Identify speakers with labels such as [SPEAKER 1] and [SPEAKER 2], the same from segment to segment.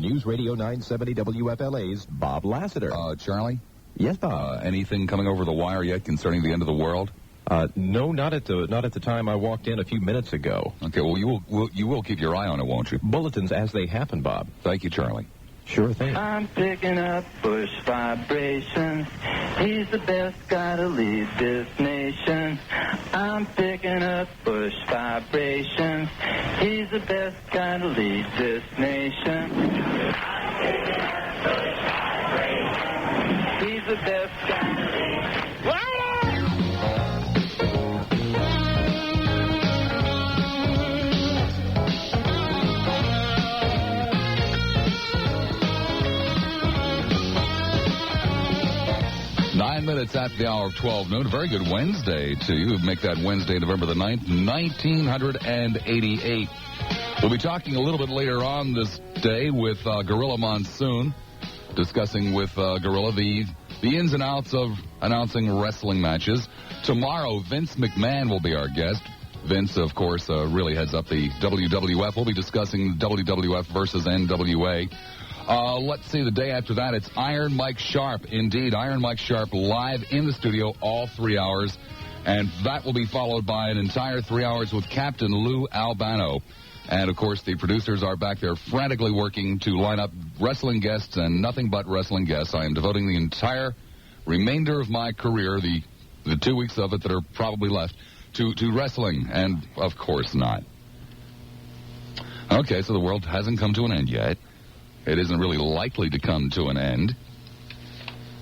[SPEAKER 1] News Radio 970 WFLA's Bob Lassiter.
[SPEAKER 2] Charlie?
[SPEAKER 1] Yes, Bob.
[SPEAKER 2] Anything coming over the wire yet concerning the end of the world?
[SPEAKER 1] No, not at the time I walked in a few minutes ago.
[SPEAKER 2] Okay, well, you will keep your eye on it, won't you?
[SPEAKER 1] Bulletins as they happen, Bob.
[SPEAKER 2] Thank you, Charlie.
[SPEAKER 1] Sure thing.
[SPEAKER 3] I'm picking up Bush vibrations. He's the best guy to lead this nation. I'm picking up Bush vibrations. He's the best guy to lead this nation. I'm picking up Bush vibrations. He's the best guy to lead. Wow!
[SPEAKER 2] 9 minutes after the hour of 12 noon. A very good Wednesday to you. Make that Wednesday, November the 9th, 1988. We'll be talking a little bit later on this day with Gorilla Monsoon, discussing with Gorilla the ins and outs of announcing wrestling matches. Tomorrow, Vince McMahon will be our guest. Vince, of course, really heads up the WWF. We'll be discussing WWF versus NWA. Let's see, the day after that, it's Iron Mike Sharp. Indeed, Iron Mike Sharp live in the studio all 3 hours. And that will be followed by an entire 3 hours with Captain Lou Albano. And, of course, the producers are back there frantically working to line up wrestling guests and nothing but wrestling guests. I am devoting the entire remainder of my career, the 2 weeks of it that are probably left, to wrestling. And, of course, not. Okay, so the world hasn't come to an end yet. It isn't really likely to come to an end.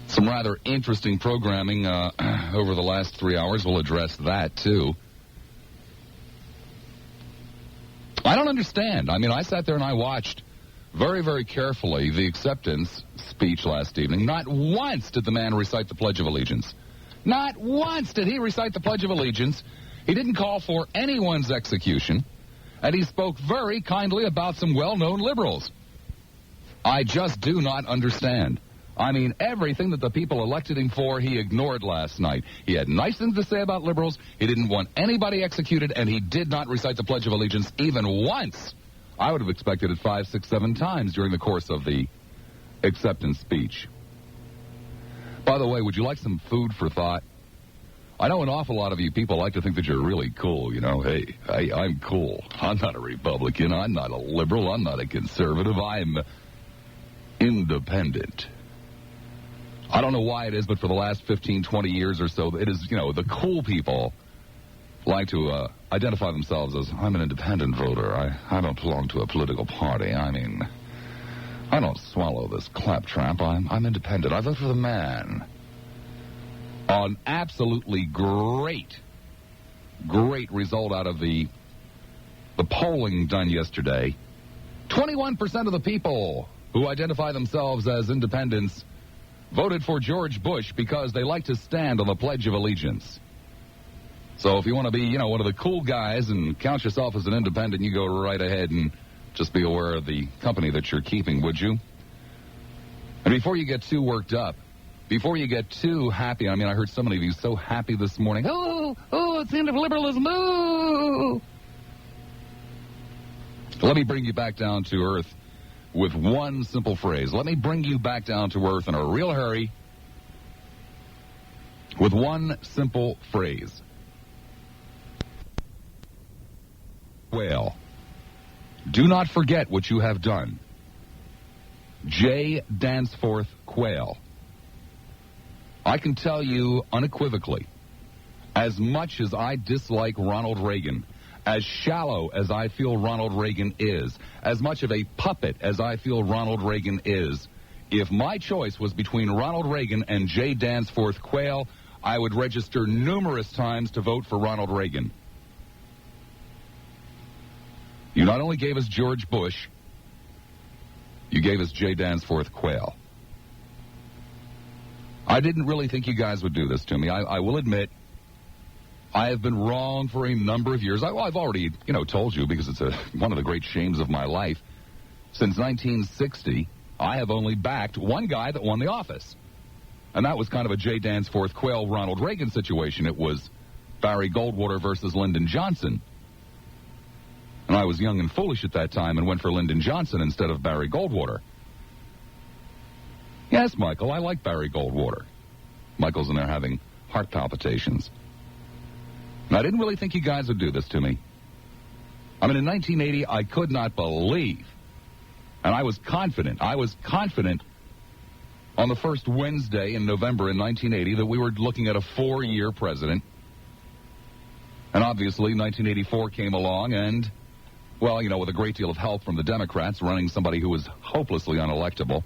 [SPEAKER 2] Some rather interesting programming over the last 3 hours. We'll address that, too. I don't understand. I mean, I sat there and I watched very, very carefully the acceptance speech last evening. Not once did the man recite the Pledge of Allegiance. Not once did he recite the Pledge of Allegiance. He didn't call for anyone's execution. And he spoke very kindly about some well-known liberals. I just do not understand. I mean, everything that the people elected him for, he ignored last night. He had nice things to say about liberals. He didn't want anybody executed, and he did not recite the Pledge of Allegiance even once. I would have expected it 5, 6, 7 times during the course of the acceptance speech. By the way, would you like some food for thought? I know an awful lot of you people like to think that you're really cool, you know. Hey, I'm cool. I'm not a Republican. I'm not a liberal. I'm not a conservative. I'm independent. I don't know why it is, but for the last 15, 20 years or so, it is, you know, the cool people like to identify themselves as, I'm an independent voter. I don't belong to a political party. I mean, I don't swallow this claptrap. I'm independent. I vote for the man. An absolutely great result out of the polling done yesterday. 21% of the people who identify themselves as independents voted for George Bush because they like to stand on the Pledge of Allegiance. So if you want to be, you know, one of the cool guys and count yourself as an independent, you go right ahead and just be aware of the company that you're keeping, would you? And before you get too worked up, before you get too happy, I mean, I heard so many of you so happy this morning. Oh, it's the end of liberalism. Oh. Let me bring you back down to earth with one simple phrase. Let me bring you back down to earth in a real hurry with one simple phrase. Whale. Do not forget what you have done. J. Danforth Quayle. I can tell you unequivocally, as much as I dislike Ronald Reagan, as shallow as I feel Ronald Reagan is, as much of a puppet as I feel Ronald Reagan is, if my choice was between Ronald Reagan and J. Danforth Quayle, I would register numerous times to vote for Ronald Reagan. You not only gave us George Bush, you gave us J. Danforth Quayle. I didn't really think you guys would do this to me. I will admit, I have been wrong for a number of years. I've already, told you, because it's one of the great shames of my life. Since 1960, I have only backed one guy that won the office. And that was kind of a J. Danforth Quayle, Ronald Reagan situation. It was Barry Goldwater versus Lyndon Johnson. And I was young and foolish at that time and went for Lyndon Johnson instead of Barry Goldwater. Yes, Michael, I like Barry Goldwater. Michael's in there having heart palpitations. And I didn't really think you guys would do this to me. I mean, in 1980, I could not believe, and I was confident on the first Wednesday in November in 1980 that we were looking at a 4-year president. And obviously, 1984 came along and, well, you know, with a great deal of help from the Democrats running somebody who was hopelessly unelectable,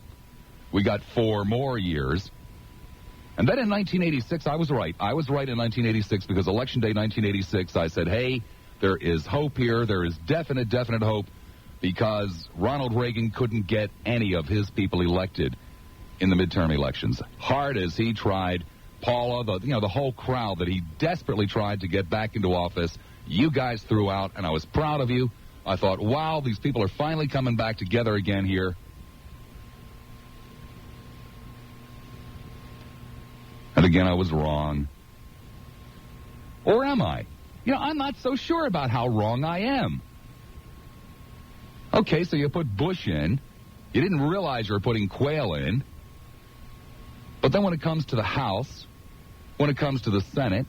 [SPEAKER 2] we got 4 more years. And then in 1986, I was right. I was right in 1986 because Election Day 1986, I said, hey, there is hope here. There is definite hope because Ronald Reagan couldn't get any of his people elected in the midterm elections. Hard as he tried, Paula, the whole crowd that he desperately tried to get back into office, you guys threw out, and I was proud of you. I thought, wow, these people are finally coming back together again here. And again, I was wrong. Or am I? You know, I'm not so sure about how wrong I am. Okay, so you put Bush in. You didn't realize you were putting Quayle in. But then when it comes to the House, when it comes to the Senate,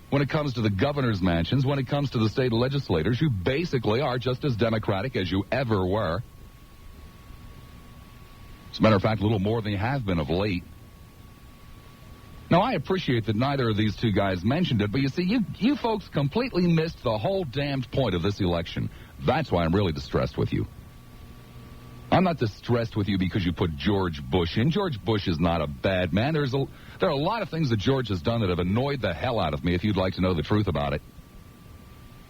[SPEAKER 2] when it comes to the governor's mansions, when it comes to the state legislators, you basically are just as Democratic as you ever were. As a matter of fact, a little more than you have been of late. Now, I appreciate that neither of these two guys mentioned it, but you see, you folks completely missed the whole damned point of this election. That's why I'm really distressed with you. I'm not distressed with you because you put George Bush in. George Bush is not a bad man. There are a lot of things that George has done that have annoyed the hell out of me, if you'd like to know the truth about it.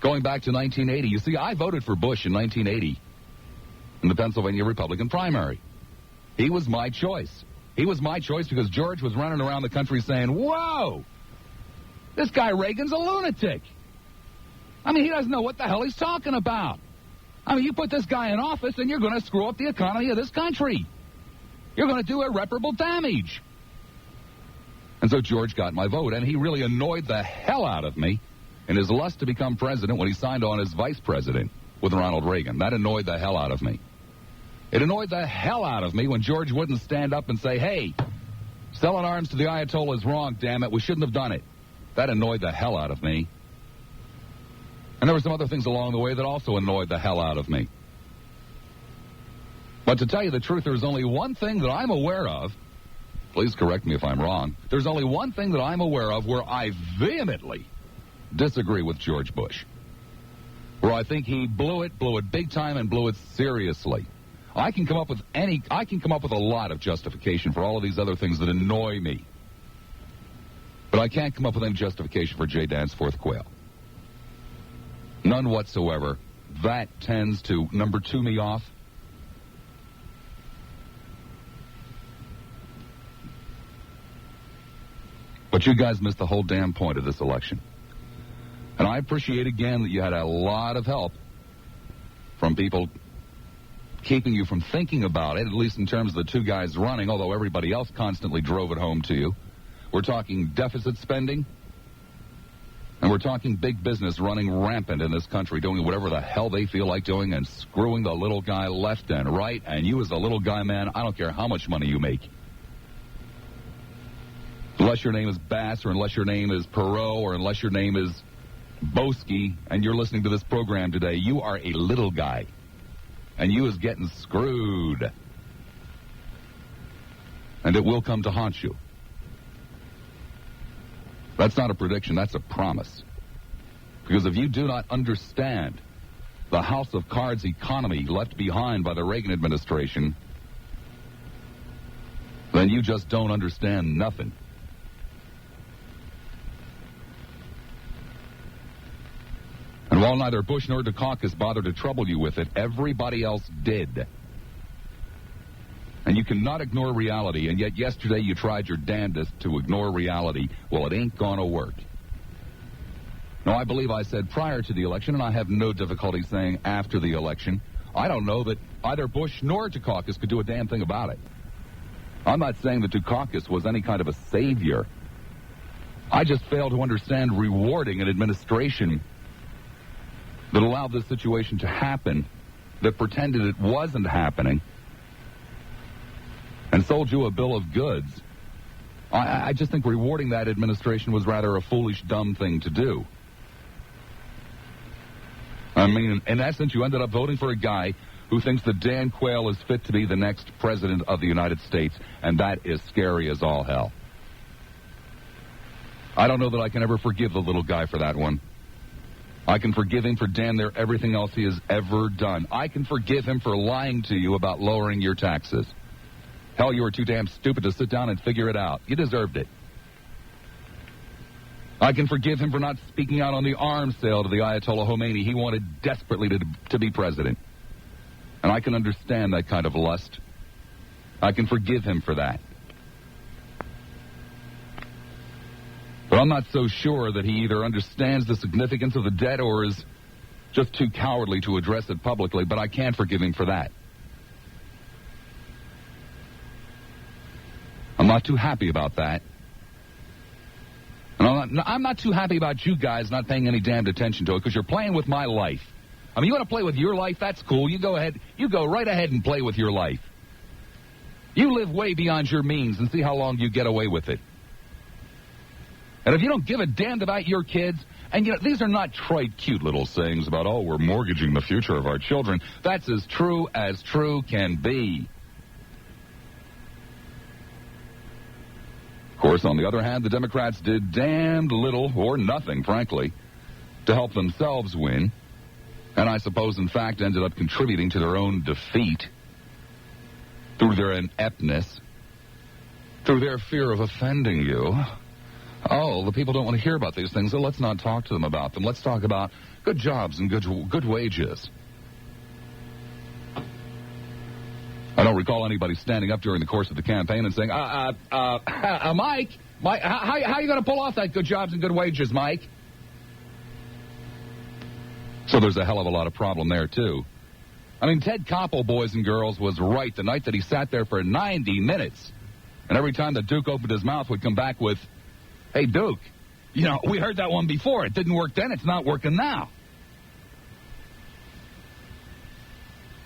[SPEAKER 2] Going back to 1980, you see, I voted for Bush in 1980 in the Pennsylvania Republican primary. He was my choice. He was my choice because George was running around the country saying, whoa, this guy Reagan's a lunatic. I mean, he doesn't know what the hell he's talking about. I mean, you put this guy in office and you're going to screw up the economy of this country. You're going to do irreparable damage. And so George got my vote, and he really annoyed the hell out of me in his lust to become president when he signed on as vice president with Ronald Reagan. That annoyed the hell out of me. It annoyed the hell out of me when George wouldn't stand up and say, hey, selling arms to the Ayatollah is wrong, damn it. We shouldn't have done it. That annoyed the hell out of me. And there were some other things along the way that also annoyed the hell out of me. But to tell you the truth, there's only one thing that I'm aware of. Please correct me if I'm wrong. There's only one thing that I'm aware of where I vehemently disagree with George Bush. Where I think he blew it big time and blew it seriously. I can come up with a lot of justification for all of these other things that annoy me. But I can't come up with any justification for J. Danforth Quayle. None whatsoever. That tends to number 2 me off. But you guys missed the whole damn point of this election. And I appreciate again that you had a lot of help from people keeping you from thinking about it, at least in terms of the two guys running, although everybody else constantly drove it home to you. We're talking deficit spending, and we're talking big business running rampant in this country, doing whatever the hell they feel like doing and screwing the little guy left and right. And you as a little guy, man, I don't care how much money you make. Unless your name is Bass, or unless your name is Perot, or unless your name is Boski, and you're listening to this program today, you are a little guy. And you is getting screwed. And it will come to haunt you. That's not a prediction, that's a promise. Because if you do not understand the house of cards economy left behind by the Reagan administration, then you just don't understand nothing. And while neither Bush nor Dukakis bothered to trouble you with it, everybody else did. And you cannot ignore reality, and yet yesterday you tried your damnedest to ignore reality. Well, it ain't gonna work. Now, I believe I said prior to the election, and I have no difficulty saying after the election, I don't know that either Bush nor Dukakis could do a damn thing about it. I'm not saying that Dukakis was any kind of a savior. I just fail to understand rewarding an administration that allowed this situation to happen, that pretended it wasn't happening, and sold you a bill of goods. I just think rewarding that administration was rather a foolish, dumb thing to do. I mean, in essence, you ended up voting for a guy who thinks that Dan Quayle is fit to be the next president of the United States, and that is scary as all hell. I don't know that I can ever forgive the little guy for that one. I can forgive him for damn near everything else he has ever done. I can forgive him for lying to you about lowering your taxes. Hell, you were too damn stupid to sit down and figure it out. You deserved it. I can forgive him for not speaking out on the arms sale to the Ayatollah Khomeini. He wanted desperately to be president. And I can understand that kind of lust. I can forgive him for that. But I'm not so sure that he either understands the significance of the debt or is just too cowardly to address it publicly, but I can't forgive him for that. I'm not too happy about that. And I'm not too happy about you guys not paying any damned attention to it, because you're playing with my life. I mean, you want to play with your life? That's cool. You go ahead. You go right ahead and play with your life. You live way beyond your means and see how long you get away with it. And if you don't give a damn about your kids, and these are not trite, cute little sayings about, oh, we're mortgaging the future of our children. That's as true can be. Of course, on the other hand, the Democrats did damned little or nothing, frankly, to help themselves win. And I suppose, in fact, ended up contributing to their own defeat through their ineptness, through their fear of offending you. Oh, the people don't want to hear about these things, so let's not talk to them about them. Let's talk about good jobs and good wages. I don't recall anybody standing up during the course of the campaign and saying, Mike, how are you going to pull off that good jobs and good wages, Mike? So there's a hell of a lot of problem there, too. I mean, Ted Koppel, boys and girls, was right the night that he sat there for 90 minutes. And every time the Duke opened his mouth would come back with, hey, Duke, we heard that one before. It didn't work then. It's not working now.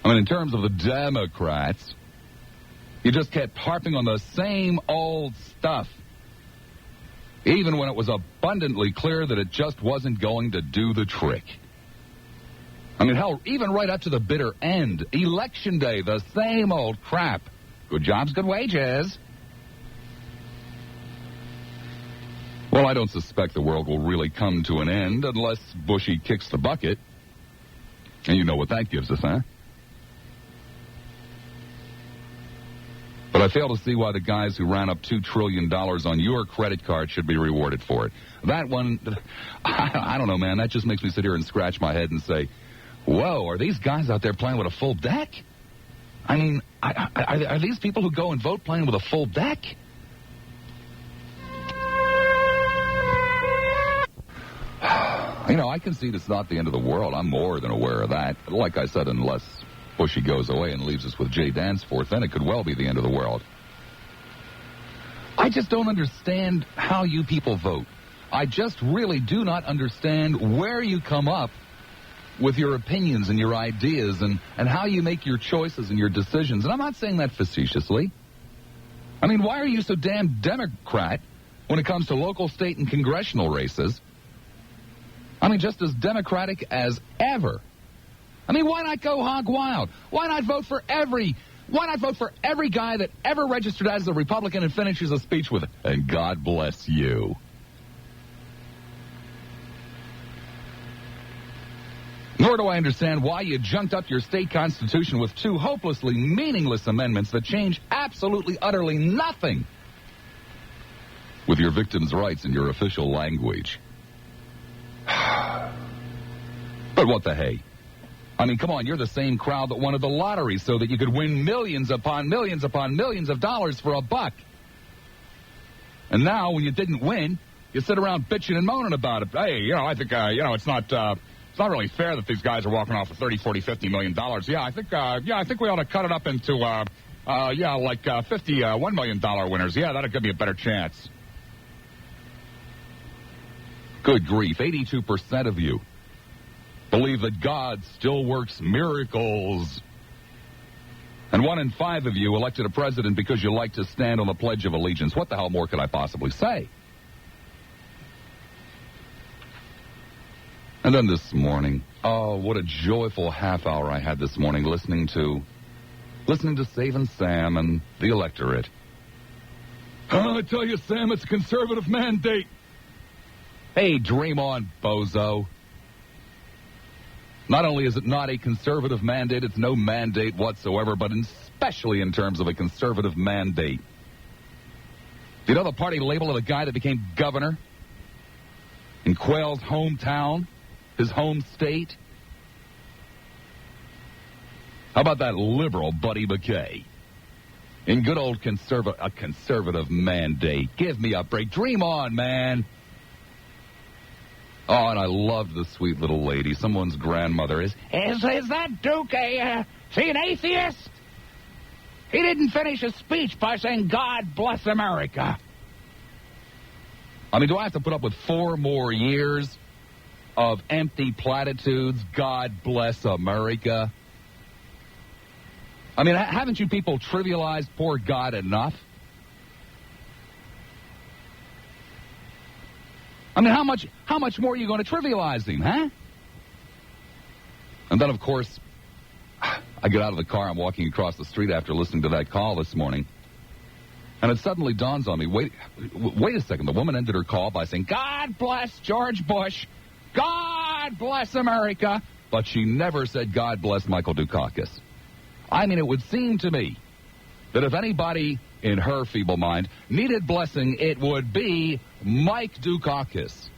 [SPEAKER 2] I mean, in terms of the Democrats, you just kept harping on the same old stuff, even when it was abundantly clear that it just wasn't going to do the trick. I mean, hell, even right up to the bitter end, Election Day, the same old crap. Good jobs, good wages. Well, I don't suspect the world will really come to an end unless Bushy kicks the bucket. And you know what that gives us, huh? But I fail to see why the guys who ran up $2 trillion on your credit card should be rewarded for it. That one, I don't know, man. That just makes me sit here and scratch my head and say, whoa, are these guys out there playing with a full deck? I mean, are these people who go and vote playing with a full deck? I concede it's not the end of the world. I'm more than aware of that. Like I said, unless Bushy goes away and leaves us with Jay Danforth, then it could well be the end of the world. I just don't understand how you people vote. I just really do not understand where you come up with your opinions and your ideas and how you make your choices and your decisions. And I'm not saying that facetiously. I mean, why are you so damn Democrat when it comes to local, state, and congressional races? I mean, just as democratic as ever. I mean, why not go hog wild? Why not vote for every guy that ever registered as a Republican and finishes a speech with, and God bless you? Nor do I understand why you junked up your state constitution with two hopelessly meaningless amendments that change absolutely, utterly nothing with your victims' rights and your official language. But what the hey? I mean, come on, you're the same crowd that wanted the lottery so that you could win millions upon millions upon millions of dollars for a buck. And now, when you didn't win, you sit around bitching and moaning about it. Hey, I think, it's not really fair that these guys are walking off with $30, $40, $50 million. Yeah, I think we ought to cut it up into, like $1 million winners. Yeah, that'll give me a better chance. Good grief, 82% of you believe that God still works miracles. And 1 in 5 of you elected a president because you like to stand on the Pledge of Allegiance. What the hell more could I possibly say? And then this morning, oh, what a joyful half hour I had this morning listening to Savin' Sam and the electorate. Oh, I tell you, Sam, it's a conservative mandate. Hey, dream on, bozo. Not only is it not a conservative mandate, it's no mandate whatsoever, but especially in terms of a conservative mandate. Do you know the party label of the guy that became governor in Quayle's hometown, his home state? How about that liberal Buddy McKay? In good old conservative mandate. Give me a break. Dream on, man. Oh, and I loved the sweet little lady. Someone's grandmother is that Duke an atheist? He didn't finish his speech by saying, God bless America. I mean, do I have to put up with 4 more years of empty platitudes? God bless America. I mean, haven't you people trivialized poor God enough? I mean, how much more are you going to trivialize him, huh? And then, of course, I get out of the car. I'm walking across the street after listening to that call this morning. And it suddenly dawns on me, wait a second. The woman ended her call by saying, God bless George Bush. God bless America. But she never said, God bless Michael Dukakis. I mean, it would seem to me that if anybody in her feeble mind needed blessing, it would be Mike Dukakis.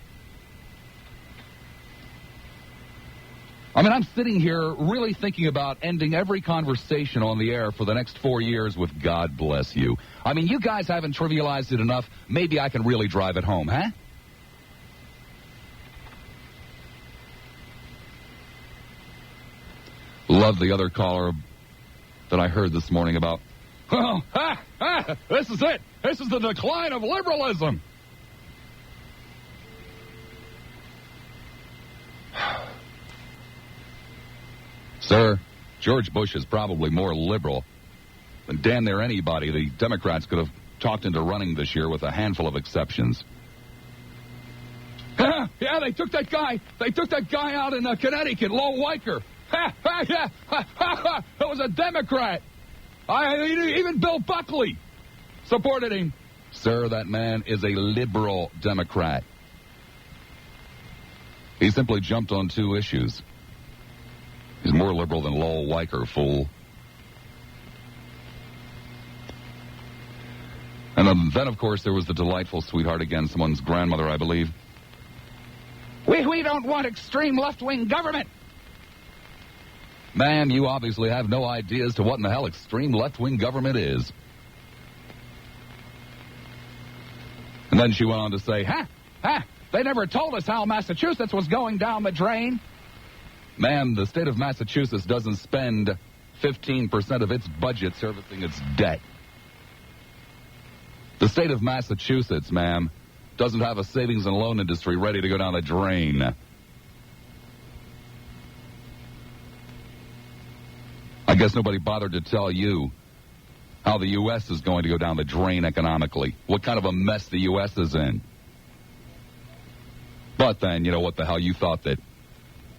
[SPEAKER 2] I mean, I'm sitting here really thinking about ending every conversation on the air for the next 4 years with God bless you. I mean, you guys haven't trivialized it enough. Maybe I can really drive it home, huh? Love the other caller that I heard this morning about, well, this is it. This is the decline of liberalism. Sir, George Bush is probably more liberal than damn near anybody the Democrats could have talked into running this year, with a handful of exceptions. Yeah, they took that guy. They took that guy out in Connecticut, Lowell Weicker. It was a Democrat. Even Bill Buckley supported him. Sir, that man is a liberal Democrat. He simply jumped on 2 issues. He's more liberal than Lowell Weicker, fool. And then, of course, there was the delightful sweetheart again, someone's grandmother, I believe. We don't want extreme left-wing government. Ma'am, you obviously have no idea as to what in the hell extreme left-wing government is. And then she went on to say, they never told us how Massachusetts was going down the drain. Ma'am, the state of Massachusetts doesn't spend 15% of its budget servicing its debt. The state of Massachusetts, ma'am, doesn't have a savings and loan industry ready to go down the drain. I guess nobody bothered to tell you how the U.S. is going to go down the drain economically, what kind of a mess the U.S. is in. But then, you know what the hell, you thought that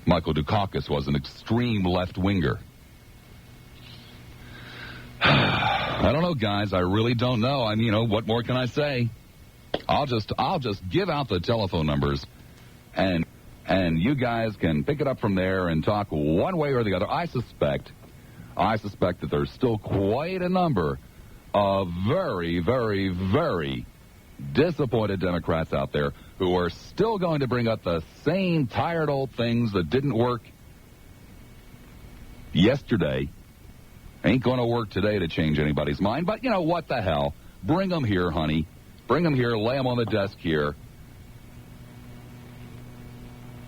[SPEAKER 2] Michael Dukakis was an extreme left-winger. I don't know, guys. I really don't know. I mean, what more can I say? I'll just give out the telephone numbers, and you guys can pick it up from there and talk one way or the other. I suspect that there's still quite a number of very, very, very disappointed Democrats out there who are still going to bring up the same tired old things that didn't work yesterday. Ain't going to work today to change anybody's mind, but you know what the hell? Bring them here, honey. Bring them here, lay them on the desk here.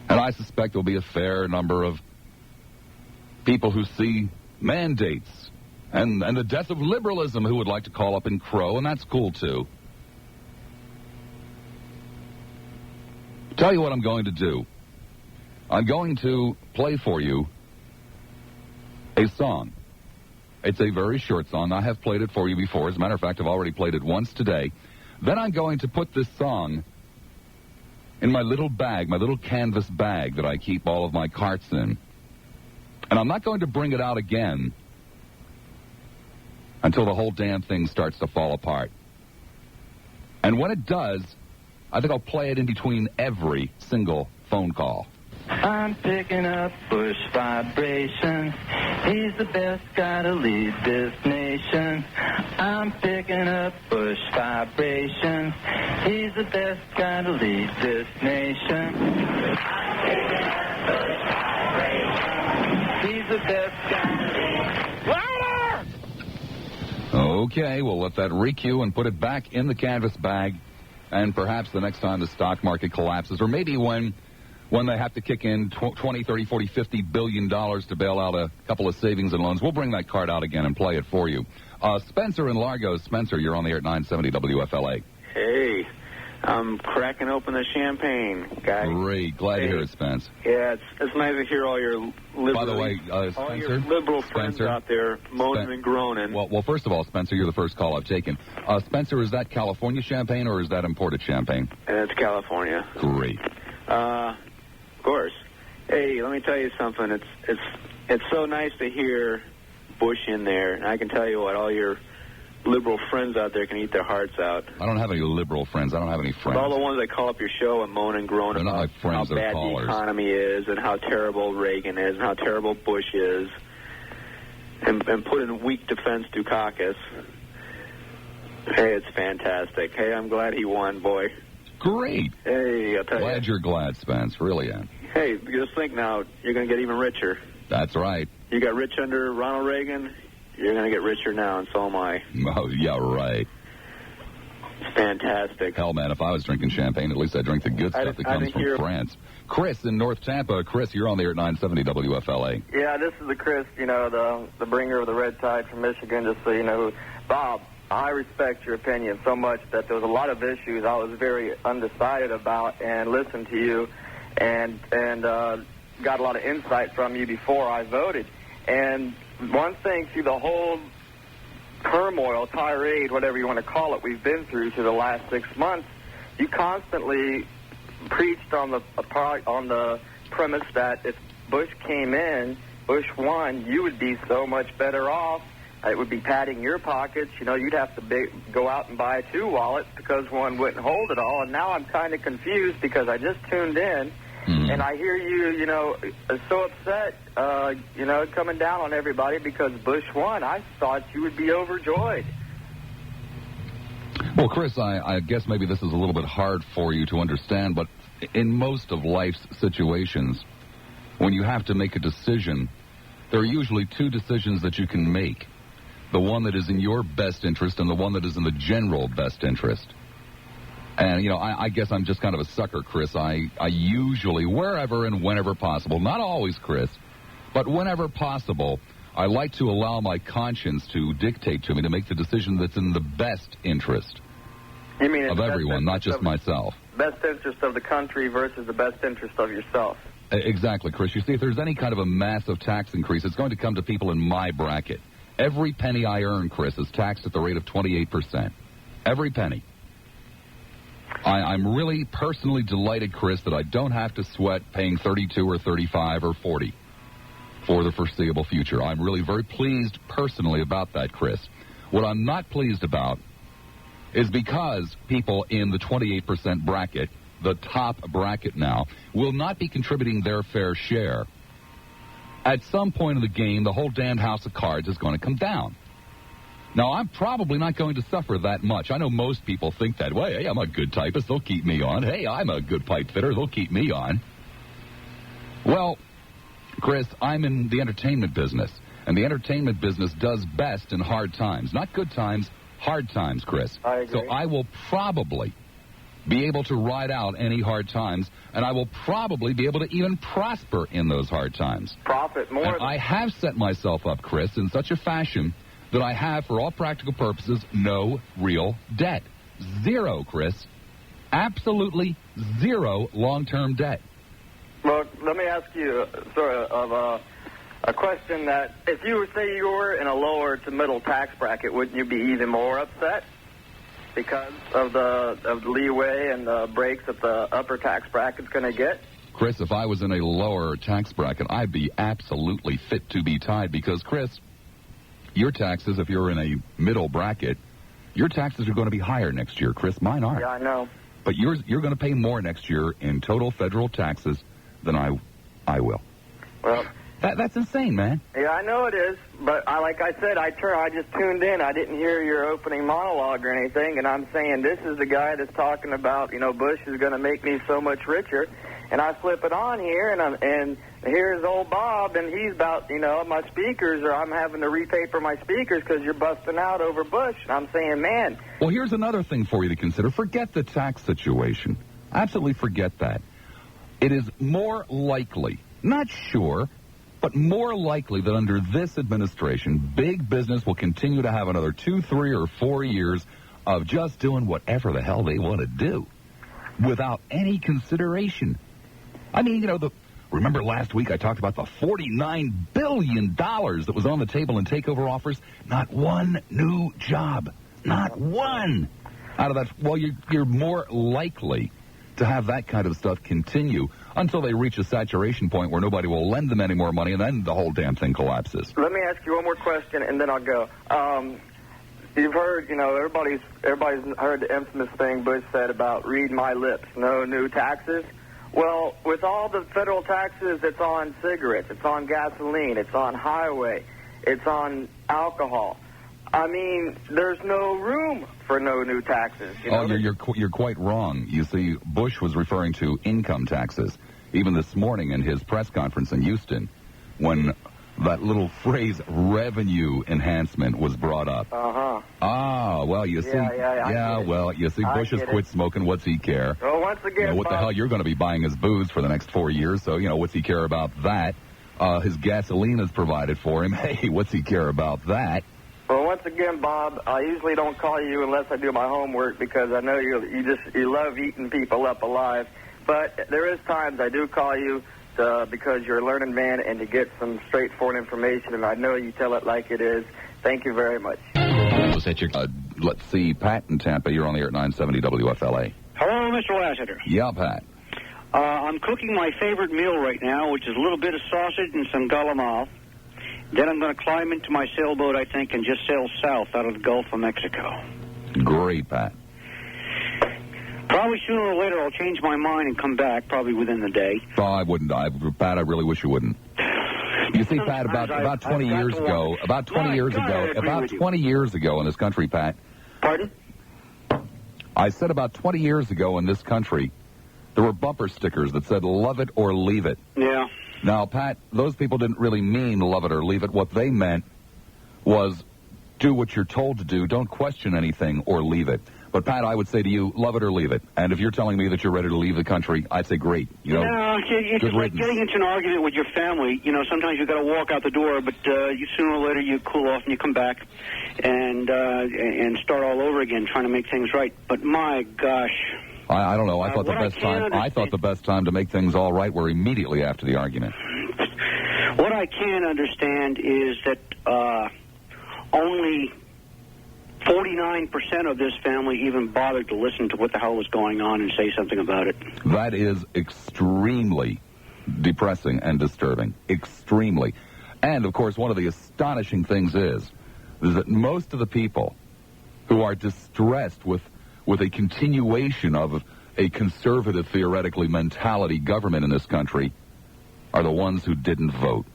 [SPEAKER 2] And I suspect there'll be a fair number of people who see mandates and the death of liberalism who would like to call up and crow, and that's cool too. Tell you what I'm going to do. I'm going to play for you a song It's a very short song. I have played it for you before. As a matter of fact, I've already played it once today. Then I'm going to put this song in my little bag, my little canvas bag that I keep all of my carts in. And I'm not going to bring it out again until the whole damn thing starts to fall apart. And when it does, I think I'll play it in between every single phone call.
[SPEAKER 3] I'm picking up Bush vibrations. He's the best guy to lead this nation. I'm picking up Bush vibrations. He's the best guy to lead this nation. I'm picking up Bush vibrations. He's the best guy to lead. Louder!
[SPEAKER 2] Okay, we'll let that re-cue and put it back in the canvas bag. And perhaps the next time the stock market collapses, or maybe when they have to kick in $20, $30, $40, $50 billion to bail out a couple of savings and loans, we'll bring that card out again and play it for you. Spencer in Largo. Spencer, you're on the air at 970 WFLA.
[SPEAKER 4] Hey, I'm cracking open the champagne, guy.
[SPEAKER 2] Great. Glad to hear it, Spence.
[SPEAKER 4] Yeah, it's nice to hear all your liberal,
[SPEAKER 2] By the way, Spencer,
[SPEAKER 4] all your liberal friends out there moaning and groaning.
[SPEAKER 2] Well, first of all, Spencer, you're the first call I've taken. Spencer, is that California champagne or is that imported champagne?
[SPEAKER 4] And it's California.
[SPEAKER 2] Great.
[SPEAKER 4] Of course. Hey, let me tell you something. It's so nice to hear Bush in there. And I can tell you what, all your liberal friends out there can eat their hearts out.
[SPEAKER 2] I don't have any liberal friends. I don't have any friends.
[SPEAKER 4] All the ones that call up your show and moan and groan about how bad the economy is and how terrible Reagan is and how terrible Bush is and put in weak defense Dukakis. Hey, it's fantastic. Hey, I'm glad he won, boy.
[SPEAKER 2] Great.
[SPEAKER 4] Hey, I'll tell you.
[SPEAKER 2] Glad you're glad, Spence. Really am.
[SPEAKER 4] Hey, just think now, you're going to get even richer.
[SPEAKER 2] That's right.
[SPEAKER 4] You got rich under Ronald Reagan, you're going to get richer now, and so am I.
[SPEAKER 2] Oh, yeah, right.
[SPEAKER 4] It's fantastic.
[SPEAKER 2] Hell, man, if I was drinking champagne, at least I'd drink the good stuff that comes from France. Chris in North Tampa. Chris, you're on the air at 970 WFLA.
[SPEAKER 5] Yeah, this is the Chris, the bringer of the red tide from Michigan, just so you know. Bob, I respect your opinion so much that there was a lot of issues I was very undecided about, and listened to you and got a lot of insight from you before I voted. And one thing through the whole turmoil, tirade, whatever you want to call it, we've been through the last 6 months, you constantly preached on the premise that if Bush came in, Bush won, you would be so much better off. It would be padding your pockets. You'd have to go out and buy 2 wallets because one wouldn't hold it all. And now I'm kind of confused because I just tuned in, and I hear you, so upset, coming down on everybody because Bush won. I thought you would be overjoyed.
[SPEAKER 2] Well, Chris, I guess maybe this is a little bit hard for you to understand, but in most of life's situations, when you have to make a decision, there are usually 2 decisions that you can make. The one that is in your best interest and the one that is in the general best interest. And, I guess I'm just kind of a sucker, Chris. I usually, wherever and whenever possible, not always, Chris, but whenever possible, I like to allow my conscience to dictate to me to make the decision that's in the best interest of everyone, not just myself.
[SPEAKER 5] Best interest of the country versus the best interest of yourself.
[SPEAKER 2] Exactly, Chris. You see, if there's any kind of a massive tax increase, it's going to come to people in my bracket. Every penny I earn, Chris, is taxed at the rate of 28%. Every penny. I'm really personally delighted, Chris, that I don't have to sweat paying 32 or 35 or 40 for the foreseeable future. I'm really very pleased personally about that, Chris. What I'm not pleased about is because people in the 28% bracket, the top bracket now, will not be contributing their fair share. At some point in the game, the whole damned house of cards is going to come down. Now, I'm probably not going to suffer that much. I know most people think that way. Hey, I'm a good typist. They'll keep me on. Hey, I'm a good pipe fitter. They'll keep me on. Well, Chris, I'm in the entertainment business, and the entertainment business does best in hard times. Not good times, hard times, Chris.
[SPEAKER 5] I agree.
[SPEAKER 2] So I will probably be able to ride out any hard times, and I will probably be able to even prosper in those hard times.
[SPEAKER 5] Profit more.
[SPEAKER 2] And I have set myself up, Chris, in such a fashion that I have, for all practical purposes, no real debt. 0, Chris. Absolutely 0 long-term debt.
[SPEAKER 5] Well, let me ask you sort of A question that, if you say you were in a lower to middle tax bracket, wouldn't you be even more upset because of the leeway and the breaks that the upper tax bracket's going to get?
[SPEAKER 2] Chris, if I was in a lower tax bracket, I'd be absolutely fit to be tied because, Chris, your taxes, if you're in a middle bracket, your taxes are going to be higher next year, Chris. Mine aren't.
[SPEAKER 5] Yeah, I know.
[SPEAKER 2] But you're going to pay more next year in total federal taxes than I will.
[SPEAKER 5] Well,
[SPEAKER 2] that's insane, man.
[SPEAKER 5] Yeah, I know it is. But like I said, I just tuned in. I didn't hear your opening monologue or anything, and I'm saying this is the guy that's talking about, Bush is going to make me so much richer. And I flip it on here, and here's old Bob, and he's about, my speakers, or I'm having to repaper my speakers because you're busting out over Bush. And I'm saying, man.
[SPEAKER 2] Well, here's another thing for you to consider. Forget the tax situation. Absolutely forget that. It is more likely, not sure, but more likely that under this administration, big business will continue to have another 2, 3, or 4 years of just doing whatever the hell they want to do without any consideration. I mean, remember last week I talked about the $49 billion that was on the table in takeover offers? Not one new job. Not one. Out of that, well, you're more likely to have that kind of stuff continue until they reach a saturation point where nobody will lend them any more money, and then the whole damn thing collapses.
[SPEAKER 5] Let me ask you one more question, and then I'll go. You've heard, everybody's heard the infamous thing Bush said about read my lips, no new taxes. Well, with all the federal taxes that's on cigarettes, it's on gasoline, it's on highway, it's on alcohol. I mean, there's no room for no new taxes.
[SPEAKER 2] You're quite wrong. You see, Bush was referring to income taxes, even this morning in his press conference in Houston, when that little phrase "revenue enhancement" was brought up. Well, you see, you see, Bush has quit smoking. What's he care?
[SPEAKER 5] Well, once again,
[SPEAKER 2] what the hell you're going to be buying his booze for the next 4 years? So what's he care about that? His gasoline is provided for him. Hey, what's he care about that?
[SPEAKER 5] Well, once again, Bob, I usually don't call you unless I do my homework because I know you love eating people up alive. But there is times I do call you because you're a learned man and to get some straightforward information, and I know you tell it like it is. Thank you very much.
[SPEAKER 2] Was that your? Let's see, Pat in Tampa. You're on the air at 970 WFLA.
[SPEAKER 6] Hello, Mr. Lassiter.
[SPEAKER 2] Yeah, Pat.
[SPEAKER 6] I'm cooking my favorite meal right now, which is a little bit of sausage and some galamao. Then I'm going to climb into my sailboat, I think, and just sail south out of the Gulf of Mexico.
[SPEAKER 2] Great, Pat.
[SPEAKER 6] Probably sooner or later I'll change my mind and come back, probably within the day.
[SPEAKER 2] Oh, I wouldn't. Pat, I really wish you wouldn't. You see, Pat, about 20 years ago, about 20 years ago in this country, Pat.
[SPEAKER 6] Pardon?
[SPEAKER 2] I said about 20 years ago in this country, there were bumper stickers that said, "Love it or leave it."
[SPEAKER 6] Yeah.
[SPEAKER 2] Now, Pat, those people didn't really mean love it or leave it. What they meant was do what you're told to do. Don't question anything or leave it. But, Pat, I would say to you, love it or leave it. And if you're telling me that you're ready to leave the country, I'd say great.
[SPEAKER 6] It's like getting into an argument with your family. Sometimes you've got to walk out the door, but sooner or later you cool off and you come back and start all over again trying to make things right. But, my gosh...
[SPEAKER 2] I don't know. I thought the best time to make things all right were immediately after the argument.
[SPEAKER 6] What I can understand is that only 49% of this family even bothered to listen to what the hell was going on and say something about it.
[SPEAKER 2] That is extremely depressing and disturbing. Extremely. And, of course, one of the astonishing things is that most of the people who are distressed with a continuation of a conservative, theoretically, mentality government in this country are the ones who didn't vote.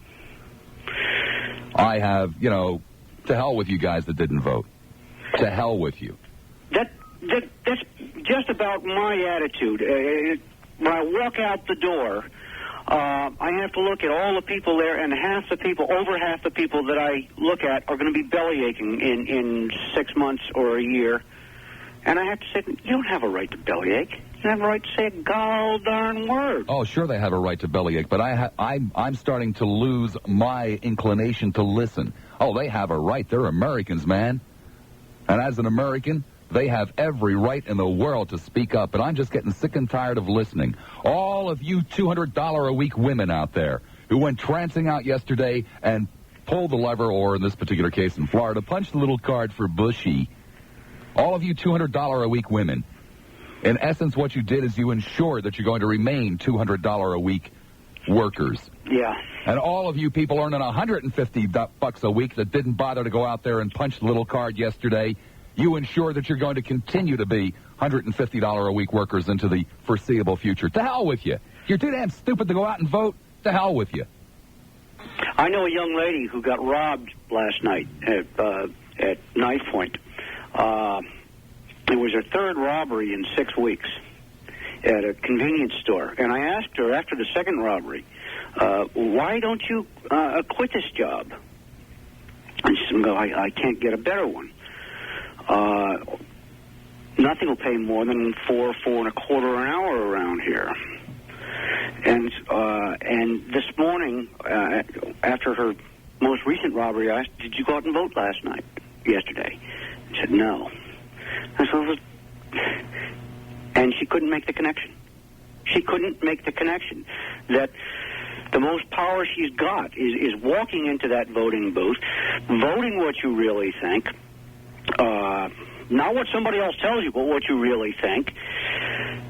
[SPEAKER 2] I have, to hell with you guys that didn't vote. To hell with you.
[SPEAKER 6] That's just about my attitude. When I walk out the door, I have to look at all the people there, and over half the people that I look at are going to be belly aching in 6 months or a year. And I have to say, you don't have a right to bellyache. You have a right to say a gall darn word.
[SPEAKER 2] Oh, sure they have a right to bellyache, but I'm starting to lose my inclination to listen. Oh, they have a right. They're Americans, man. And as an American, they have every right in the world to speak up. And I'm just getting sick and tired of listening. All of you $200 a week women out there, who went trancing out yesterday and pulled the lever, or in this particular case in Florida, punched the little card for Bushy. All of you $200 a week women. In essence, what you did is you ensured that you're going to remain $200 a week workers.
[SPEAKER 6] Yeah.
[SPEAKER 2] And all of you people earning $150 a week that didn't bother to go out there and punch the little card yesterday, you ensure that you're going to continue to be $150 a week workers into the foreseeable future. To hell with you. You're too damn stupid to go out and vote. To hell with you.
[SPEAKER 6] I know a young lady who got robbed last night at Knife Point. It was her third robbery in 6 weeks at a convenience store. And I asked her after the second robbery, why don't you quit this job? And she said, I can't get a better one. Nothing will pay more than $4.25 an hour around here. And this morning, after her most recent robbery, I asked, did you go out and vote yesterday? She said, no. And she couldn't make the connection. She couldn't make the connection that the most power she's got is walking into that voting booth, voting what you really think, not what somebody else tells you, but what you really think,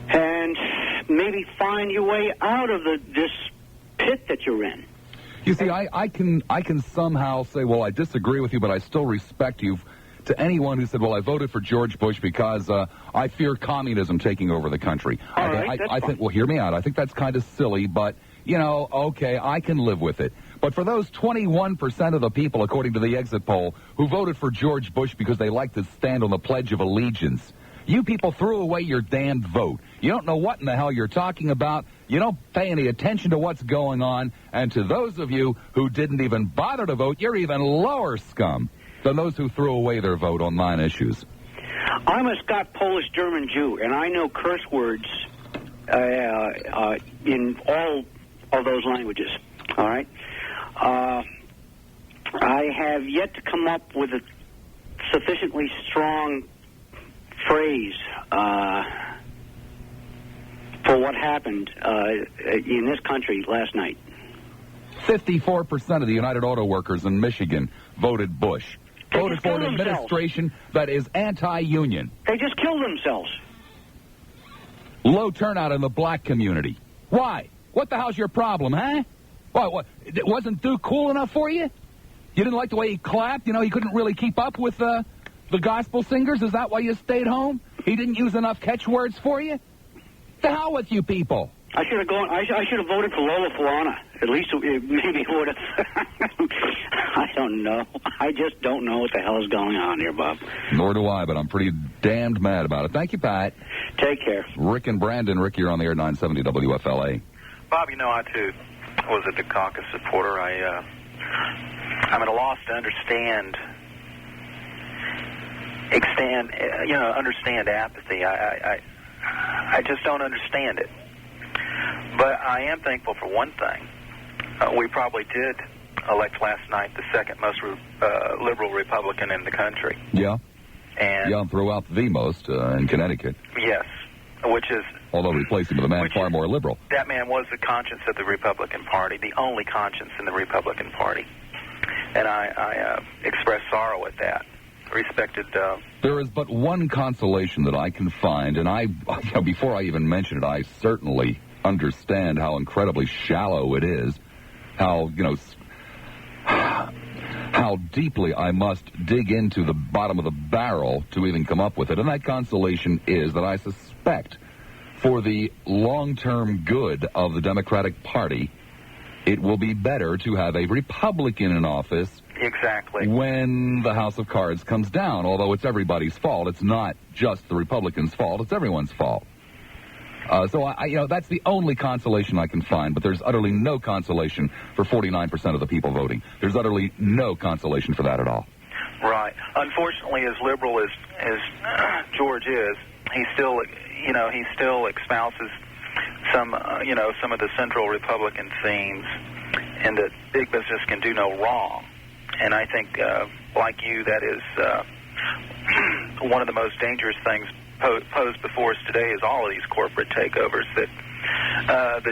[SPEAKER 6] and maybe find your way out of this pit that you're in.
[SPEAKER 2] You see, I can somehow say, well, I disagree with you, but I still respect you. To anyone who said, well, I voted for George Bush because I fear communism taking over the country. I think, well, hear me out. I think that's kind of silly, but, okay, I can live with it. But for those 21% of the people, according to the exit poll, who voted for George Bush because they like to stand on the Pledge of Allegiance, you people threw away your damned vote. You don't know what in the hell you're talking about. You don't pay any attention to what's going on. And to those of you who didn't even bother to vote, you're even lower scum than those who threw away their vote on 9 issues.
[SPEAKER 6] I'm a Scot Polish German Jew, and I know curse words in all of those languages. All right? I have yet to come up with a sufficiently strong phrase for what happened in this country last night.
[SPEAKER 2] 54% of the United Auto Workers in Michigan voted Bush. Voted for an administration that is anti-union.
[SPEAKER 6] They just killed themselves.
[SPEAKER 2] Low turnout in the black community. Why? What the hell's your problem, huh? What? Wasn't Duke cool enough for you? You didn't like the way he clapped? He couldn't really keep up with the gospel singers? Is that why you stayed home? He didn't use enough catchwords for you? The hell with you people.
[SPEAKER 6] I should have gone. I should have voted for Lola Falana. At least maybe it would have. I don't know. I just don't know what the hell is going on here, Bob.
[SPEAKER 2] Nor do I, but I'm pretty damned mad about it. Thank you, Pat.
[SPEAKER 6] Take care.
[SPEAKER 2] Rick and Brandon. Rick, you're on the air, 970 WFLA.
[SPEAKER 7] Bob, I too was a Dukakis supporter. I'm at a loss to understand apathy. I just don't understand it. But I am thankful for one thing. We probably did elect last night the second most liberal Republican in the country.
[SPEAKER 2] Yeah. And throughout the most in Connecticut.
[SPEAKER 7] Yes, which is...
[SPEAKER 2] Although replacing with a man far more liberal.
[SPEAKER 7] That man was the conscience of the Republican Party, the only conscience in the Republican Party. And I express sorrow at that. Respected...
[SPEAKER 2] There is but one consolation that I can find, and before I even mention it, I certainly understand how incredibly shallow it is, how deeply I must dig into the bottom of the barrel to even come up with it. And that consolation is that I suspect for the long-term good of the Democratic Party, it will be better to have a Republican in office.
[SPEAKER 7] Exactly.
[SPEAKER 2] When the House of Cards comes down, although it's everybody's fault. It's not just the Republicans' fault. It's everyone's fault. So that's the only consolation I can find, but there's utterly no consolation for 49% of the people voting. There's utterly no consolation for that at all.
[SPEAKER 7] Right. Unfortunately, as liberal as George is, he still espouses some of the central Republican themes, and that big business can do no wrong. And I think, like you, that is one of the most dangerous things posed before us today is all of these corporate takeovers that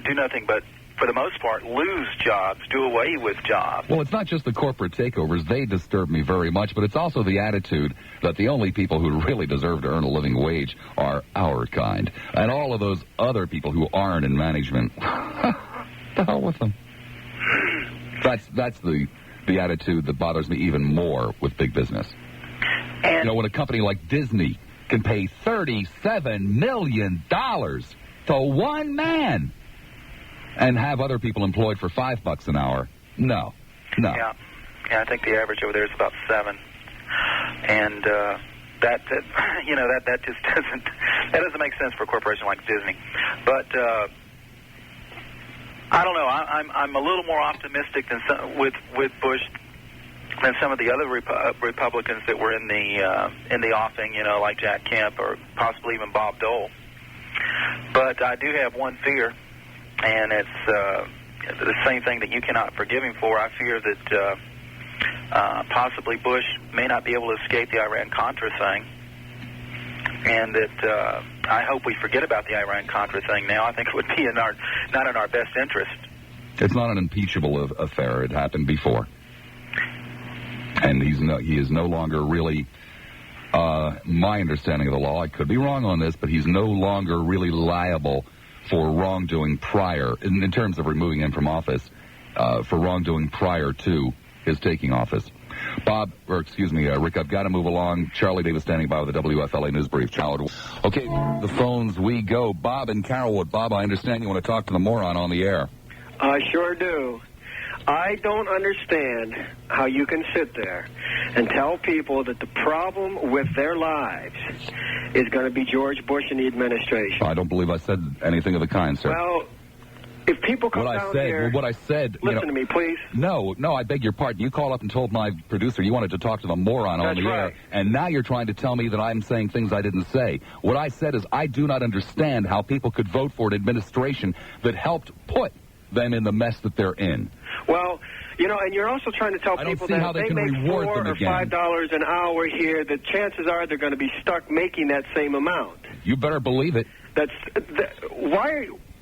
[SPEAKER 7] do nothing but for the most part, lose jobs, do away with jobs.
[SPEAKER 2] Well, it's not just the corporate takeovers. They disturb me very much, but it's also the attitude that the only people who really deserve to earn a living wage are our kind. And all of those other people who aren't in management, the hell with them. That's the attitude that bothers me even more with big business.
[SPEAKER 7] And,
[SPEAKER 2] you know, when a company like Disney can pay $37 million to one man and have other people employed for $5 an hour, no.
[SPEAKER 7] Yeah, I think the average over there is about 7, and that just doesn't make sense for a corporation like Disney. But I don't know. I'm a little more optimistic than with Bush than some of the other Republicans that were in the offing, you know, like Jack Kemp or possibly even Bob Dole. But I do have one fear, and it's the same thing that you cannot forgive him for. I fear that possibly Bush may not be able to escape the Iran-Contra thing, and that I hope we forget about the Iran-Contra thing now. I think it would be not in our best interest.
[SPEAKER 2] It's not an impeachable affair. It happened before. And he is no longer really, my understanding of the law, I could be wrong on this, but he's no longer really liable for wrongdoing prior, in terms of removing him from office, for wrongdoing prior to his taking office. Rick, I've got to move along. Charlie Davis standing by with the WFLA News Brief. Okay, the phones we go. Bob in Carrollwood. Bob, I understand you want to talk to the moron on the air.
[SPEAKER 8] I sure do. I don't understand how you can sit there and tell people that the problem with their lives is going to be George Bush and the administration.
[SPEAKER 2] I don't believe I said anything of the kind, sir.
[SPEAKER 8] Well, if people come down here...
[SPEAKER 2] What I said...
[SPEAKER 8] Listen to me, please.
[SPEAKER 2] No, I beg your pardon. You called up and told my producer you wanted to talk to the moron on the air, and now you're trying to tell me that I'm saying things I didn't say. What I said is I do not understand how people could vote for an administration that helped put them in the mess that they're in.
[SPEAKER 8] Well, you know, and you're also trying to tell people that if they make $4 or $5 an hour here, the chances are they're going to be stuck making that same amount.
[SPEAKER 2] You better believe it.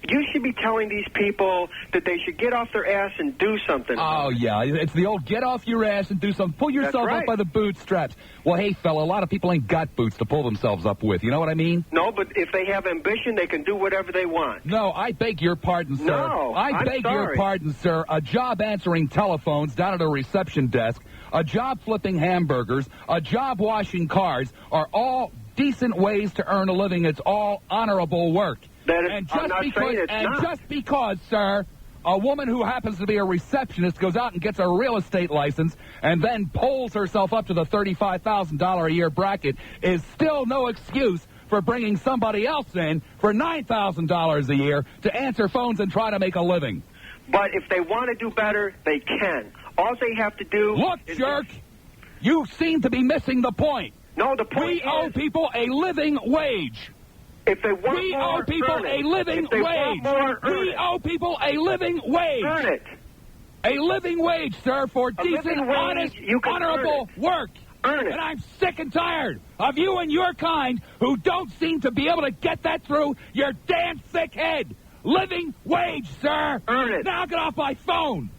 [SPEAKER 8] You should be telling these people that they should get off their ass and do something.
[SPEAKER 2] Oh, yeah. It's the old get off your ass and do something. Pull yourself up by the bootstraps. Well, hey, fella, a lot of people ain't got boots to pull themselves up with. You know what I mean?
[SPEAKER 8] No, but if they have ambition, they can do whatever they want.
[SPEAKER 2] No, I beg your pardon, sir.
[SPEAKER 8] No,
[SPEAKER 2] I beg your pardon, sir. A job answering telephones down at a reception desk, a job flipping hamburgers, a job washing cars are all decent ways to earn a living. It's all honorable work. Just because, sir, a woman who happens to be a receptionist goes out and gets a real estate license and then pulls herself up to the $35,000 a year bracket is still no excuse for bringing somebody else in for $9,000 a year to answer phones and try to make a living.
[SPEAKER 8] But if they want to do better, they can. All they have to do...
[SPEAKER 2] Look, jerk, you seem to be missing the point.
[SPEAKER 8] No, the point is...
[SPEAKER 2] We owe people a living wage.
[SPEAKER 8] If they want
[SPEAKER 2] we
[SPEAKER 8] more,
[SPEAKER 2] owe people
[SPEAKER 8] earn it.
[SPEAKER 2] a living
[SPEAKER 8] if they
[SPEAKER 2] wage.
[SPEAKER 8] Want more, earn
[SPEAKER 2] we
[SPEAKER 8] it.
[SPEAKER 2] owe people a living wage.
[SPEAKER 8] Earn it.
[SPEAKER 2] A living wage, sir, for decent, honest, honorable work.
[SPEAKER 8] Earn it.
[SPEAKER 2] And I'm sick and tired of you and your kind who don't seem to be able to get that through your damn thick head. Living wage, sir.
[SPEAKER 8] Earn it.
[SPEAKER 2] Now get off my phone.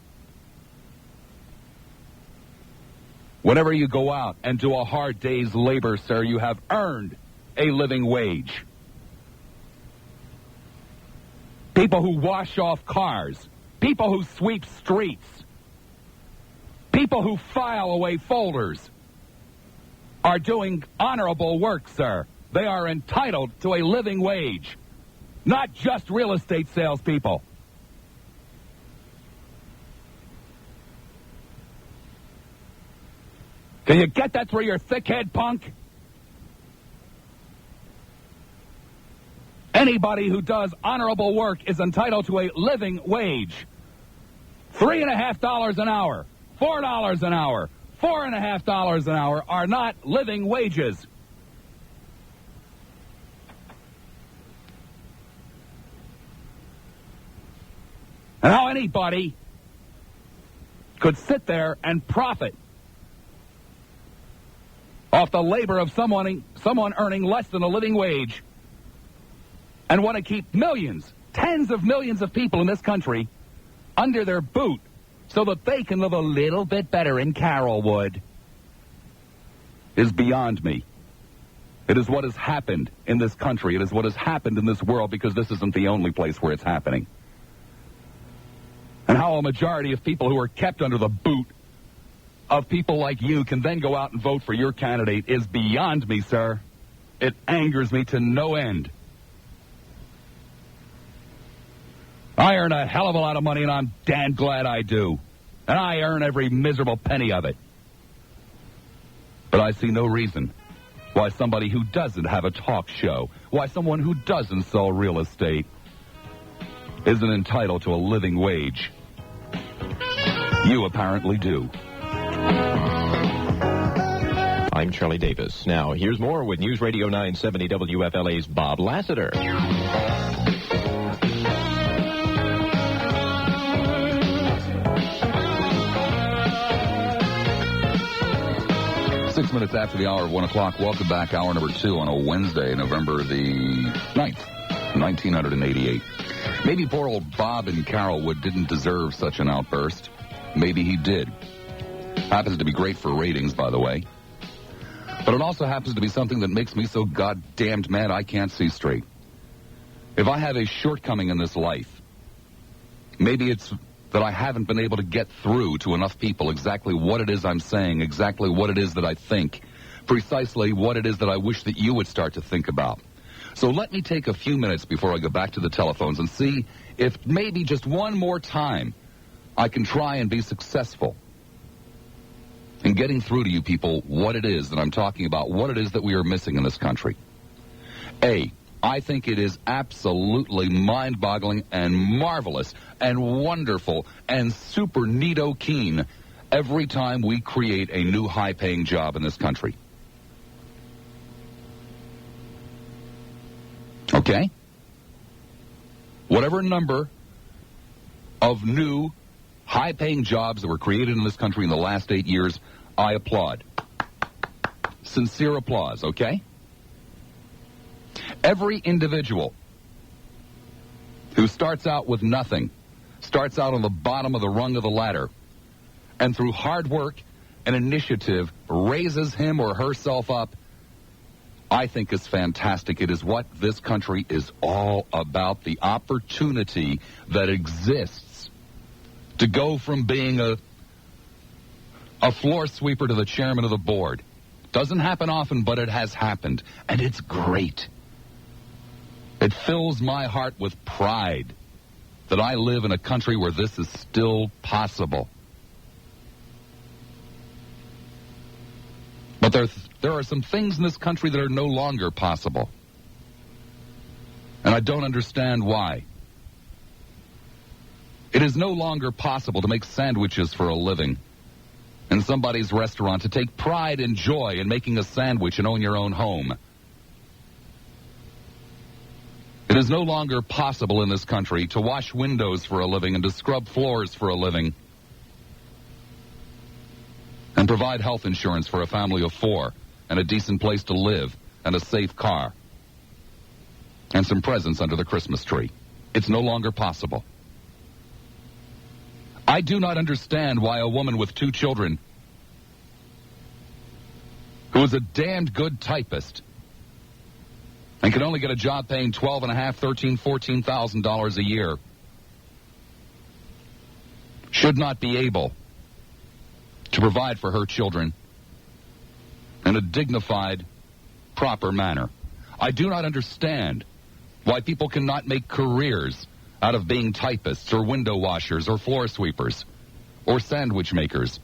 [SPEAKER 2] Whenever you go out and do a hard day's labor, sir, you have earned a living wage. People who wash off cars, people who sweep streets, people who file away folders are doing honorable work, sir. They are entitled to a living wage, not just real estate salespeople. Can you get that through your thick head, punk? Anybody who does honorable work is entitled to a living wage. $3.50 an hour, $4 an hour, $4.50 an hour are not living wages. And how anybody could sit there and profit off the labor of someone earning less than a living wage and want to keep millions, tens of millions of people in this country under their boot so that they can live a little bit better in Carrollwood is beyond me. It is what has happened in this country. It is what has happened in this world, because this isn't the only place where it's happening. And how a majority of people who are kept under the boot of people like you can then go out and vote for your candidate is beyond me, sir. It angers me to no end. I earn a hell of a lot of money, and I'm damn glad I do. And I earn every miserable penny of it. But I see no reason why somebody who doesn't have a talk show, why someone who doesn't sell real estate, isn't entitled to a living wage. You apparently do.
[SPEAKER 1] I'm Charlie Davis. Now, here's more with News Radio 970 WFLA's Bob Lassiter.
[SPEAKER 2] 6 minutes after the hour of 1 o'clock. Welcome back, hour number 2 on a Wednesday, November the 9th, 1988. Maybe poor old Bob in Carrollwood didn't deserve such an outburst. Maybe he did. Happens to be great for ratings, by the way. But it also happens to be something that makes me so goddamned mad I can't see straight. If I have a shortcoming in this life, maybe it's that I haven't been able to get through to enough people exactly what it is I'm saying, exactly what it is that I think, precisely what it is that I wish that you would start to think about. So let me take a few minutes before I go back to the telephones and see if maybe just one more time I can try and be successful in getting through to you people what it is that I'm talking about, what it is that we are missing in this country. A, I think it is absolutely mind-boggling and marvelous and wonderful and super neato keen every time we create a new high-paying job in this country. Okay? Whatever number of new high-paying jobs that were created in this country in the last 8 years, I applaud. Sincere applause, okay? Every individual who starts out with nothing, starts out on the bottom of the rung of the ladder, and through hard work and initiative raises him or herself up, I think is fantastic. It is what this country is all about, the opportunity that exists to go from being a floor sweeper to the chairman of the board. Doesn't happen often, but it has happened, and it's great. It fills my heart with pride that I live in a country where this is still possible. But there are some things in this country that are no longer possible. And I don't understand why. It is no longer possible to make sandwiches for a living in somebody's restaurant, to take pride and joy in making a sandwich and own your own home. It is no longer possible in this country to wash windows for a living and to scrub floors for a living and provide health insurance for a family of 4 and a decent place to live and a safe car and some presents under the Christmas tree. It's no longer possible. I do not understand why a woman with 2 children who is a damned good typist and can only get a job paying $12,500, $13,000, $14,000 a year should not be able to provide for her children in a dignified, proper manner. I do not understand why people cannot make careers out of being typists or window washers or floor sweepers or sandwich makers.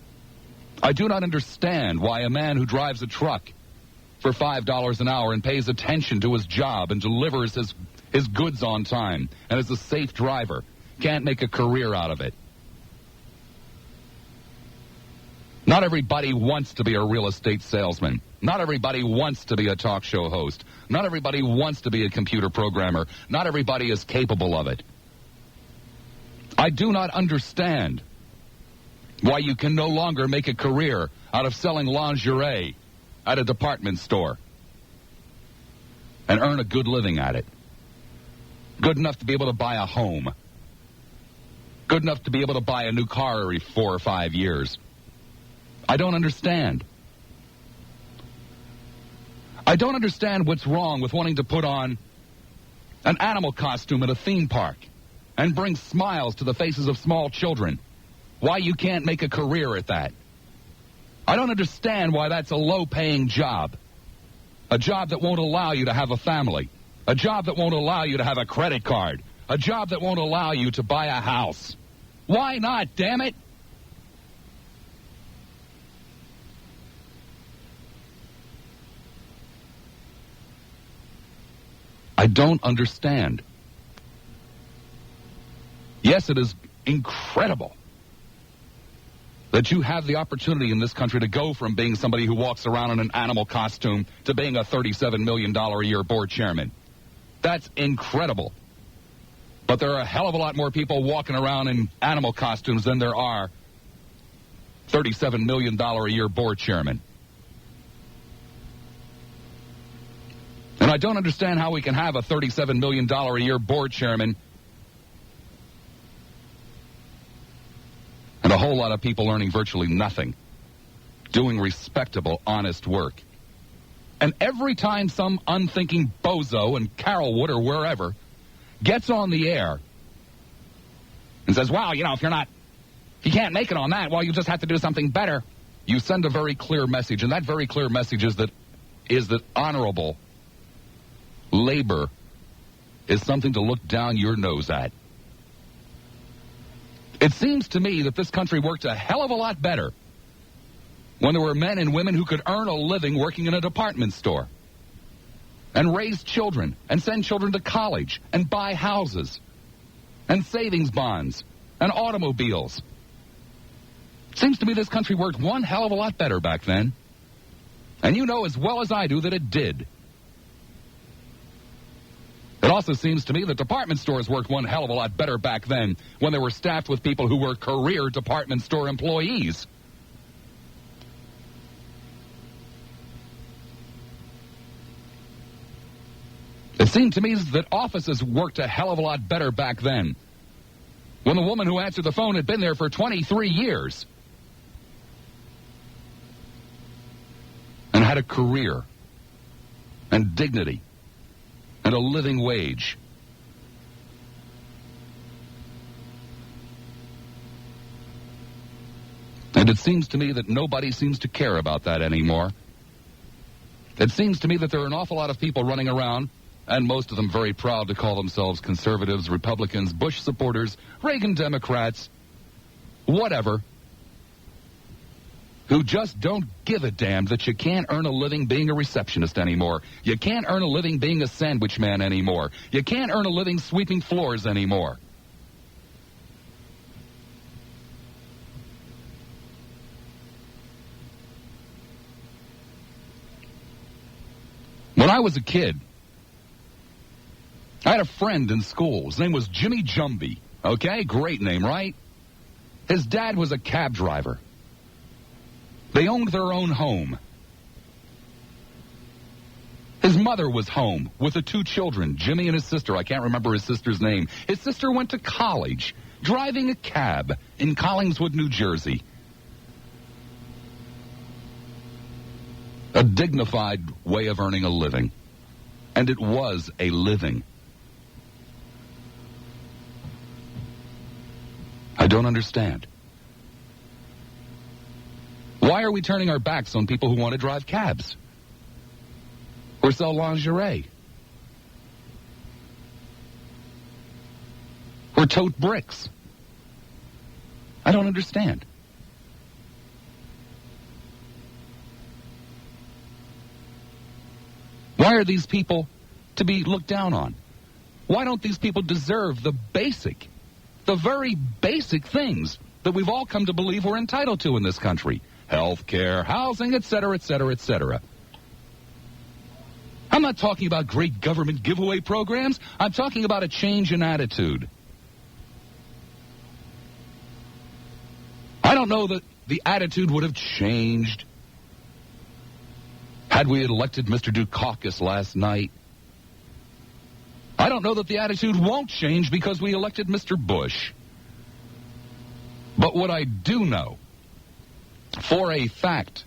[SPEAKER 2] I do not understand why a man who drives a truck for $5 an hour and pays attention to his job and delivers his goods on time and is a safe driver can't make a career out of it. Not everybody wants to be a real estate salesman. Not everybody wants to be a talk show host. Not everybody wants to be a computer programmer. Not everybody is capable of it. I do not understand why you can no longer make a career out of selling lingerie at a department store and earn a good living at it. Good enough to be able to buy a home. Good enough to be able to buy a new car every 4 or 5 years. I don't understand. I don't understand what's wrong with wanting to put on an animal costume at a theme park and bring smiles to the faces of small children. Why you can't make a career at that. I don't understand why that's a low-paying job. A job that won't allow you to have a family. A job that won't allow you to have a credit card. A job that won't allow you to buy a house. Why not, damn it? I don't understand. Yes, it is incredible that you have the opportunity in this country to go from being somebody who walks around in an animal costume to being a $37 million a year board chairman. That's incredible. But there are a hell of a lot more people walking around in animal costumes than there are $37 million a year board chairman. And I don't understand how we can have a $37 million a year board chairman and a whole lot of people earning virtually nothing, doing respectable, honest work. And every time some unthinking bozo in Carrollwood or wherever gets on the air and says, well, you know, if you can't make it on that, well, you just have to do something better, you send a very clear message. And that very clear message is that honorable labor is something to look down your nose at. It seems to me that this country worked a hell of a lot better when there were men and women who could earn a living working in a department store and raise children and send children to college and buy houses and savings bonds and automobiles. It seems to me this country worked one hell of a lot better back then. And you know as well as I do that it did. It also seems to me that department stores worked one hell of a lot better back then when they were staffed with people who were career department store employees. It seemed to me that offices worked a hell of a lot better back then when the woman who answered the phone had been there for 23 years and had a career and dignity and a living wage. And it seems to me that nobody seems to care about that anymore. It seems to me that there are an awful lot of people running around, and most of them very proud to call themselves conservatives, Republicans, Bush supporters, Reagan Democrats, whatever, who just don't give a damn that you can't earn a living being a receptionist anymore. You can't earn a living being a sandwich man anymore. You can't earn a living sweeping floors anymore. When I was a kid, I had a friend in school. His name was Jimmy Jumbie. Okay, great name, right? His dad was a cab driver. They owned their own home. His mother was home with the 2 children, Jimmy and his sister. I can't remember his sister's name. His sister went to college, driving a cab in Collingswood, New Jersey. A dignified way of earning a living. And it was a living. I don't understand. Why are we turning our backs on people who want to drive cabs or sell lingerie or tote bricks? I don't understand. Why are these people to be looked down on? Why don't these people deserve the very basic things that we've all come to believe we're entitled to in this country? Health care, housing, etc., etc., etc. I'm not talking about great government giveaway programs. I'm talking about a change in attitude. I don't know that the attitude would have changed had we elected Mr. Dukakis last night. I don't know that the attitude won't change because we elected Mr. Bush. But what I do know for a fact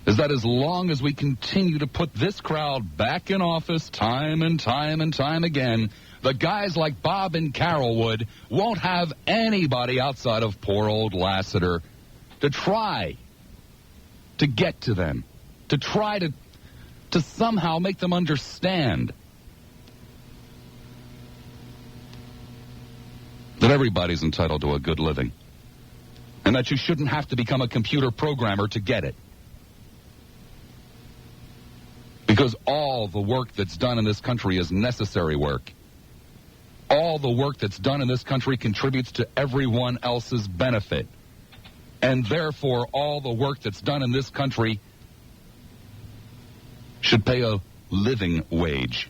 [SPEAKER 2] is that as long as we continue to put this crowd back in office time and time and time again, the guys like Bob and Carrollwood won't have anybody outside of poor old Lassiter to try to get to them, to try to somehow make them understand that everybody's entitled to a good living and that you shouldn't have to become a computer programmer to get it. Because all the work that's done in this country is necessary work. All the work that's done in this country contributes to everyone else's benefit. And therefore, all the work that's done in this country should pay a living wage.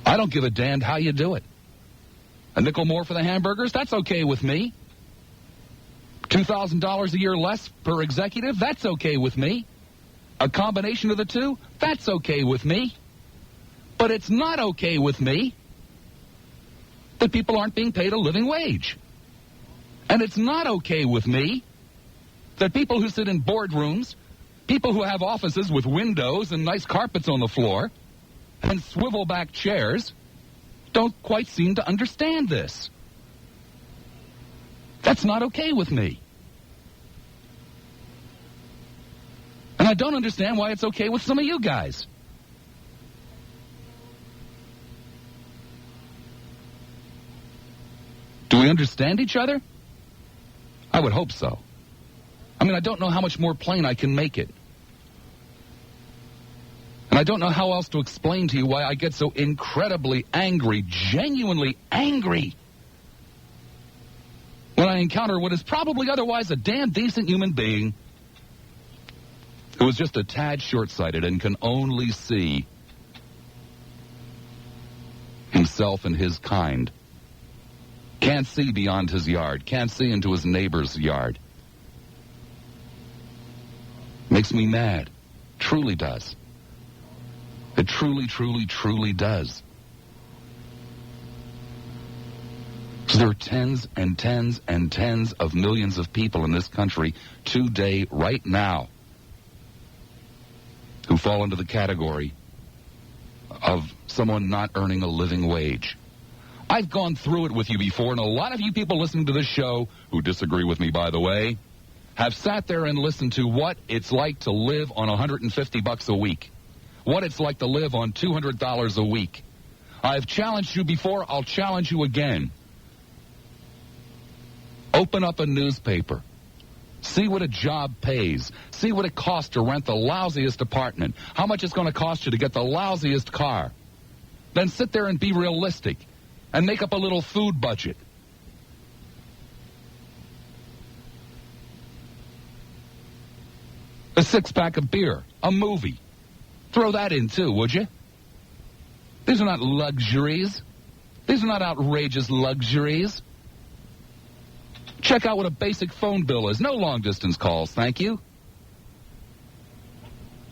[SPEAKER 2] I don't give a damn how you do it. A nickel more for the hamburgers? That's okay with me. $2,000 a year less per executive? That's okay with me. A combination of the two? That's okay with me. But it's not okay with me that people aren't being paid a living wage. And it's not okay with me that people who sit in boardrooms, people who have offices with windows and nice carpets on the floor and swivel-back chairs don't quite seem to understand this. That's not okay with me. And I don't understand why it's okay with some of you guys. Do we understand each other? I would hope so. I mean, I don't know how much more plain I can make it. And I don't know how else to explain to you why I get so incredibly angry, genuinely angry, when I encounter what is probably otherwise a damn decent human being who is just a tad short-sighted and can only see himself and his kind. Can't see beyond his yard. Can't see into his neighbor's yard. Makes me mad. Truly does. It truly, truly, truly does. So there are tens and tens and tens of millions of people in this country today, right now, who fall into the category of someone not earning a living wage. I've gone through it with you before, and a lot of you people listening to this show, who disagree with me, by the way, have sat there and listened to what it's like to live on $150 a week, what it's like to live on $200 a week. I've challenged you before. I'll challenge you again. Open up a newspaper. See what a job pays. See what it costs to rent the lousiest apartment. How much it's going to cost you to get the lousiest car. Then sit there and be realistic and make up a little food budget. A six-pack of beer, a movie. Throw that in, too, would you? These are not luxuries. These are not outrageous luxuries. Check out what a basic phone bill is. No long-distance calls, thank you.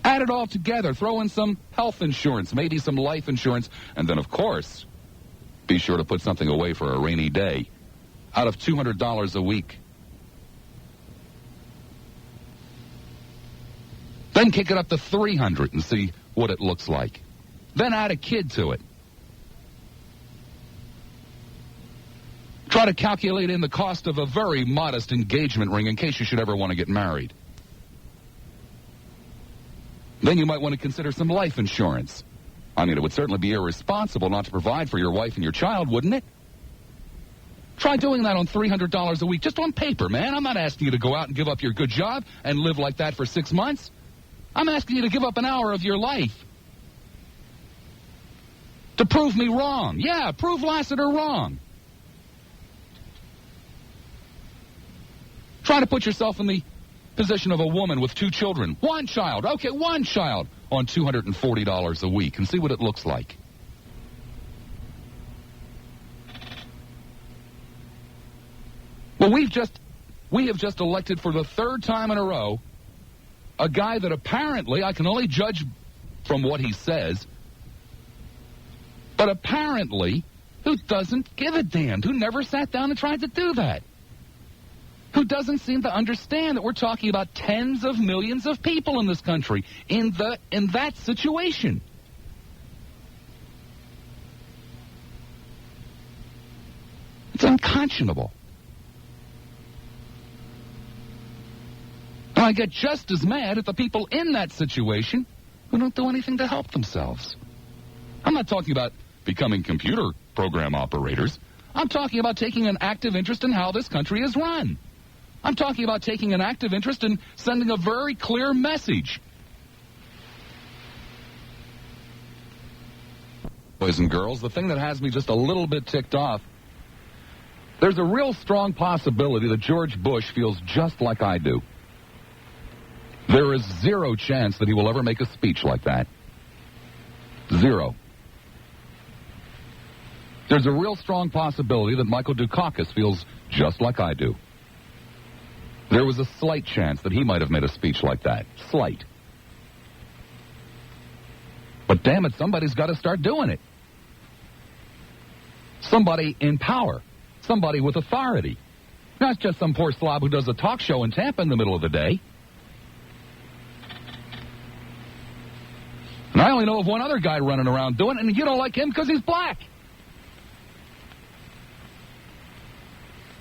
[SPEAKER 2] Add it all together. Throw in some health insurance, maybe some life insurance, and then, of course, be sure to put something away for a rainy day. Out of $200 a week. Then kick it up to $300 and see what it looks like. Then add a kid to it. Try to calculate in the cost of a very modest engagement ring in case you should ever want to get married. Then you might want to consider some life insurance. I mean, it would certainly be irresponsible not to provide for your wife and your child, wouldn't it? Try doing that on $300 a week, just on paper, man. I'm not asking you to go out and give up your good job and live like that for 6 months. I'm asking you to give up an hour of your life to prove me wrong. Yeah, prove Lassiter wrong. Try to put yourself in the position of a woman with 2 children. 1 child. Okay, 1 child on $240 a week and see what it looks like. Well, we have just elected for the 3rd time in a row a guy that apparently, I can only judge from what he says, but apparently who doesn't give a damn, who never sat down and tried to do that, who doesn't seem to understand that we're talking about tens of millions of people in this country in that situation. It's unconscionable. And I get just as mad at the people in that situation who don't do anything to help themselves. I'm not talking about becoming computer program operators. I'm talking about taking an active interest in how this country is run. I'm talking about taking an active interest in sending a very clear message. Boys and girls, the thing that has me just a little bit ticked off, there's a real strong possibility that George Bush feels just like I do. There is zero chance that he will ever make a speech like that. Zero. There's a real strong possibility that Michael Dukakis feels just like I do. There was a slight chance that he might have made a speech like that. Slight. But damn it, somebody's got to start doing it. Somebody in power. Somebody with authority. Not just some poor slob who does a talk show in Tampa in the middle of the day. And I only know of one other guy running around doing it, and you don't like him because he's black.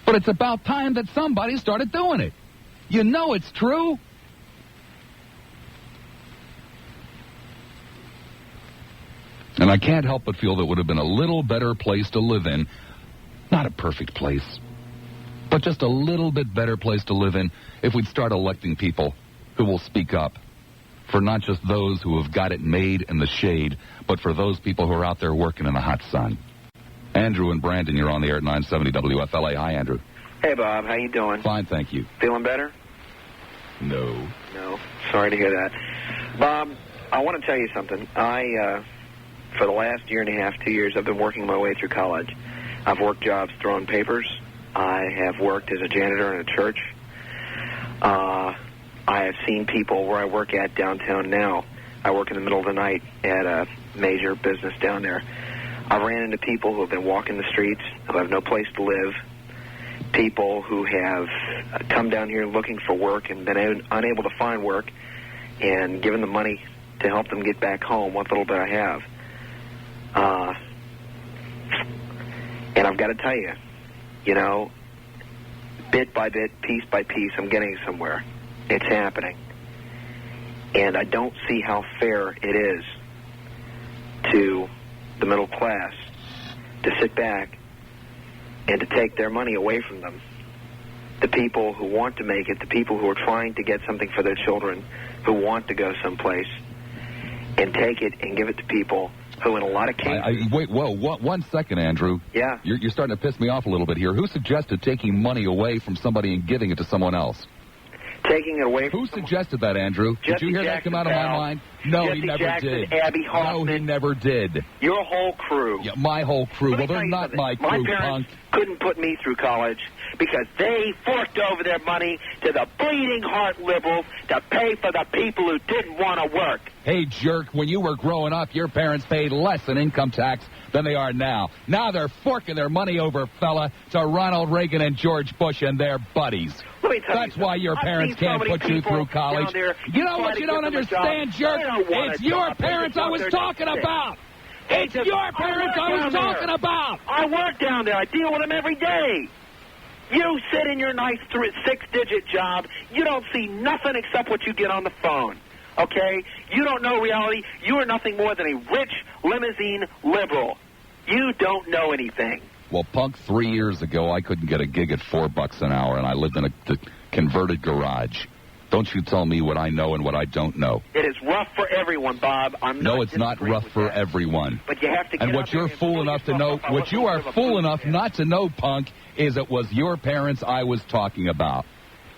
[SPEAKER 2] But it's about time that somebody started doing it. You know it's true. And I can't help but feel that it would have been a little better place to live in. Not a perfect place, but just a little bit better place to live in if we'd start electing people who will speak up for not just those who have got it made in the shade, but for those people who are out there working in the hot sun. Andrew and Brandon, you're on the air at 970 WFLA. Hi, Andrew.
[SPEAKER 9] Hey, Bob. How you doing?
[SPEAKER 2] Fine, thank you.
[SPEAKER 9] Feeling better?
[SPEAKER 2] No.
[SPEAKER 9] No. Sorry to hear that. Bob, I want to tell you something. For the last year and a half, 2 years, I've been working my way through college. I've worked jobs throwing papers. I have worked as a janitor in a church. I have seen people where I work at downtown now. I work in the middle of the night at a major business down there. I ran into people who have been walking the streets, who have no place to live, people who have come down here looking for work and been unable to find work, and given them money to help them get back home, what little bit I have. And I've got to tell you, you know, bit by bit, piece by piece, I'm getting somewhere. It's happening. And I don't see how fair it is to the middle class to sit back and to take their money away from them. The people who want to make it, the people who are trying to get something for their children, who want to go someplace, and take it and give it to people who in a lot of cases...
[SPEAKER 2] Wait, whoa, 1 second, Andrew.
[SPEAKER 9] Yeah?
[SPEAKER 2] You're starting to piss me off a little bit here. Who suggested taking money away from somebody and giving it to someone else?
[SPEAKER 9] Taking it away from...
[SPEAKER 2] Who suggested that, Andrew?
[SPEAKER 9] Jesse
[SPEAKER 2] Did you hear
[SPEAKER 9] Jackson,
[SPEAKER 2] that come out of my mind? No,
[SPEAKER 9] Jesse
[SPEAKER 2] he never
[SPEAKER 9] Jackson,
[SPEAKER 2] did.
[SPEAKER 9] Abby Hoffman.
[SPEAKER 2] No, he never did.
[SPEAKER 9] Your whole crew.
[SPEAKER 2] Yeah, my whole crew. Well, they're not my crew,
[SPEAKER 9] my parents
[SPEAKER 2] punk.
[SPEAKER 9] couldn't put me through college because they forked over their money to the bleeding heart liberals to pay for the people who didn't want to work.
[SPEAKER 2] Hey, jerk, when you were growing up, your parents paid less in income tax than they are now. Now they're forking their money over, fella, to Ronald Reagan and George Bush and their buddies.
[SPEAKER 9] Let me tell
[SPEAKER 2] That's
[SPEAKER 9] you
[SPEAKER 2] why your parents can't put you through college. You know what you don't understand, jerk? It's your parents I was talking about. It's your parents I was talking about.
[SPEAKER 9] I work down there. I deal with them every day. You sit in your nice 6-digit job. You don't see nothing except what you get on the phone. Okay? You don't know reality. You are nothing more than a rich limousine liberal. You don't know anything.
[SPEAKER 2] Well, punk, 3 years ago, I couldn't get a gig at $4 an hour, and I lived in a converted garage. Don't you tell me what I know and what I don't know.
[SPEAKER 9] It is rough for everyone, Bob.
[SPEAKER 2] No, it's not rough for everyone.
[SPEAKER 9] But you have to get
[SPEAKER 2] and what you're fool enough to know, what you are fool enough not to know, punk, is it was your parents I was talking about.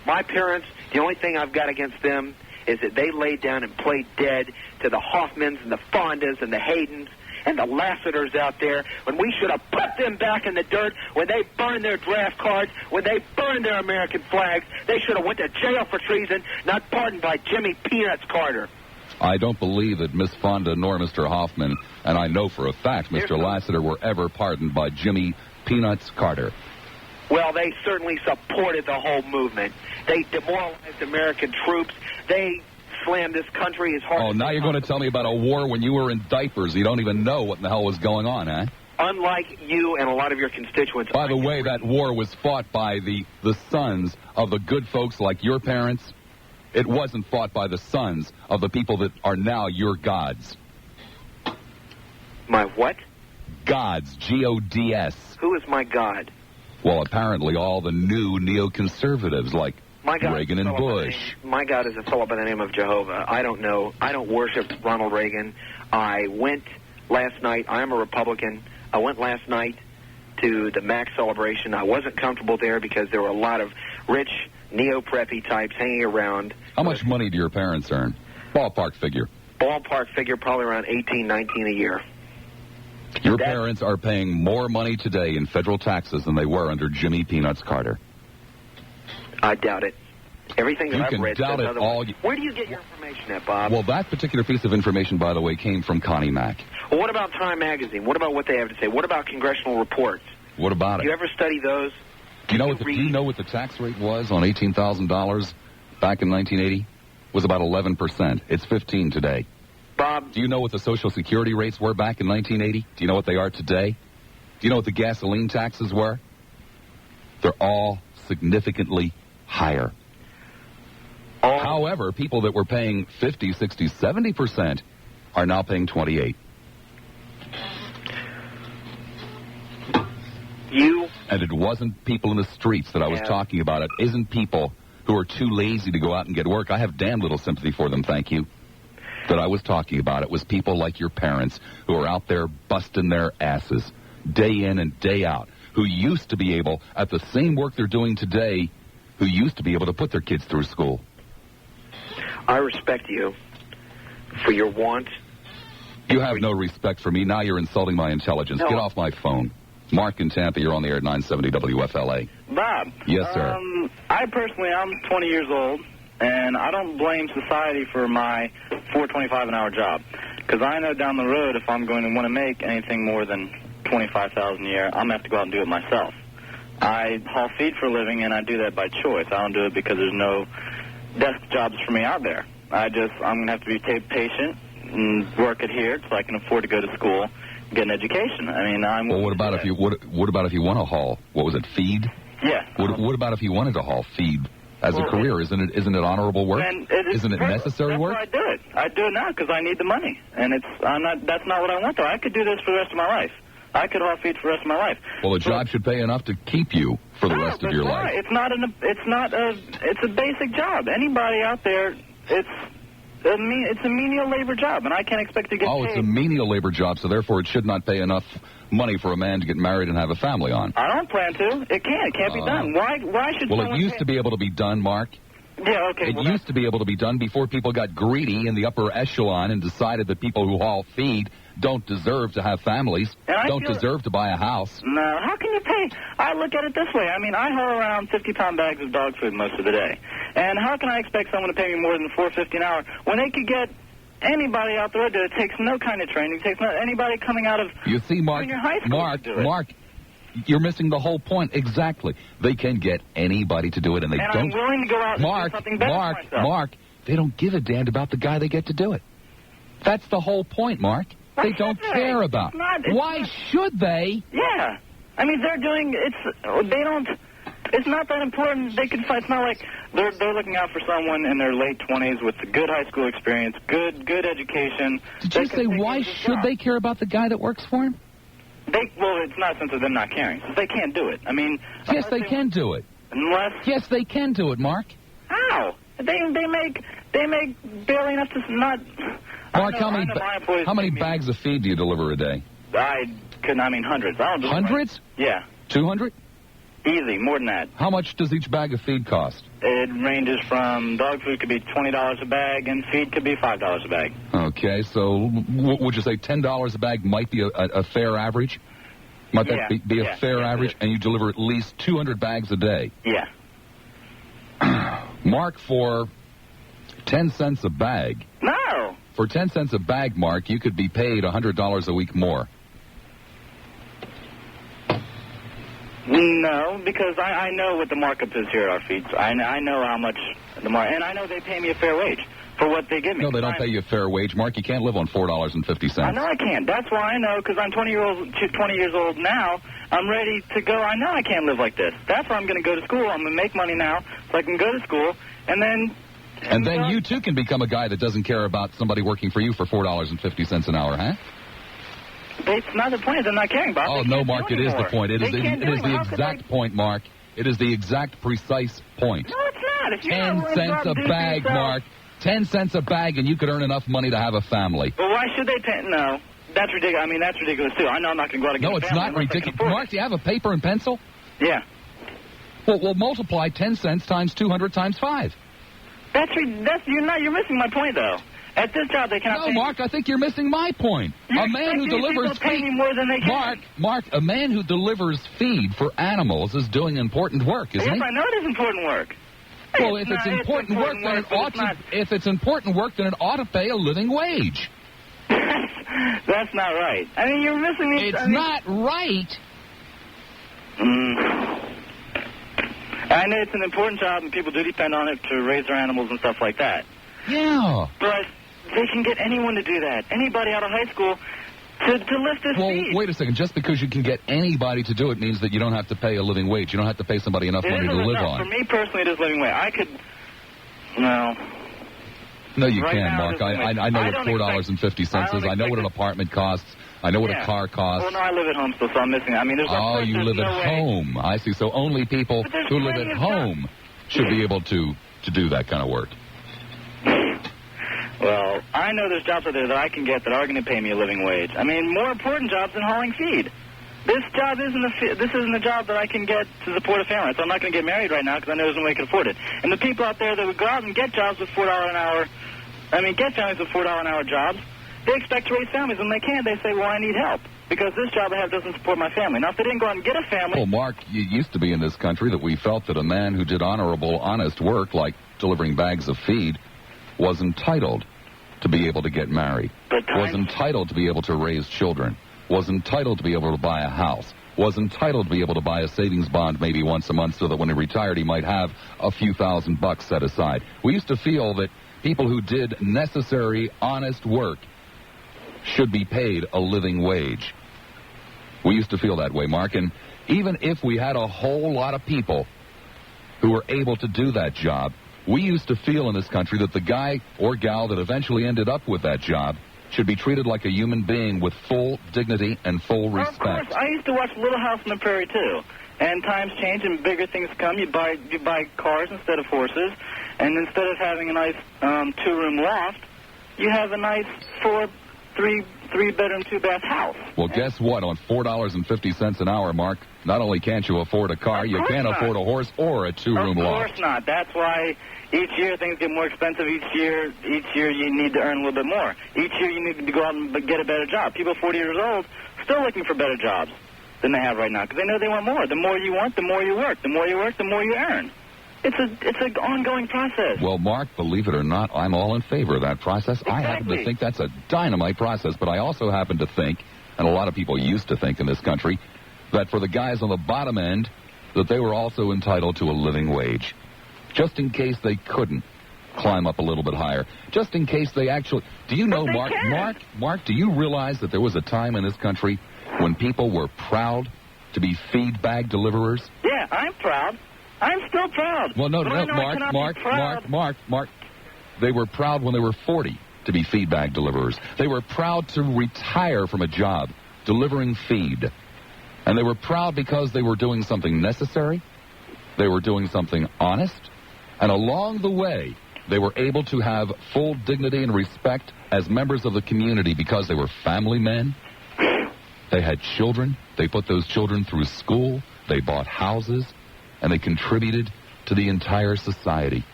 [SPEAKER 9] My parents, the only thing I've got against them is that they laid down and played dead to the Hoffmans and the Fondas and the Haydens and the Lassiters out there when we should have put them back in the dirt when they burned their draft cards, when they burned their American flags. They should have went to jail for treason, not pardoned by Jimmy Peanuts Carter.
[SPEAKER 2] I don't believe that Miss Fonda nor Mr. Hoffman, and I know for a fact Mr. Lassiter, were ever pardoned by Jimmy Peanuts Carter.
[SPEAKER 9] Well, they certainly supported the whole movement. They demoralized American troops. They slammed this country as hard as
[SPEAKER 2] now you're going to tell me about a war when you were in diapers. You don't even know what the hell was going on, huh?
[SPEAKER 9] Unlike you and a lot of your constituents.
[SPEAKER 2] By the way, that war was fought by the sons of the good folks like your parents. It wasn't fought by the sons of the people that are now your gods.
[SPEAKER 9] My what?
[SPEAKER 2] Gods, G-O-D-S.
[SPEAKER 9] Who is my god?
[SPEAKER 2] Well, apparently all the new neoconservatives like Reagan and Bush.
[SPEAKER 9] My God is a fellow by the name of Jehovah. I don't know. I don't worship Ronald Reagan. I went last night. I'm a Republican. I went last night to the MAX celebration. I wasn't comfortable there because there were a lot of rich neo-preppy types hanging around.
[SPEAKER 2] How much money do your parents earn? Ballpark figure.
[SPEAKER 9] Ballpark figure, probably around $18, $19 a year.
[SPEAKER 2] Your parents are paying more money today in federal taxes than they were under Jimmy Peanuts Carter.
[SPEAKER 9] I doubt it. Everything that I've read
[SPEAKER 2] says
[SPEAKER 9] otherwise.
[SPEAKER 2] All
[SPEAKER 9] Where do you get your information at, Bob?
[SPEAKER 2] Well, that particular piece of information, by the way, came from Connie Mack.
[SPEAKER 9] Well, what about Time Magazine? What about what they have to say? What about congressional reports?
[SPEAKER 2] What about it?
[SPEAKER 9] Do you ever study those?
[SPEAKER 2] Do you know what the tax rate was on $18,000 back in 1980? It was about 11%. It's 15 today.
[SPEAKER 9] Bob,
[SPEAKER 2] do you know what the Social Security rates were back in 1980? Do you know what they are today? Do you know what the gasoline taxes were? They're all significantly higher. However, people that were paying 50, 60, 70% are now paying 28. And it wasn't people in the streets that I was talking about. It isn't people who are too lazy to go out and get work. I have damn little sympathy for them, thank you. That I was talking about. It was people like your parents who are out there busting their asses day in and day out, who used to be able, at the same work they're doing today, who used to be able to put their kids through school.
[SPEAKER 9] I respect you for your want.
[SPEAKER 2] You have no respect for me. Now you're insulting my intelligence.
[SPEAKER 9] No.
[SPEAKER 2] Get off my phone. Mark in Tampa, you're on the air at 970 WFLA.
[SPEAKER 10] Bob.
[SPEAKER 2] Yes, sir.
[SPEAKER 10] I'm 20 years old, and I don't blame society for my $4.25 an hour job, because I know down the road if I'm going to want to make anything more than $25,000 a year, I'm going to have to go out and do it myself. I haul feed for a living, and I do that by choice. I don't do it because there's no desk jobs for me out there. I'm going to have to be patient and work it here so I can afford to go to school. Get an education. I mean,
[SPEAKER 2] what about if you want to haul? What was it? Feed?
[SPEAKER 10] Yeah.
[SPEAKER 2] What about if you wanted to haul feed as a career? Isn't it honorable work? Isn't it necessary work?
[SPEAKER 10] That's why I do it. I do it now because I need the money, and that's not what I want though. I could do this for the rest of my life. I could haul feed for the rest of my life.
[SPEAKER 2] Well, a job should pay enough to keep you for the rest of your life.
[SPEAKER 10] It's a basic job. Anybody out there, it's a menial labor job, and I can't expect to get paid.
[SPEAKER 2] It's a menial labor job, so therefore it should not pay enough money for a man to get married and have a family on.
[SPEAKER 10] I don't plan to. It can't be done. Why should
[SPEAKER 2] Well, it used to be able to be done, Mark.
[SPEAKER 10] Yeah, okay.
[SPEAKER 2] It used to be able to be done before people got greedy in the upper echelon and decided that people who haul feed don't deserve to have families, don't deserve to buy a house.
[SPEAKER 10] No, how can you pay? I look at it this way. I mean, I haul around 50-pound bags of dog food most of the day. And how can I expect someone to pay me more than $4.50 an hour when they could get anybody out there that takes no kind of training, takes anybody coming out of junior high school
[SPEAKER 2] Mark, you're missing the whole point. Exactly. They can get anybody to do it, and they don't.
[SPEAKER 10] I'm willing to go out and do something better for myself.
[SPEAKER 2] Mark, they don't give a damn about the guy they get to do it. That's the whole point, Mark. They don't care about. Why should they?
[SPEAKER 10] Yeah. I mean, they're doing it's not that important. They can fight. It's not like they're looking out for someone in their late 20s with good high school experience, good education.
[SPEAKER 2] Did you say why should they care about the guy that works for him?
[SPEAKER 10] It's not since they're not caring. They can't do it. I mean,
[SPEAKER 2] yes, they can do it. Yes, they can do it, Mark.
[SPEAKER 10] How? They make barely enough to not.
[SPEAKER 2] Mark, how many bags of feed do you deliver a day?
[SPEAKER 10] Hundreds.
[SPEAKER 2] Hundreds?
[SPEAKER 10] Yeah.
[SPEAKER 2] 200?
[SPEAKER 10] Easy, more than that.
[SPEAKER 2] How much does each bag of feed cost?
[SPEAKER 10] It ranges from dog food could be $20 a bag, and feed could be $5 a bag.
[SPEAKER 2] Okay, so would you say $10 a bag might be a fair average? Might that be a fair average? And you deliver at least 200 bags a day?
[SPEAKER 10] Yeah.
[SPEAKER 2] Mark, for 10 cents a bag.
[SPEAKER 10] No.
[SPEAKER 2] for 10 cents a bag, Mark, you could be paid $100 a week more.
[SPEAKER 10] No, because I know what the markup is here at our feeds. I know how much the market, and I know they pay me a fair wage for what they give me.
[SPEAKER 2] No, they don't pay you a fair wage, Mark. You can't live on $4.50.
[SPEAKER 10] I know I can't. That's why I know, because I'm 20 years old now. I'm ready to go. I know I can't live like this. That's why I'm going to go to school. I'm going to make money now so I can go to school, and then...
[SPEAKER 2] And then you, too, can become a guy that doesn't care about somebody working for you for $4.50 an hour, huh?
[SPEAKER 10] It's not the point. They're not caring about it.
[SPEAKER 2] Oh, no, Mark, it is the point. It is the exact point, Mark. It is the exact precise point.
[SPEAKER 10] No, it's not. If you're
[SPEAKER 2] 10 cents a bag, Mark. 10 cents a bag, and you could earn enough money to have a family.
[SPEAKER 10] Well, why should they pay? No, that's ridiculous. I mean, that's ridiculous, too. I know I'm not going to go out and get a family.
[SPEAKER 2] No, it's not ridiculous. Mark, do you have a paper and pencil?
[SPEAKER 10] Yeah.
[SPEAKER 2] Well, we'll multiply 10 cents times 200 times 5.
[SPEAKER 10] You're missing my point, though. At this job, they cannot.
[SPEAKER 2] No, Mark, I think you're missing my point. A man who delivers feed.
[SPEAKER 10] More than they can.
[SPEAKER 2] Mark, a man who delivers feed for animals is doing important work, isn't he?
[SPEAKER 10] Yes, I know it is important work.
[SPEAKER 2] Well, if it's important work, then it ought to. If it's important work, then it ought to pay a living wage.
[SPEAKER 10] That's not right. I mean, you're missing me.
[SPEAKER 2] It's not right.
[SPEAKER 10] I know it's an important job, and people do depend on it to raise their animals and stuff like that.
[SPEAKER 2] Yeah.
[SPEAKER 10] But they can get anyone to do that. Anybody out of high school to lift this feed.
[SPEAKER 2] Well, wait a second. Just because you can get anybody to do it means that you don't have to pay a living wage. You don't have to pay somebody enough money to live on.
[SPEAKER 10] For me personally, it is living wage. I could... No.
[SPEAKER 2] No, you can't, Mark. I know what $4.50 is. I know what an apartment costs. I know what a car costs.
[SPEAKER 10] Well, no, I live at home still, so I'm missing it. I mean, there's
[SPEAKER 2] you live at home. I see. So only people who live at home should be able to do that kind of work.
[SPEAKER 10] Well, I know there's jobs out there that I can get that are going to pay me a living wage. I mean, more important jobs than hauling feed. This isn't a job that I can get to support a family. So I'm not going to get married right now because I know there's no way I can afford it. And the people out there that would go out and get jobs with $4 an hour, get families with $4 an hour jobs, they expect to raise families. When they can't, they say, well, I need help because this job I have doesn't support my family. Now, if they didn't go out and get a family...
[SPEAKER 2] Well, Mark, it used to be in this country that we felt that a man who did honorable, honest work, like delivering bags of feed, was entitled to be able to get married, was entitled to be able to raise children, was entitled to be able to buy a house, was entitled to be able to buy a savings bond maybe once a month so that when he retired he might have a few $1,000 set aside. We used to feel that people who did necessary, honest work should be paid a living wage. We used to feel that way, Mark, and even if we had a whole lot of people who were able to do that job, we used to feel in this country that the guy or gal that eventually ended up with that job should be treated like a human being with full dignity and full respect.
[SPEAKER 10] Well, of course. I used to watch Little House on the Prairie, too. And times change and bigger things come. You buy cars instead of horses. And instead of having a nice two-room loft, you have a nice three-bedroom, two-bath house.
[SPEAKER 2] Well, guess what? On $4.50 an hour, Mark, not only can't you afford a car, you can't afford a horse or a two-room loft.
[SPEAKER 10] Of course not. That's why each year things get more expensive. Each year you need to earn a little bit more. Each year you need to go out and get a better job. People 40 years old still looking for better jobs than they have right now because they know they want more. The more you want, the more you work. The more you work, the more you earn. It's an ongoing process.
[SPEAKER 2] Well, Mark, believe it or not, I'm all in favor of that process.
[SPEAKER 10] Exactly.
[SPEAKER 2] I happen to think that's a dynamite process, but I also happen to think, and a lot of people used to think in this country, that for the guys on the bottom end, that they were also entitled to a living wage. Just in case they couldn't climb up a little bit higher. Just in case they actually... Do you know, Mark, do you realize that there was a time in this country when people were proud to be feed bag deliverers?
[SPEAKER 10] Yeah, I'm proud. I'm still proud.
[SPEAKER 2] Well, no, Mark. They were proud when they were 40 to be feed bag deliverers. They were proud to retire from a job delivering feed. And they were proud because they were doing something necessary. They were doing something honest. And along the way, they were able to have full dignity and respect as members of the community because they were family men. They had children. They put those children through school. They bought houses. And they contributed to the entire society.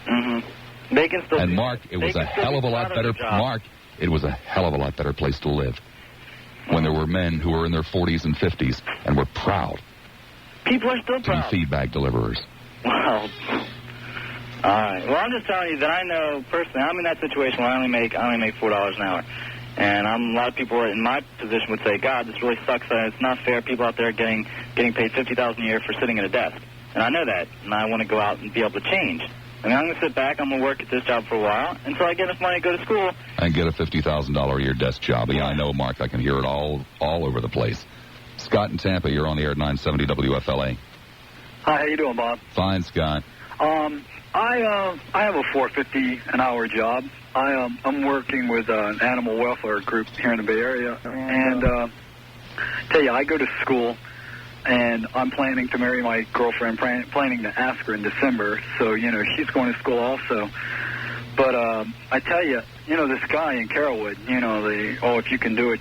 [SPEAKER 10] Mm-hmm. They can still.
[SPEAKER 2] And Mark, it was a hell of a lot better. Mark, it was a hell of a lot better place to live when there were men who were in their 40s and 50s and were proud.
[SPEAKER 10] People are still proud
[SPEAKER 2] to be feed bag deliverers.
[SPEAKER 10] Well, All right. Well, I'm just telling you that I know personally. I'm in that situation where I only make $4 an hour, and a lot of people in my position would say, "God, this really sucks. It's not fair. People out there getting paid $50,000 a year for sitting at a desk." And I know that, and I want to go out and be able to change. I mean, I'm going to sit back. I'm going to work at this job for a while until I get enough money to go to school.
[SPEAKER 2] And get a $50,000 a year desk job. Yeah, I know, Mark. I can hear it all over the place. Scott in Tampa, you're on the air at 970 WFLA.
[SPEAKER 11] Hi, how you doing, Bob?
[SPEAKER 2] Fine, Scott.
[SPEAKER 11] I have a $4.50 an hour job. I'm working with an animal welfare group here in the Bay Area, and tell you, I go to school. And I'm planning to marry my girlfriend, planning to ask her in December. So, she's going to school also. But I tell you, this guy in Carrollwood, if you can do it,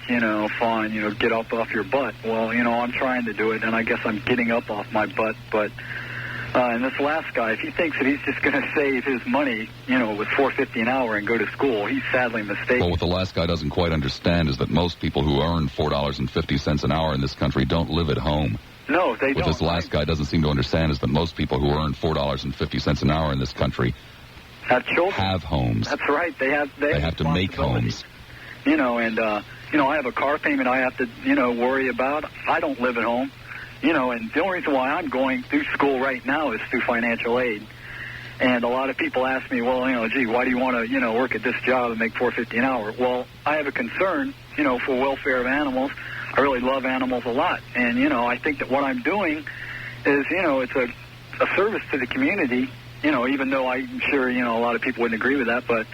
[SPEAKER 11] fine, get up off your butt. Well, I'm trying to do it, and I guess I'm getting up off my butt. But and this last guy, if he thinks that he's just going to save his money, with $4.50 an hour and go to school, he's sadly mistaken.
[SPEAKER 2] Well, what the last guy doesn't quite understand is that most people who earn $4.50 an hour in this country don't live at home.
[SPEAKER 11] No, they don't.
[SPEAKER 2] What this last guy doesn't seem to understand is that most people who earn $4.50 an hour in this country
[SPEAKER 11] have children.
[SPEAKER 2] Have homes.
[SPEAKER 11] That's right. They have
[SPEAKER 2] to make homes.
[SPEAKER 11] I have a car payment I have to, worry about. I don't live at home. And the only reason why I'm going through school right now is through financial aid. And a lot of people ask me, well, gee, why do you want to, work at this job and make $4.50 an hour? Well, I have a concern, for welfare of animals. I really love animals a lot. And, I think that what I'm doing is, it's a service to the community, even though I'm sure, a lot of people wouldn't agree with that. But,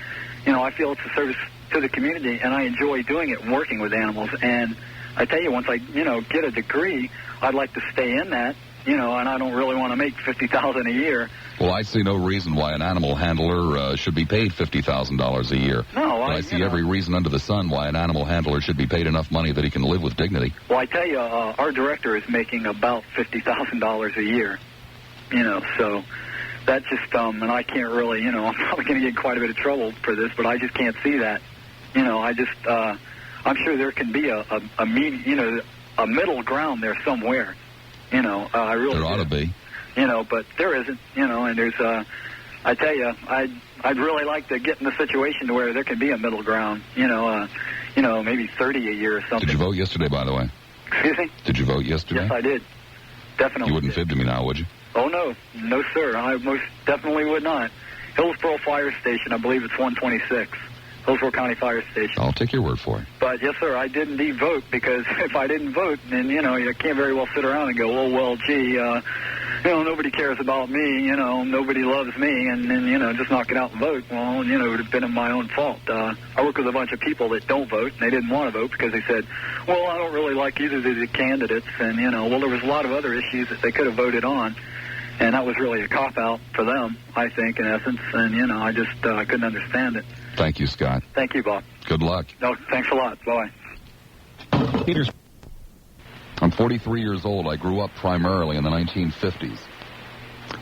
[SPEAKER 11] I feel it's a service to the community, and I enjoy doing it and working with animals. And I tell you, once I, get a degree, I'd like to stay in that, and I don't really want to make $50,000 a year.
[SPEAKER 2] Well, I see no reason why an animal handler should be paid $50,000 a year.
[SPEAKER 11] No,
[SPEAKER 2] I see every reason under the sun why an animal handler should be paid enough money that he can live with dignity.
[SPEAKER 11] Well, I tell you, our director is making about $50,000 a year, so that just, and I can't really, I'm probably going to get in quite a bit of trouble for this, but I just can't see that. I'm sure there can be a middle ground there somewhere. I really
[SPEAKER 2] there ought to be.
[SPEAKER 11] But there isn't, and there's, I tell you, I'd really like to get in the situation to where there can be a middle ground, maybe 30 a year or something.
[SPEAKER 2] Did you vote yesterday, by the way?
[SPEAKER 11] Excuse me?
[SPEAKER 2] Did you vote yesterday?
[SPEAKER 11] Yes, I did. Definitely.
[SPEAKER 2] You wouldn't fib to me now, would you?
[SPEAKER 11] Oh, no. No, sir. I most definitely would not. Hillsborough Fire Station, I believe it's 126. Hillsborough County Fire Station.
[SPEAKER 2] I'll take your word for it.
[SPEAKER 11] But, yes, sir, I did indeed vote, because if I didn't vote, then, you can't very well sit around and go, oh, well, gee, nobody cares about me, nobody loves me, and then, just knock it out and vote. Well, it would have been my own fault. I work with a bunch of people that don't vote, and they didn't want to vote because they said, well, I don't really like either of the candidates, and, well, there was a lot of other issues that they could have voted on. And that was really a cop-out for them, I think, in essence. And, I just couldn't understand it.
[SPEAKER 2] Thank you, Scott.
[SPEAKER 11] Thank you, Bob.
[SPEAKER 2] Good luck.
[SPEAKER 11] No, thanks a lot. Bye.
[SPEAKER 1] Peter's.
[SPEAKER 2] I'm 43 years old. I grew up primarily in the 1950s.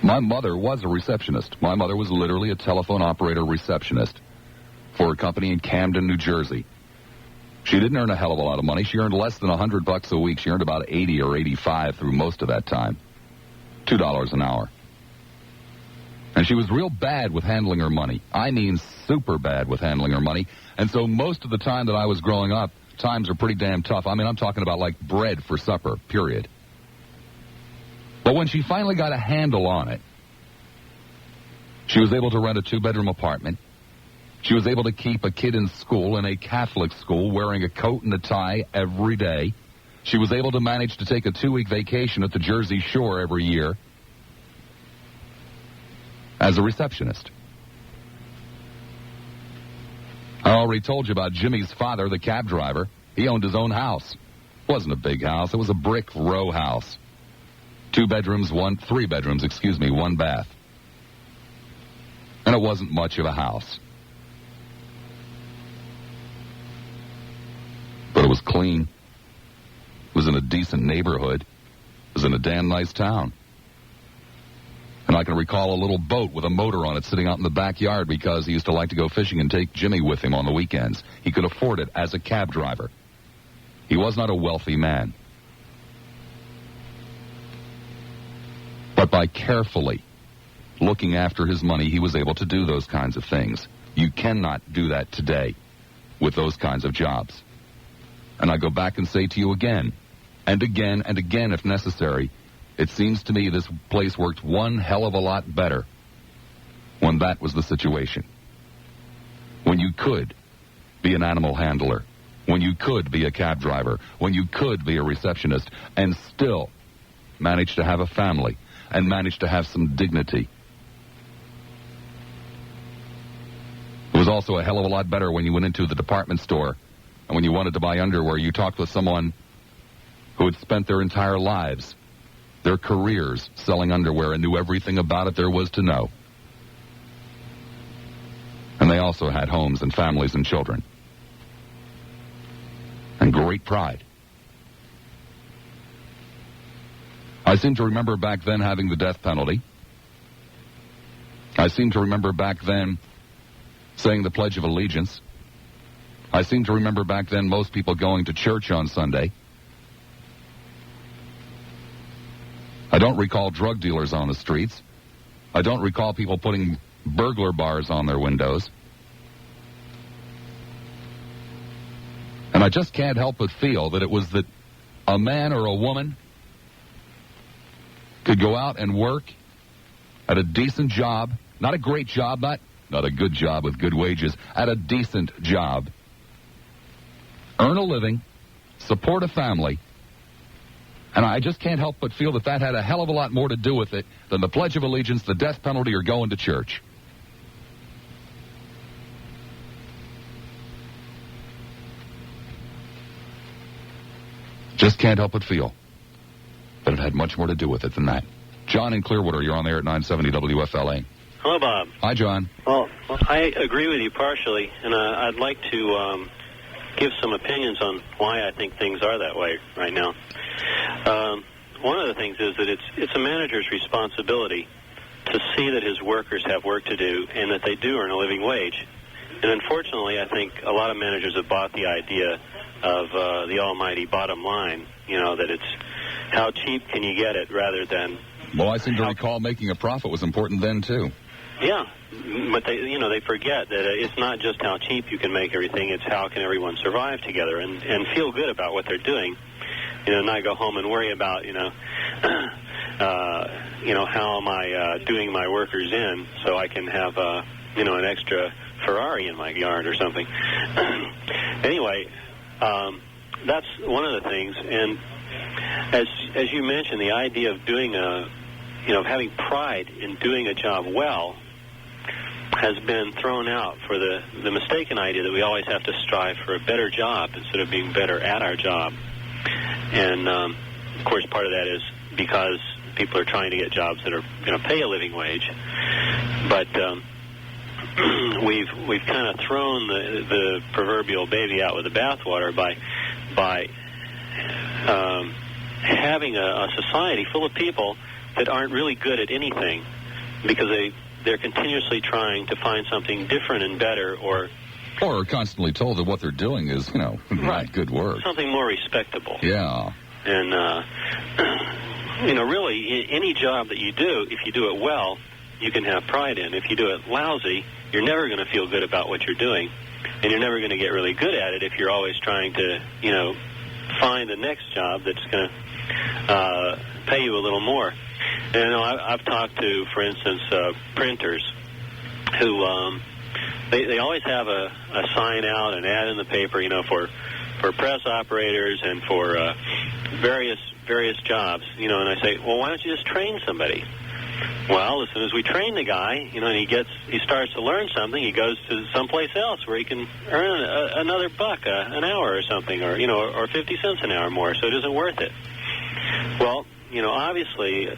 [SPEAKER 2] My mother was a receptionist. My mother was literally a telephone operator receptionist for a company in Camden, New Jersey. She didn't earn a hell of a lot of money. She earned less than $100 a week. She earned about 80 or 85 through most of that time. $2 an hour. And she was real bad with handling her money. I mean super bad with handling her money. And so most of the time that I was growing up, times are pretty damn tough. I mean, I'm talking about like bread for supper, period. But when she finally got a handle on it, she was able to rent a 2-bedroom apartment. She was able to keep a kid in school, in a Catholic school, wearing a coat and a tie every day. She was able to manage to take a 2-week vacation at the Jersey Shore every year as a receptionist. I already told you about Jimmy's father, the cab driver. He owned his own house. It wasn't a big house. It was a brick row house. 3 bedrooms, 1 bath. And it wasn't much of a house. But it was clean. It was in a decent neighborhood. It was in a damn nice town. And I can recall a little boat with a motor on it sitting out in the backyard because he used to like to go fishing and take Jimmy with him on the weekends. He could afford it as a cab driver. He was not a wealthy man. But by carefully looking after his money, he was able to do those kinds of things. You cannot do that today with those kinds of jobs. And I go back and say to you again, and again and again if necessary, it seems to me this place worked one hell of a lot better when that was the situation. When you could be an animal handler, when you could be a cab driver, when you could be a receptionist, and still manage to have a family and manage to have some dignity. It was also a hell of a lot better when you went into the department store and when you wanted to buy underwear, you talked with someone who had spent their entire lives, their careers, selling underwear and knew everything about it there was to know. And they also had homes and families and children. And great pride. I seem to remember back then having the death penalty. I seem to remember back then saying the Pledge of Allegiance. I seem to remember back then most people going to church on Sunday. I don't recall drug dealers on the streets. I don't recall people putting burglar bars on their windows. And I just can't help but feel that it was that a man or a woman could go out and work at a decent job, not a great job, not a good job with good wages, at a decent job, earn a living, support a family, and I just can't help but feel that that had a hell of a lot more to do with it than the Pledge of Allegiance, the death penalty, or going to church. Just can't help but feel that it had much more to do with it than that. John in Clearwater, you're on the air at 970 WFLA.
[SPEAKER 12] Hello, Bob.
[SPEAKER 2] Hi, John.
[SPEAKER 12] Well, I agree with you partially, and I'd like to give some opinions on why I think things are that way right now. One of the things is that it's a manager's responsibility to see that his workers have work to do and that they do earn a living wage. And unfortunately, I think a lot of managers have bought the idea of the almighty bottom line, you know, that it's how cheap can you get it rather than...
[SPEAKER 2] Well, I seem to recall making a profit was important then, too.
[SPEAKER 12] Yeah, but they forget that it's not just how cheap you can make everything, it's how can everyone survive together and feel good about what they're doing. Not go home and worry about, how am I doing my workers in so I can have, an extra Ferrari in my yard or something. Anyway, that's one of the things. And as you mentioned, the idea of doing having pride in doing a job well has been thrown out for the mistaken idea that we always have to strive for a better job instead of being better at our job. And, of course, part of that is because people are trying to get jobs that are going to pay a living wage. But we've kind of thrown the proverbial baby out with the bathwater by having a society full of people that aren't really good at anything because they're continuously trying to find something different and better or
[SPEAKER 2] are constantly told that what they're doing is, not good work.
[SPEAKER 12] Something more respectable.
[SPEAKER 2] Yeah.
[SPEAKER 12] And, really, any job that you do, if you do it well, you can have pride in. If you do it lousy, you're never going to feel good about what you're doing. And you're never going to get really good at it if you're always trying to, find the next job that's going to pay you a little more. And I've talked to, for instance, printers who they always have a sign out, an ad in the paper, for press operators and for various jobs, and I say, well, why don't you just train somebody? Well, as soon as we train the guy, and he starts to learn something, he goes to someplace else where he can earn another buck an hour or something, or 50 cents an hour more, so it isn't worth it. Well, obviously,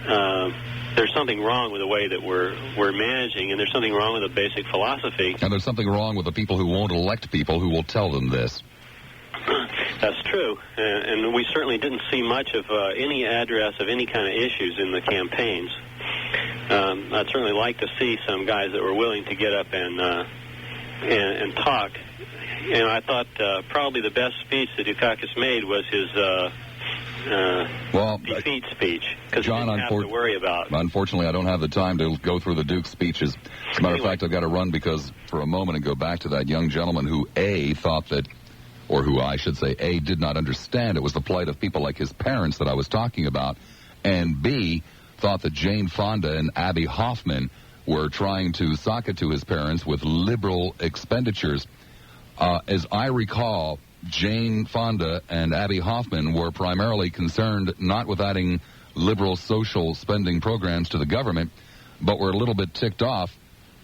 [SPEAKER 12] there's something wrong with the way that we're managing, and there's something wrong with the basic philosophy.
[SPEAKER 2] And there's something wrong with the people who won't elect people who will tell them this.
[SPEAKER 12] That's true, and we certainly didn't see much of any address of any kind of issues in the campaigns. I'd certainly like to see some guys that were willing to get up and talk. And I thought probably the best speech that Dukakis made was his defeat speech, because
[SPEAKER 2] John,
[SPEAKER 12] you didn't have to worry about.
[SPEAKER 2] Unfortunately, I don't have the time to go through the Duke's speeches. As a matter of fact, I've got to run because for a moment and go back to that young gentleman who, A, thought that, or who I should say, A, did not understand it was the plight of people like his parents that I was talking about, and B, thought that Jane Fonda and Abby Hoffman were trying to sock it to his parents with liberal expenditures. As I recall, Jane Fonda and Abby Hoffman were primarily concerned not with adding liberal social spending programs to the government, but were a little bit ticked off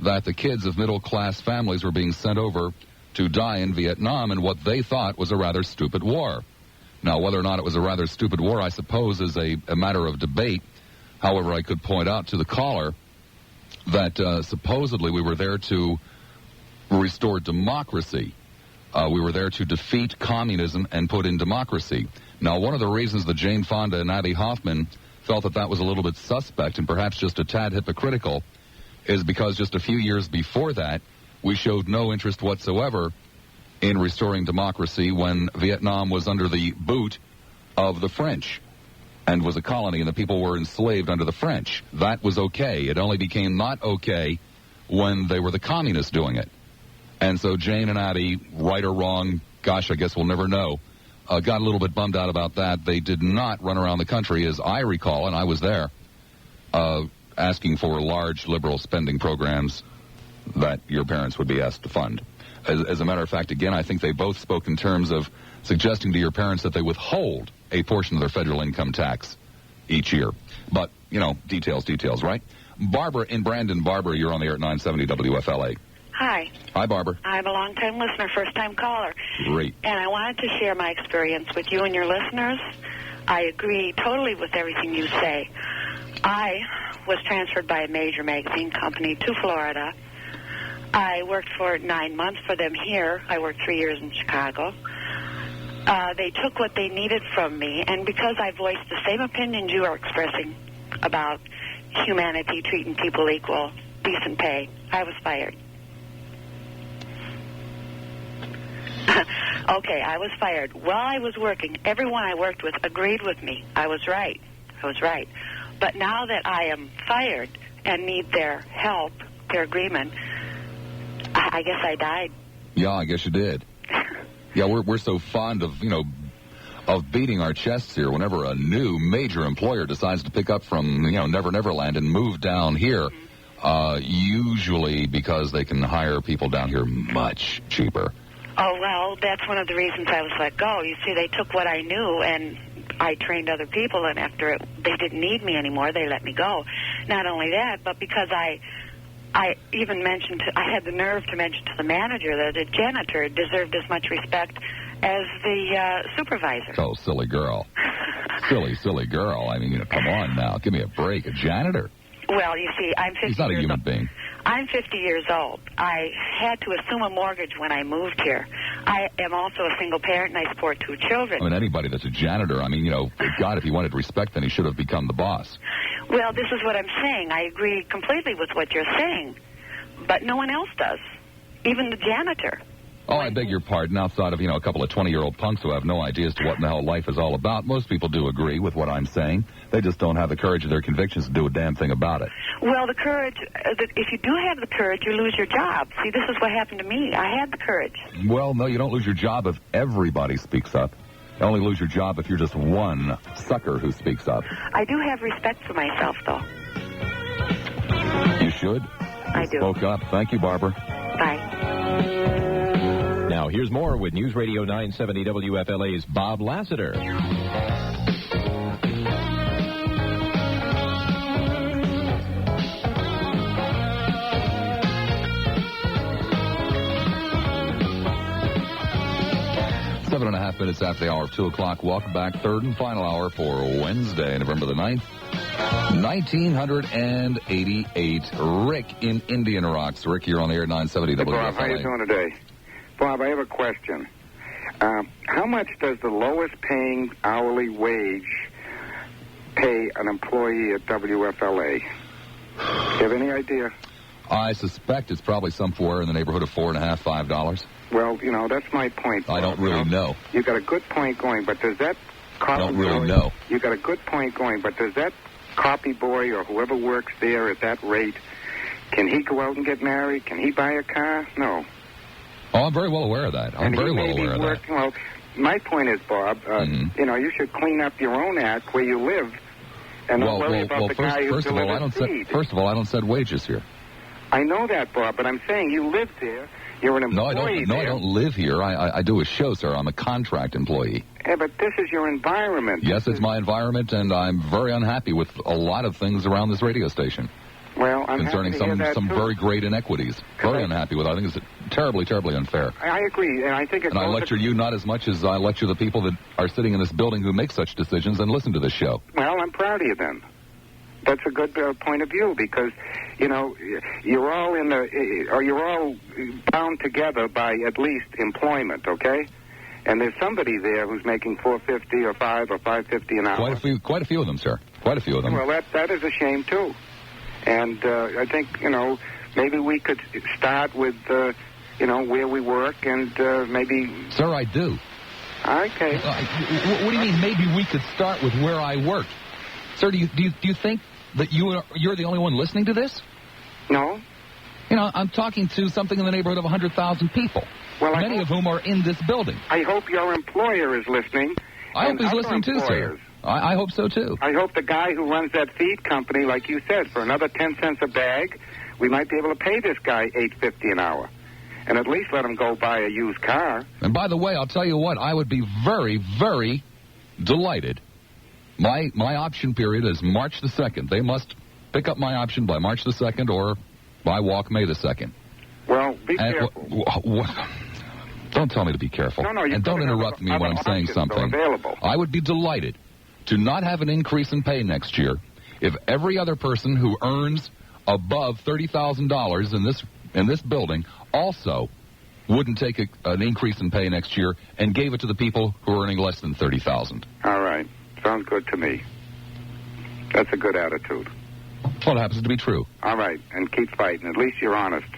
[SPEAKER 2] that the kids of middle-class families were being sent over to die in Vietnam in what they thought was a rather stupid war. Now, whether or not it was a rather stupid war, I suppose, is a matter of debate. However, I could point out to the caller that supposedly we were there to restore democracy. We were there to defeat communism and put in democracy. Now, one of the reasons that Jane Fonda and Abby Hoffman felt that was a little bit suspect and perhaps just a tad hypocritical is because just a few years before that, we showed no interest whatsoever in restoring democracy when Vietnam was under the boot of the French and was a colony and the people were enslaved under the French. That was okay. It only became not okay when they were the communists doing it. And so Jane and Abby, right or wrong, gosh, I guess we'll never know, got a little bit bummed out about that. They did not run around the country, as I recall, and I was there, asking for large liberal spending programs that your parents would be asked to fund. As a matter of fact, again, I think they both spoke in terms of suggesting to your parents that they withhold a portion of their federal income tax each year. But, details, right? Barbara in Brandon. Barbara, you're on the air at 970 WFLA.
[SPEAKER 13] Hi.
[SPEAKER 2] Hi, Barbara.
[SPEAKER 13] I'm a long-time listener, first-time caller.
[SPEAKER 2] Great.
[SPEAKER 13] And I wanted to share my experience with you and your listeners. I agree totally with everything you say. I was transferred by a major magazine company to Florida. I worked for 9 months for them here. I worked 3 years in Chicago. They took what they needed from me, and because I voiced the same opinions you are expressing about humanity, treating people equal, decent pay, I was fired. Okay, I was fired. While I was working, everyone I worked with agreed with me. I was right. But now that I am fired and need their help, their agreement, I guess I died.
[SPEAKER 2] Yeah, I guess you did. Yeah, we're so fond of, of beating our chests here whenever a new major employer decides to pick up from, Never Land and move down here, usually because they can hire people down here much cheaper.
[SPEAKER 13] Oh, well, that's one of the reasons I was let go. You see, they took what I knew, and I trained other people, and after they didn't need me anymore, they let me go. Not only that, but because I even mentioned, I had the nerve to mention to the manager that a janitor deserved as much respect as the supervisor.
[SPEAKER 2] Oh, silly girl. silly girl. I mean, come on now. Give me a break. A janitor.
[SPEAKER 13] Well, you see, I'm 50 years old.
[SPEAKER 2] He's not a human being.
[SPEAKER 13] I'm 50 years old. I had to assume a mortgage when I moved here. I am also a single parent, and I support 2 children.
[SPEAKER 2] I mean, anybody that's a janitor, God, if he wanted respect, then he should have become the boss.
[SPEAKER 13] Well, this is what I'm saying. I agree completely with what you're saying, but no one else does, even the janitor.
[SPEAKER 2] Oh, I beg your pardon. Outside of, a couple of 20-year-old punks who have no idea as to what in the hell life is all about, most people do agree with what I'm saying. They just don't have the courage of their convictions to do a damn thing about it.
[SPEAKER 13] Well, the courage, if you do have the courage, you lose your job. See, this is what happened to me. I had the courage.
[SPEAKER 2] Well, no, you don't lose your job if everybody speaks up. You only lose your job if you're just one sucker who speaks up.
[SPEAKER 13] I do have respect for myself, though.
[SPEAKER 2] You should.
[SPEAKER 13] I do.
[SPEAKER 2] Spoke up. Thank you, Barbara.
[SPEAKER 13] Bye.
[SPEAKER 1] Now, here's more with News Radio 970 WFLA's Bob Lassiter.
[SPEAKER 2] Seven and a half minutes after the hour of 2 o'clock. Welcome back. Third and final hour for Wednesday, November the 9th, 1988. Rick in Indian Rocks. Rick, you're on the air at 970 WFLA.
[SPEAKER 14] Bob, how you doing today? Bob, I have a question. How much does the lowest paying hourly wage pay an employee at WFLA? Do you have any idea?
[SPEAKER 2] I suspect it's probably somewhere in the neighborhood of $4.50, $5.
[SPEAKER 14] Well, that's my point.
[SPEAKER 2] I don't really know.
[SPEAKER 14] You've got a good point going, but does that Don't
[SPEAKER 2] really know.
[SPEAKER 14] You got a good point going, but does that copy boy or whoever works there at that rate, can he go out and get married? Can he buy a car? No.
[SPEAKER 2] Oh, I'm very well aware of that. I'm very well aware of that.
[SPEAKER 14] Well, my point is, Bob, you know, you should clean up your own act where you live and not worry about the guy who delivers feed.
[SPEAKER 2] First of all, I don't set wages here.
[SPEAKER 14] I know that, Bob, but I'm saying you live there. You're an employee
[SPEAKER 2] I don't live here. I do a show, sir. I'm a contract employee.
[SPEAKER 14] Yeah, but this is your environment.
[SPEAKER 2] Yes, it's my environment, and I'm very unhappy with a lot of things around this radio station.
[SPEAKER 14] Well, I'm
[SPEAKER 2] concerning some very great inequities. Very unhappy with it. I think it's terribly, terribly unfair.
[SPEAKER 14] I agree, and I think
[SPEAKER 2] I lecture you not as much as I lecture the people that are sitting in this building who make such decisions and listen to this show.
[SPEAKER 14] Well, I'm proud of you then. That's a good point of view because, you know, you're all bound together by at least employment, okay? And there's somebody there who's making $4.50 or $5 or $5.50 an hour.
[SPEAKER 2] Quite a few of them, sir. Quite a few of them.
[SPEAKER 14] Well, that is a shame too. And I think, you know, maybe we could start with, you know, where we work and maybe.
[SPEAKER 2] Sir, I do.
[SPEAKER 14] Okay.
[SPEAKER 2] What do you mean? Maybe we could start with where I work, sir. Do you think that you're the only one listening to this?
[SPEAKER 14] No.
[SPEAKER 2] You know, I'm talking to something in the neighborhood of 100,000 people.
[SPEAKER 14] Well,
[SPEAKER 2] many of whom are in this building.
[SPEAKER 14] I hope your employer is listening.
[SPEAKER 2] I hope he's listening too, sir. I hope so too.
[SPEAKER 14] I hope the guy who runs that feed company, like you said, for another 10 cents a bag, we might be able to pay this guy $8.50 an hour, and at least let him go buy a used car.
[SPEAKER 2] And by the way, I'll tell you what, I would be very, very delighted. My option period is March the 2nd. They must pick up my option by March the 2nd or by walk May the 2nd.
[SPEAKER 14] Well, be careful.
[SPEAKER 2] Don't tell me to be careful.
[SPEAKER 14] No,
[SPEAKER 2] and don't interrupt me when I'm saying something. I would be delighted to not have an increase in pay next year if every other person who earns above $30,000 in this building also wouldn't take an increase in pay next year and gave it to the people who are earning less than $30,000.
[SPEAKER 14] All right. Sounds good to me. That's a good attitude.
[SPEAKER 2] Well, it happens to be true.
[SPEAKER 14] All right. And keep fighting. At least you're honest.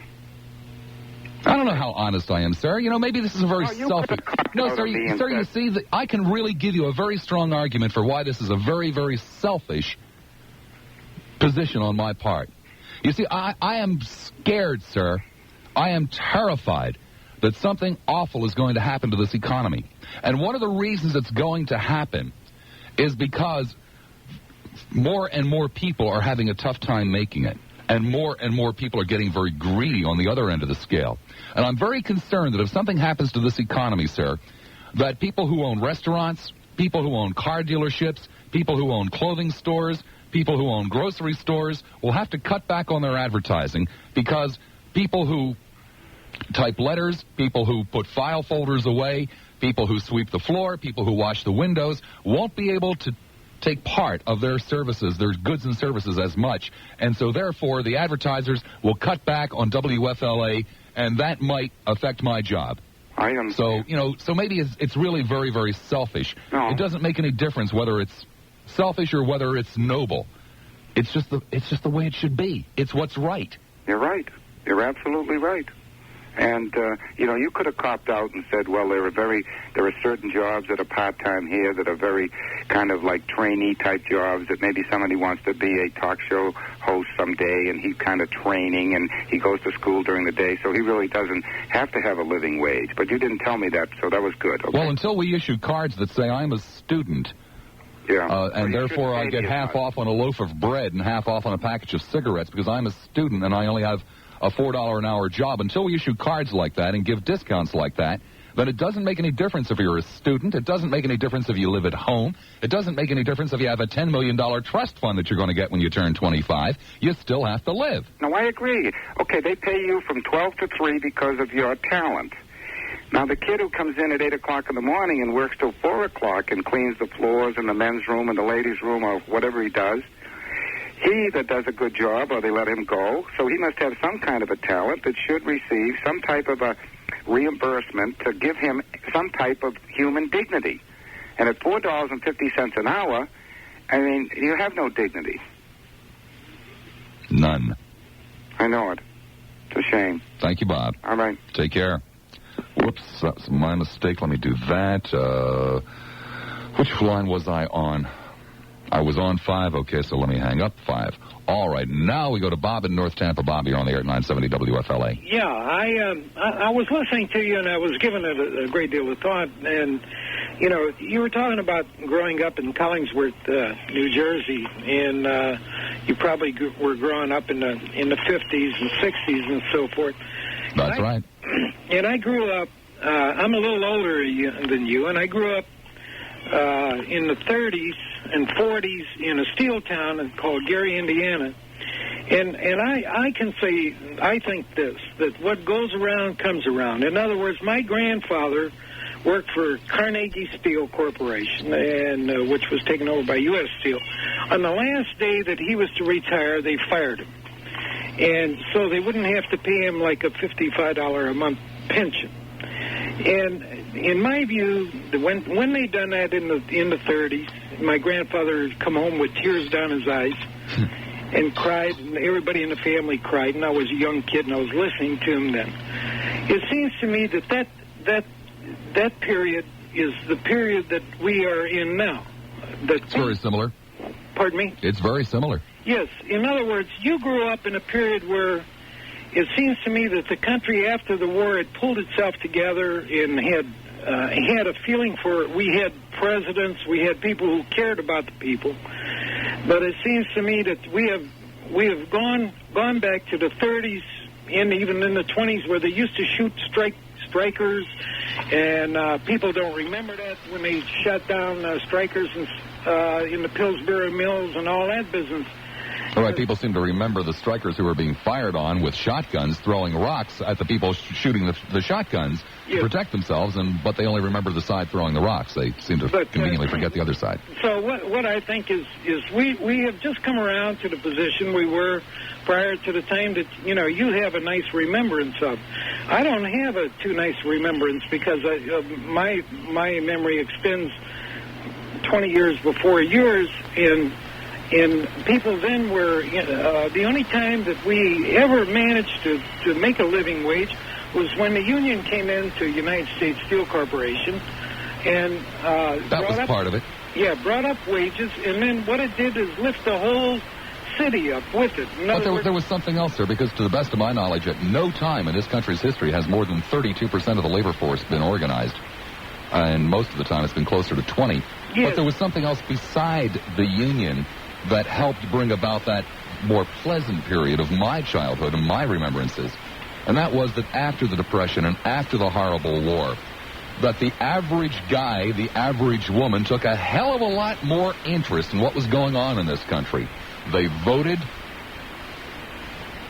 [SPEAKER 2] I don't know how honest I am, sir. You know, maybe this is a very selfish... No, sir, you see, that I can really give you a very strong argument for why this is a very, very selfish position on my part. You see, I am scared, sir. I am terrified that something awful is going to happen to this economy. And one of the reasons it's going to happen is because more and more people are having a tough time making it. And more people are getting very greedy on the other end of the scale. And I'm very concerned that if something happens to this economy, sir, that people who own restaurants, people who own car dealerships, people who own clothing stores, people who own grocery stores will have to cut back on their advertising because people who type letters, people who put file folders away, people who sweep the floor, people who wash the windows won't be able to take part of their services, their goods and services as much. And so, therefore, the advertisers will cut back on WFLA, and that might affect my job.
[SPEAKER 14] I am.
[SPEAKER 2] So, you know, so maybe it's really very, very selfish.
[SPEAKER 14] No.
[SPEAKER 2] It doesn't make any difference whether it's selfish or whether it's noble. It's just the way it should be. It's what's right.
[SPEAKER 14] You're right. You're absolutely right. And, you know, you could have copped out and said, well, there are certain jobs that are part-time here that are very kind of like trainee-type jobs that maybe somebody wants to be a talk show host someday, and he's kind of training, and he goes to school during the day, so he really doesn't have to have a living wage. But you didn't tell me that, so that was good. Okay?
[SPEAKER 2] Well, until we issue cards that say I'm a student, and therefore I get half off on a loaf of bread and half off on a package of cigarettes because I'm a student and I only have a $4 an hour job, until we issue cards like that and give discounts like that, then it doesn't make any difference if you're a student. It doesn't make any difference if you live at home. It doesn't make any difference if you have a $10 million trust fund that you're going to get when you turn 25. You still have to live.
[SPEAKER 14] No, I agree. Okay, they pay you from 12 to 3 because of your talent. Now, the kid who comes in at 8 o'clock in the morning and works till 4 o'clock and cleans the floors in the men's room and the ladies' room or whatever he does, he either does a good job or they let him go, so he must have some kind of a talent that should receive some type of a reimbursement to give him some type of human dignity. And at $4.50 an hour, I mean, you have no dignity.
[SPEAKER 2] None.
[SPEAKER 14] I know it. It's a shame.
[SPEAKER 2] Thank you, Bob.
[SPEAKER 14] All right.
[SPEAKER 2] Take care. Whoops, that's my mistake. Let me do that. Which line was I on? I was on 5. Okay, so let me hang up 5. All right, now we go to Bob in North Tampa. Bob, you're on the air at 970 WFLA.
[SPEAKER 15] Yeah, I was listening to you, and I was giving it a great deal of thought. And, you know, you were talking about growing up in Collingsworth, New Jersey, and you probably were growing up in the 50s and 60s and so forth.
[SPEAKER 2] That's right.
[SPEAKER 15] And I grew up, I'm a little older than you, and I grew up in the 30s and 40s in a steel town called Gary, Indiana. And I can say, I think this, that what goes around comes around. In other words, my grandfather worked for Carnegie Steel Corporation, and which was taken over by U.S. Steel. On the last day that he was to retire, they fired him. And so they wouldn't have to pay him like a $55 a month pension. And in my view, when they done that in the 30s, my grandfather had come home with tears down his eyes and cried, and everybody in the family cried, and I was a young kid, and I was listening to him then. It seems to me that period is the period that we are in now.
[SPEAKER 2] It's very similar.
[SPEAKER 15] Pardon me?
[SPEAKER 2] It's very similar.
[SPEAKER 15] Yes. In other words, you grew up in a period where it seems to me that the country after the war had pulled itself together and had a feeling for, we had presidents, we had people who cared about the people. But it seems to me that we have gone back to the 30s and even in the 20s where they used to shoot strikers, and people don't remember that when they shut down strikers in the Pillsbury Mills and all that business.
[SPEAKER 2] All right, people seem to remember the strikers who were being fired on with shotguns, throwing rocks at the people shooting the shotguns to protect themselves, but they only remember the side throwing the rocks. They seem to conveniently forget the other side.
[SPEAKER 15] So what I think is we have just come around to the position we were prior to the time that, you know, you have a nice remembrance of. I don't have a too nice remembrance because my memory extends 20 years before yours, and people then were, the only time that we ever managed to make a living wage was when the union came into United States Steel Corporation and
[SPEAKER 2] that was part of it.
[SPEAKER 15] Yeah, brought up wages, and then what it did is lift the whole city up with it.
[SPEAKER 2] But there was something else there, because to the best of my knowledge, at no time in this country's history has more than 32% of the labor force been organized. And most of the time it's been closer to 20. Yes. But there was something else beside the union that helped bring about that more pleasant period of my childhood and my remembrances. And that was that after the Depression and after the horrible war, that the average guy, the average woman, took a hell of a lot more interest in what was going on in this country. They voted,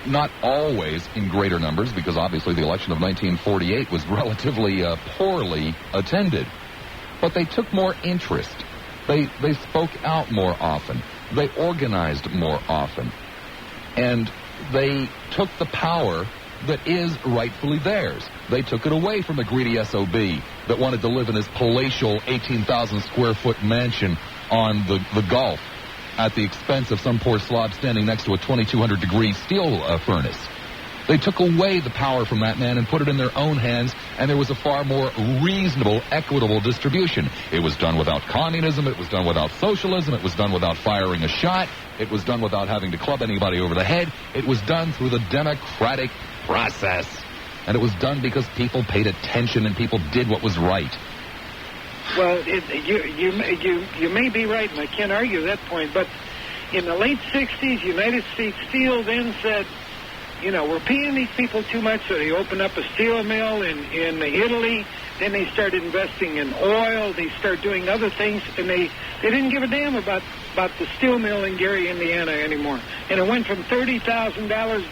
[SPEAKER 2] not always in greater numbers, because obviously the election of 1948 was relatively poorly attended. But they took more interest. They spoke out more often. They organized more often. And they took the power that is rightfully theirs. They took it away from the greedy SOB that wanted to live in his palatial 18,000 square foot mansion on the Gulf at the expense of some poor slob standing next to a 2,200 degree steel furnace. They took away the power from that man and put it in their own hands, and there was a far more reasonable, equitable distribution. It was done without communism. It was done without socialism. It was done without firing a shot. It was done without having to club anybody over the head. It was done through the democratic process. And it was done because people paid attention and people did what was right.
[SPEAKER 15] Well, you may be right, and I can't argue that point, but in the late 60s, United States Steel then said, you know, we're paying these people too much, so they opened up a steel mill in Italy. Then they started investing in oil. They started doing other things, and they didn't give a damn about the steel mill in Gary, Indiana anymore. And it went from $30,000,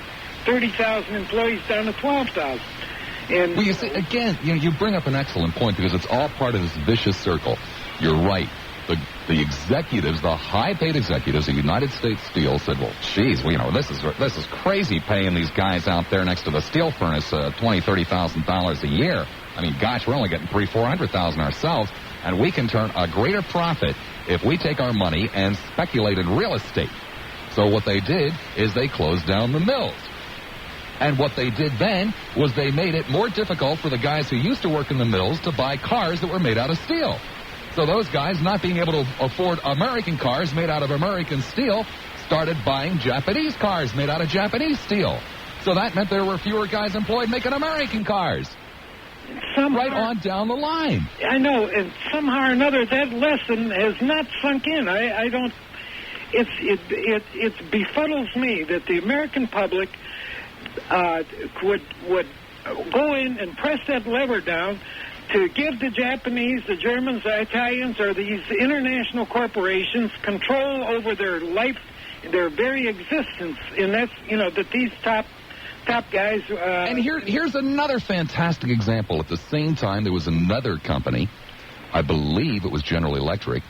[SPEAKER 15] 30,000 employees down to 12,000. And
[SPEAKER 2] well, you see, again, you bring up an excellent point, because it's all part of this vicious circle. You're right. The executives, the high-paid executives of United States Steel said, well, geez, this is crazy paying these guys out there next to the steel furnace $20,000, $30,000 a year. I mean, gosh, we're only getting $300,000-400,000 ourselves, and we can turn a greater profit if we take our money and speculate in real estate. So what they did is they closed down the mills. And what they did then was they made it more difficult for the guys who used to work in the mills to buy cars that were made out of steel. So those guys, not being able to afford American cars made out of American steel, started buying Japanese cars made out of Japanese steel. So that meant there were fewer guys employed making American cars. Right on down the line.
[SPEAKER 15] I know, and somehow or another that lesson has not sunk in. I don't. It befuddles me that the American public would go in and press that lever down to give the Japanese, the Germans, the Italians, or these international corporations control over their life, their very existence, and that's that these top guys.
[SPEAKER 2] And here's another fantastic example. At the same time, there was another company, I believe it was General Electric,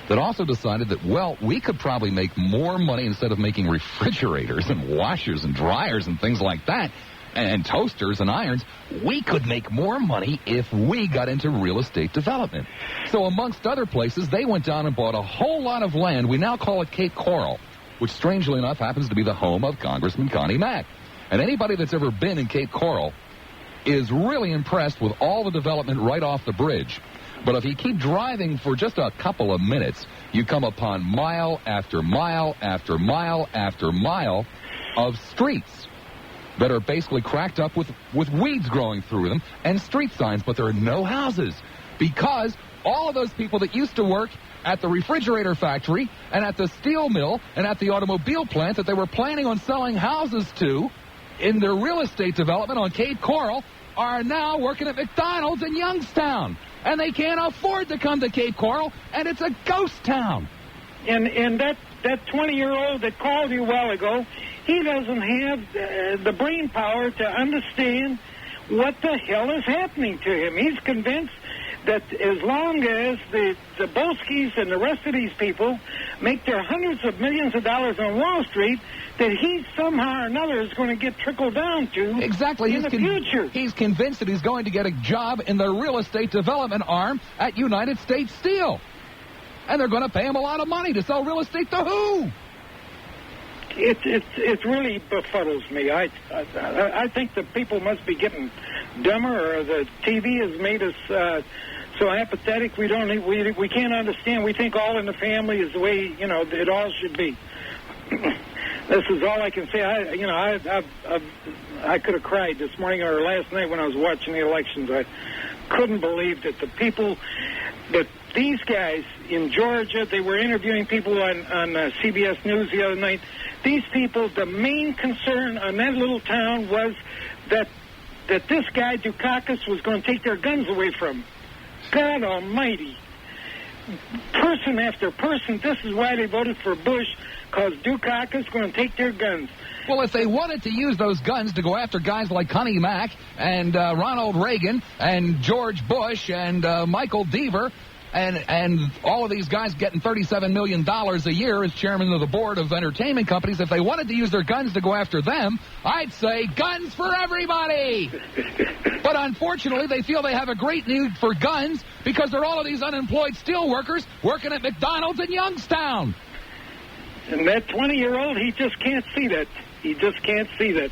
[SPEAKER 2] that also decided that, well, we could probably make more money instead of making refrigerators and washers and dryers and things like that, and toasters and irons. We could make more money if we got into real estate development. So amongst other places, they went down and bought a whole lot of land. We now call it Cape Coral, which strangely enough happens to be the home of Congressman Connie Mack. And anybody that's ever been in Cape Coral is really impressed with all the development right off the bridge. But if you keep driving for just a couple of minutes, you come upon mile after mile after mile after mile of streets that are basically cracked up with weeds growing through them and street signs, but there are no houses because all of those people that used to work at the refrigerator factory and at the steel mill and at the automobile plant that they were planning on selling houses to in their real estate development on Cape Coral are now working at McDonald's in Youngstown. And they can't afford to come to Cape Coral, and it's a ghost town.
[SPEAKER 15] And that 20-year-old that called you a while ago, he doesn't have the brain power to understand what the hell is happening to him. He's convinced that as long as the Boskis and the rest of these people make their hundreds of millions of dollars on Wall Street, that he somehow or another is going to get trickled down to
[SPEAKER 2] exactly
[SPEAKER 15] in the future.
[SPEAKER 2] He's convinced that he's going to get a job in the real estate development arm at United States Steel. And they're going to pay him a lot of money to sell real estate to who?
[SPEAKER 15] It really befuddles me. I think the people must be getting dumber, or the TV has made us so apathetic we can't understand. We think all in the family is the way it all should be. This is all I can say. I could have cried this morning or last night when I was watching the elections. I couldn't believe that the people, that these guys in Georgia, they were interviewing people on CBS News the other night. These people, the main concern on that little town was that this guy Dukakis was going to take their guns away from them. God Almighty. Person after person, this is why they voted for Bush, because Dukakis is going to take their guns.
[SPEAKER 2] Well, if they wanted to use those guns to go after guys like Connie Mack and Ronald Reagan and George Bush and Michael Deaver and all of these guys getting $37 million a year as chairman of the board of entertainment companies, if they wanted to use their guns to go after them, I'd say guns for everybody. But unfortunately, they feel they have a great need for guns because they're all of these unemployed steel workers working at McDonald's in Youngstown.
[SPEAKER 15] And that 20-year-old, he just can't see that. He just can't see that.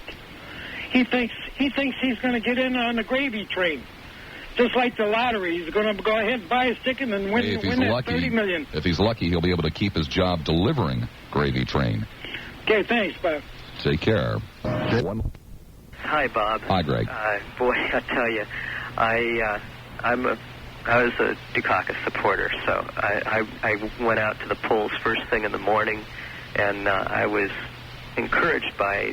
[SPEAKER 15] He thinks he's going to get in on the gravy train. Just like the lottery, he's going to go ahead and buy his ticket and win that $30 million.
[SPEAKER 2] If he's lucky, he'll be able to keep his job delivering Gravy Train.
[SPEAKER 15] Okay, thanks, Bob.
[SPEAKER 2] Take care.
[SPEAKER 16] Hi, Bob.
[SPEAKER 2] Hi, Greg.
[SPEAKER 16] Boy, I tell you, I was a Dukakis supporter, so I went out to the polls first thing in the morning, and I was encouraged by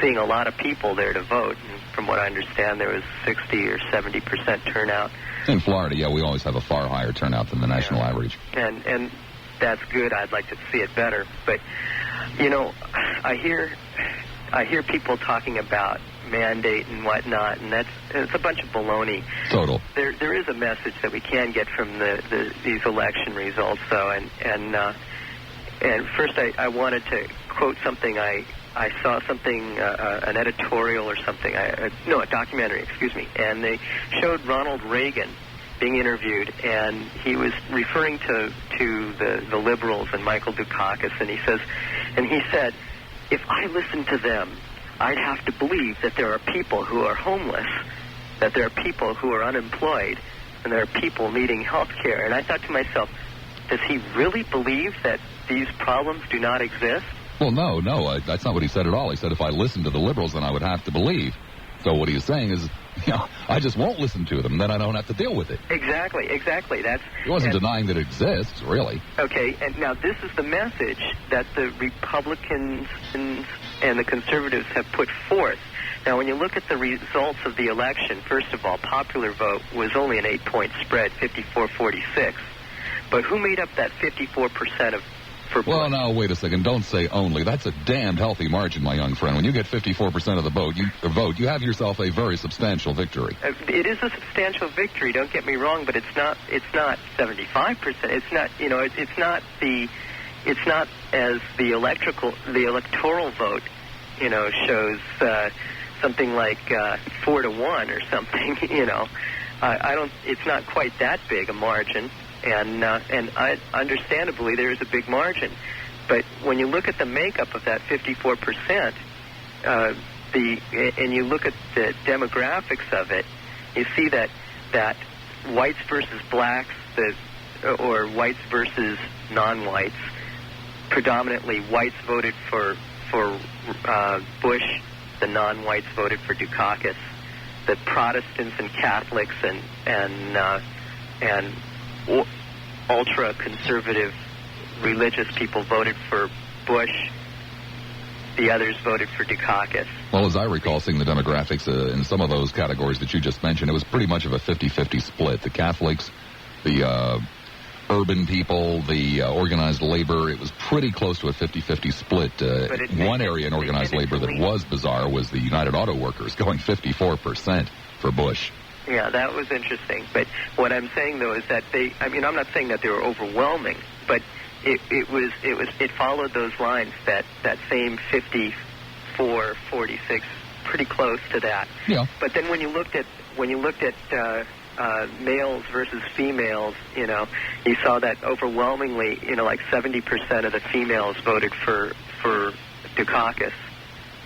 [SPEAKER 16] seeing a lot of people there to vote. And from what I understand, there was 60 or 70% turnout.
[SPEAKER 2] In Florida, yeah, we always have a far higher turnout than the national average.
[SPEAKER 16] And that's good. I'd like to see it better. But, I hear people talking about mandate and whatnot, and it's a bunch of baloney.
[SPEAKER 2] Total.
[SPEAKER 16] There is a message that we can get from these election results, though, and first I wanted to quote something I saw something, an editorial or something, a documentary, and they showed Ronald Reagan being interviewed, and he was referring to the liberals and Michael Dukakis, and he said, if I listened to them, I'd have to believe that there are people who are homeless, that there are people who are unemployed, and there are people needing health care. And I thought to myself, does he really believe that these problems do not exist?
[SPEAKER 2] Well, no, that's not what he said at all. He said if I listened to the liberals, then I would have to believe. So what he's saying is, I just won't listen to them, then I don't have to deal with it.
[SPEAKER 16] Exactly.
[SPEAKER 2] He wasn't denying that it exists, really.
[SPEAKER 16] Okay, and now this is the message that the Republicans and the conservatives have put forth. Now, when you look at the results of the election, first of all, popular vote was only an 8-point spread, 54-46. But who made up that 54% for Bush?
[SPEAKER 2] Well, now, wait a second. Don't say only. That's a damned healthy margin, my young friend. When you get 54% of the vote, you have yourself a very substantial victory.
[SPEAKER 16] It is a substantial victory. Don't get me wrong, but it's not 75%. It's not. It's not as the electoral vote, shows something like 4-1 or something. I don't. It's not quite that big a margin. And understandably, there is a big margin. But when you look at the makeup of that 54%, and you look at the demographics of it, you see that whites versus blacks, or whites versus non-whites, predominantly whites voted for Bush, the non-whites voted for Dukakis. The Protestants and Catholics and ultra-conservative religious people voted for Bush. The others voted for Dukakis.
[SPEAKER 2] Well, as I recall seeing the demographics in some of those categories that you just mentioned, it was pretty much of a 50-50 split. The Catholics, the urban people, the organized labor, it was pretty close to a 50-50 split. One area in organized labor that was bizarre was the United Auto Workers, going 54% for Bush.
[SPEAKER 16] Yeah, that was interesting. But what I'm saying, though, is that I'm not saying that they were overwhelming, but it followed those lines, that same 54-46, pretty close to that.
[SPEAKER 2] Yeah.
[SPEAKER 16] But then when you looked at males versus females, you saw that overwhelmingly, like 70% of the females voted for Dukakis.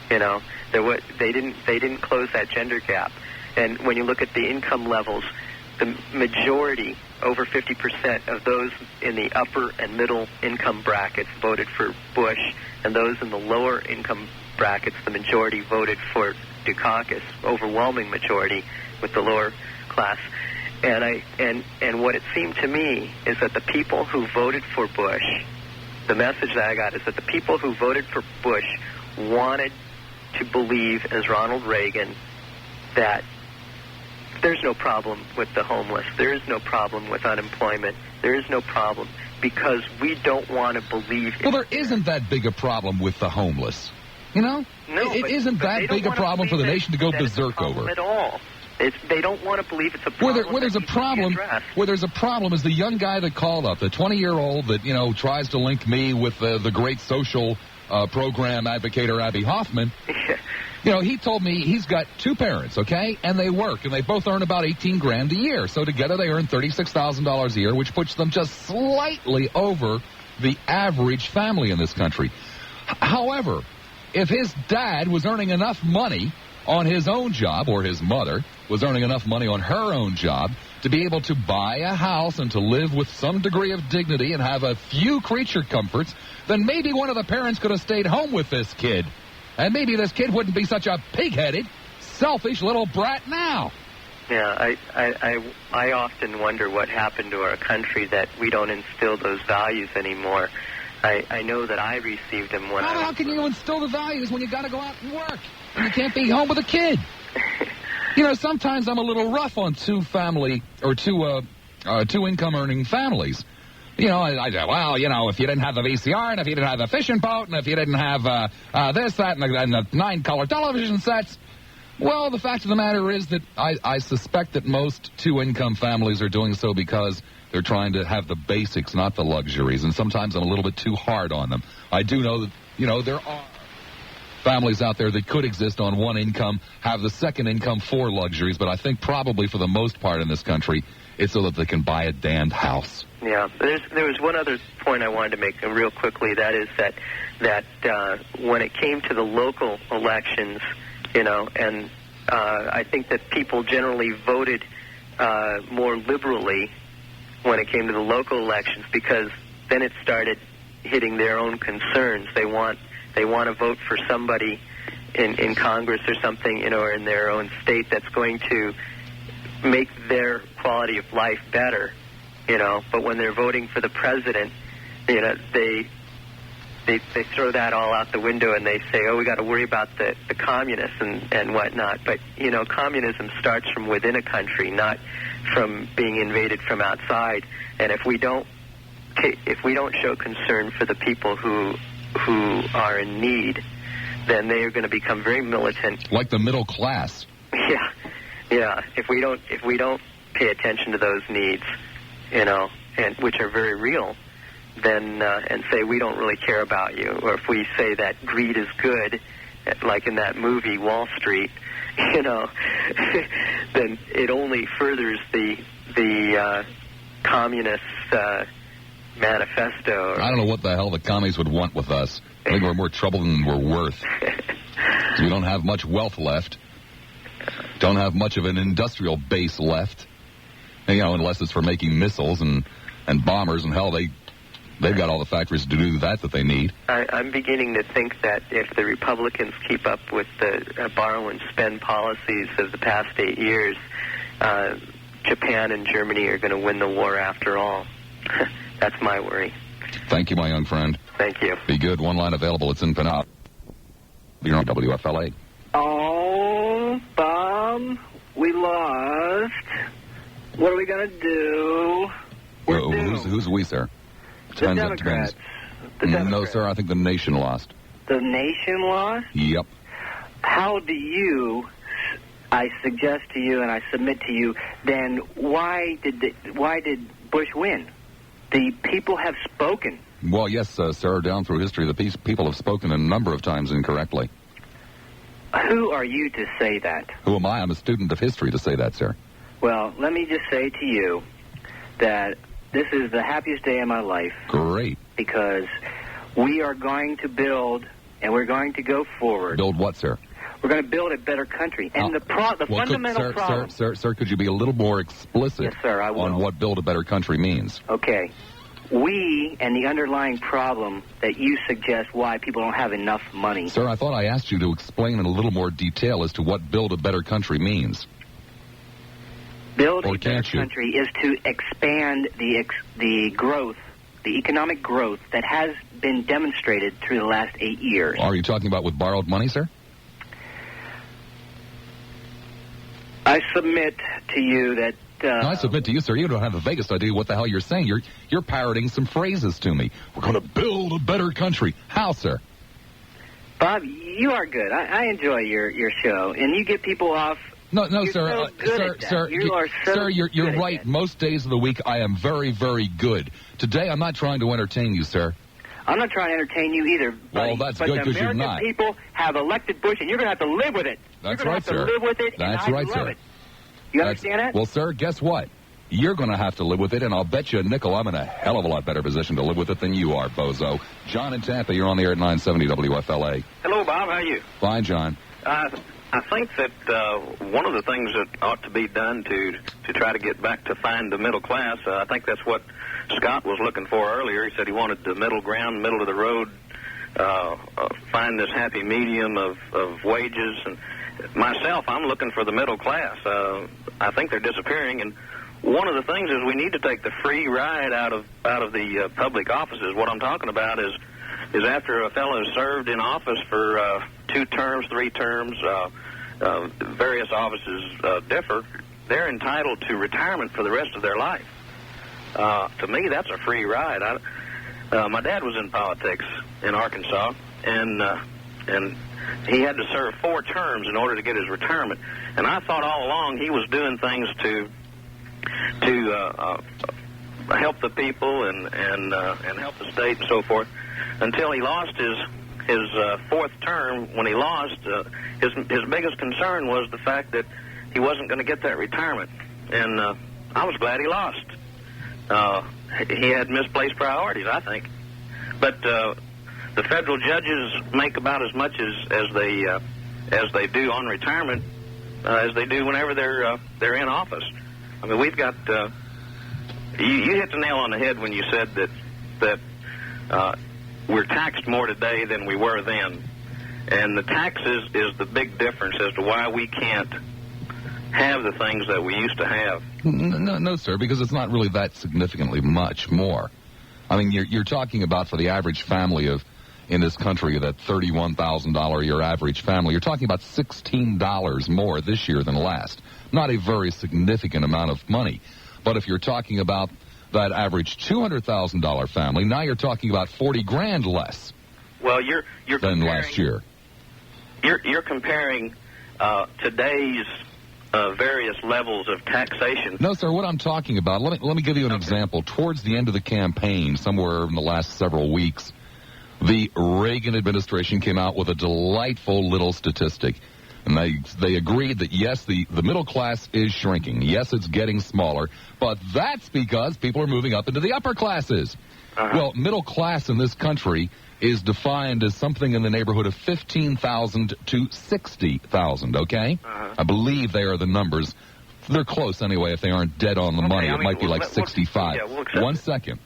[SPEAKER 16] They didn't close that gender gap. And when you look at the income levels, the majority, over 50% of those in the upper and middle income brackets voted for Bush, and those in the lower income brackets, the majority voted for Dukakis, overwhelming majority with the lower class. And what it seemed to me is that the people who voted for Bush, the message that I got is that the people who voted for Bush wanted to believe, as Ronald Reagan, that there's no problem with the homeless. There is no problem with unemployment. There is no problem because we don't want to believe.
[SPEAKER 2] Well, there isn't that big a problem with the homeless.
[SPEAKER 16] No,
[SPEAKER 2] it isn't that big a problem for the nation to go berserk over.
[SPEAKER 16] At all. They don't want to believe it's a problem.
[SPEAKER 2] Where there's a problem is the young guy that called up, the 20-year-old that tries to link me with the great social program advocator Abby Hoffman. He told me he's got two parents, okay, and they work, and they both earn about $18,000 a year. So together they earn $36,000 a year, which puts them just slightly over the average family in this country. However, if his dad was earning enough money on his own job, or his mother was earning enough money on her own job to be able to buy a house and to live with some degree of dignity and have a few creature comforts, then maybe one of the parents could have stayed home with this kid. And maybe this kid wouldn't be such a pig-headed, selfish little brat now.
[SPEAKER 16] Yeah, I often wonder what happened to our country that we don't instill those values anymore. I know that I received them when
[SPEAKER 2] How can you instill the values when you got to go out and work? And you can't be home with a kid. Sometimes I'm a little rough on two income-earning families. If you didn't have the VCR, and if you didn't have the fishing boat, and if you didn't have this, that, and the 9-color television sets, well, the fact of the matter is that I suspect that most two-income families are doing so because they're trying to have the basics, not the luxuries, and sometimes I'm a little bit too hard on them. I do know that, there are families out there that could exist on one income, have the second income for luxuries, but I think probably for the most part in this country, it's so that they can buy a damned house.
[SPEAKER 16] Yeah, there was one other point I wanted to make real quickly. That is that when it came to the local elections, and I think that people generally voted more liberally when it came to the local elections, because then it started hitting their own concerns. They want to vote for somebody in Congress or something, or in their own state that's going to make their quality of life better, But when they're voting for the president, they throw that all out the window and they say, oh, we got to worry about the communists and whatnot. But, communism starts from within a country, not from being invaded from outside. And if we don't show concern for the people who are in need, then they are going to become very militant.
[SPEAKER 2] Like the middle class.
[SPEAKER 16] Yeah. If we don't pay attention to those needs, and which are very real, then and say we don't really care about you, or if we say that greed is good, like in that movie Wall Street, then it only furthers the communist manifesto.
[SPEAKER 2] I don't know what the hell the commies would want with us. I think we're more trouble than we're worth. We don't have much wealth left. Don't have much of an industrial base left. Unless it's for making missiles and bombers, and hell, they've got all the factories to do that they need.
[SPEAKER 16] I'm beginning to think that if the Republicans keep up with the borrow and spend policies of the past 8 years, Japan and Germany are going to win the war after all. That's my worry.
[SPEAKER 2] Thank you, my young friend.
[SPEAKER 16] Thank you.
[SPEAKER 2] Be good. One line available. It's in Pinot. You're on WFLA.
[SPEAKER 8] Oh, Bob, we lost. What are we going to do?
[SPEAKER 2] Who's we, sir?
[SPEAKER 8] The Democrats.
[SPEAKER 2] No, sir, I think the nation lost.
[SPEAKER 8] The nation lost?
[SPEAKER 2] Yep.
[SPEAKER 8] How do you, I suggest to you and I submit to you, then why did Bush win? The people have spoken.
[SPEAKER 2] Well, yes, sir, down through history, the people have spoken a number of times incorrectly.
[SPEAKER 8] Who are you to say that?
[SPEAKER 2] Who am I? I'm a student of history to say that, sir.
[SPEAKER 8] Well, let me just say to you that this is the happiest day of my life.
[SPEAKER 2] Great.
[SPEAKER 8] Because we are going to build, and we're going to go forward.
[SPEAKER 2] Build what, sir?
[SPEAKER 8] We're going to build a better country. And the fundamental problem...
[SPEAKER 2] Sir, could you be a little more explicit
[SPEAKER 8] yes, sir, I will.
[SPEAKER 2] On what build a better country means?
[SPEAKER 8] Okay. We and the underlying problem that you suggest why people don't have enough money.
[SPEAKER 2] Sir, I thought I asked you to explain in a little more detail as to what build a better country means.
[SPEAKER 8] Build a better country is to expand the growth, the economic growth that has been demonstrated through the last 8 years.
[SPEAKER 2] Are you talking about with borrowed money, sir?
[SPEAKER 8] I submit to you that...
[SPEAKER 2] I submit to you, sir, you don't have the vaguest idea what the hell you're saying. You're parroting some phrases to me. We're going to build a better country. How, sir?
[SPEAKER 8] Bob, you are good. I enjoy your show, and you get people off...
[SPEAKER 2] No,
[SPEAKER 8] you're
[SPEAKER 2] sir.
[SPEAKER 8] So
[SPEAKER 2] You're right. Most days of the week, I am very, very good. Today, I'm not trying to entertain you, sir.
[SPEAKER 8] I'm not trying to entertain you either.
[SPEAKER 2] Well, that's good because you're not.
[SPEAKER 8] But the American people have elected Bush, and you're going to have to live with it.
[SPEAKER 2] That's right, sir.
[SPEAKER 8] You're going to have to live with it,
[SPEAKER 2] That's
[SPEAKER 8] and
[SPEAKER 2] right,
[SPEAKER 8] I
[SPEAKER 2] sir.
[SPEAKER 8] love it. You understand that?
[SPEAKER 2] Well, sir, guess what? You're going to have to live with it, and I'll bet you a nickel I'm in a hell of a lot better position to live with it than you are, bozo. John in Tampa, you're on the air at 970 WFLA.
[SPEAKER 17] Hello, Bob. How are you?
[SPEAKER 2] Fine, John.
[SPEAKER 17] I think that one of the things that ought to be done to try to get back to find the middle class, I think that's what Scott was looking for earlier. He said he wanted the middle ground, middle of the road, find this happy medium of wages. And myself, I'm looking for the middle class. I think they're disappearing, and one of the things is we need to take the free ride out of the public offices. What I'm talking about is after a fellow has served in office for 2 terms, 3 terms, various offices differ, they're entitled to retirement for the rest of their life. To me, that's a free ride. My dad was in politics in Arkansas, and he had to serve 4 terms in order to get his retirement. And I thought all along he was doing things to help the people and help the state and so forth, until he lost his 4th term. When he lost, his biggest concern was the fact that he wasn't going to get that retirement, and I was glad he lost. He had misplaced priorities, I think. But the federal judges make about as much as they do on retirement as they do whenever they're in office. I mean, we've got. You hit the nail on the head when you said that we're taxed more today than we were then, and the taxes is the big difference as to why we can't have the things that we used to have.
[SPEAKER 2] No, sir, because it's not really that significantly much more. I mean, you're talking about for the average family in this country, that $31,000 a year average family, you're talking about $16 more this year than last. Not a very significant amount of money. But if you're talking about that average $200,000 family, now you're talking about $40,000 less.
[SPEAKER 17] Well, you're
[SPEAKER 2] than last year.
[SPEAKER 17] You're comparing today's various levels of taxation.
[SPEAKER 2] No, sir. What I'm talking about. Let me give you an example. Towards the end of the campaign, somewhere in the last several weeks, the Reagan administration came out with a delightful little statistic. And they agreed that, yes, the middle class is shrinking. Yes, it's getting smaller. But that's because people are moving up into the upper classes. Well, middle class in this country is defined as something in the neighborhood of 15,000 to 60,000, okay? I believe they are the numbers. They're close anyway. If they aren't dead on the money, it might be like 65. One second.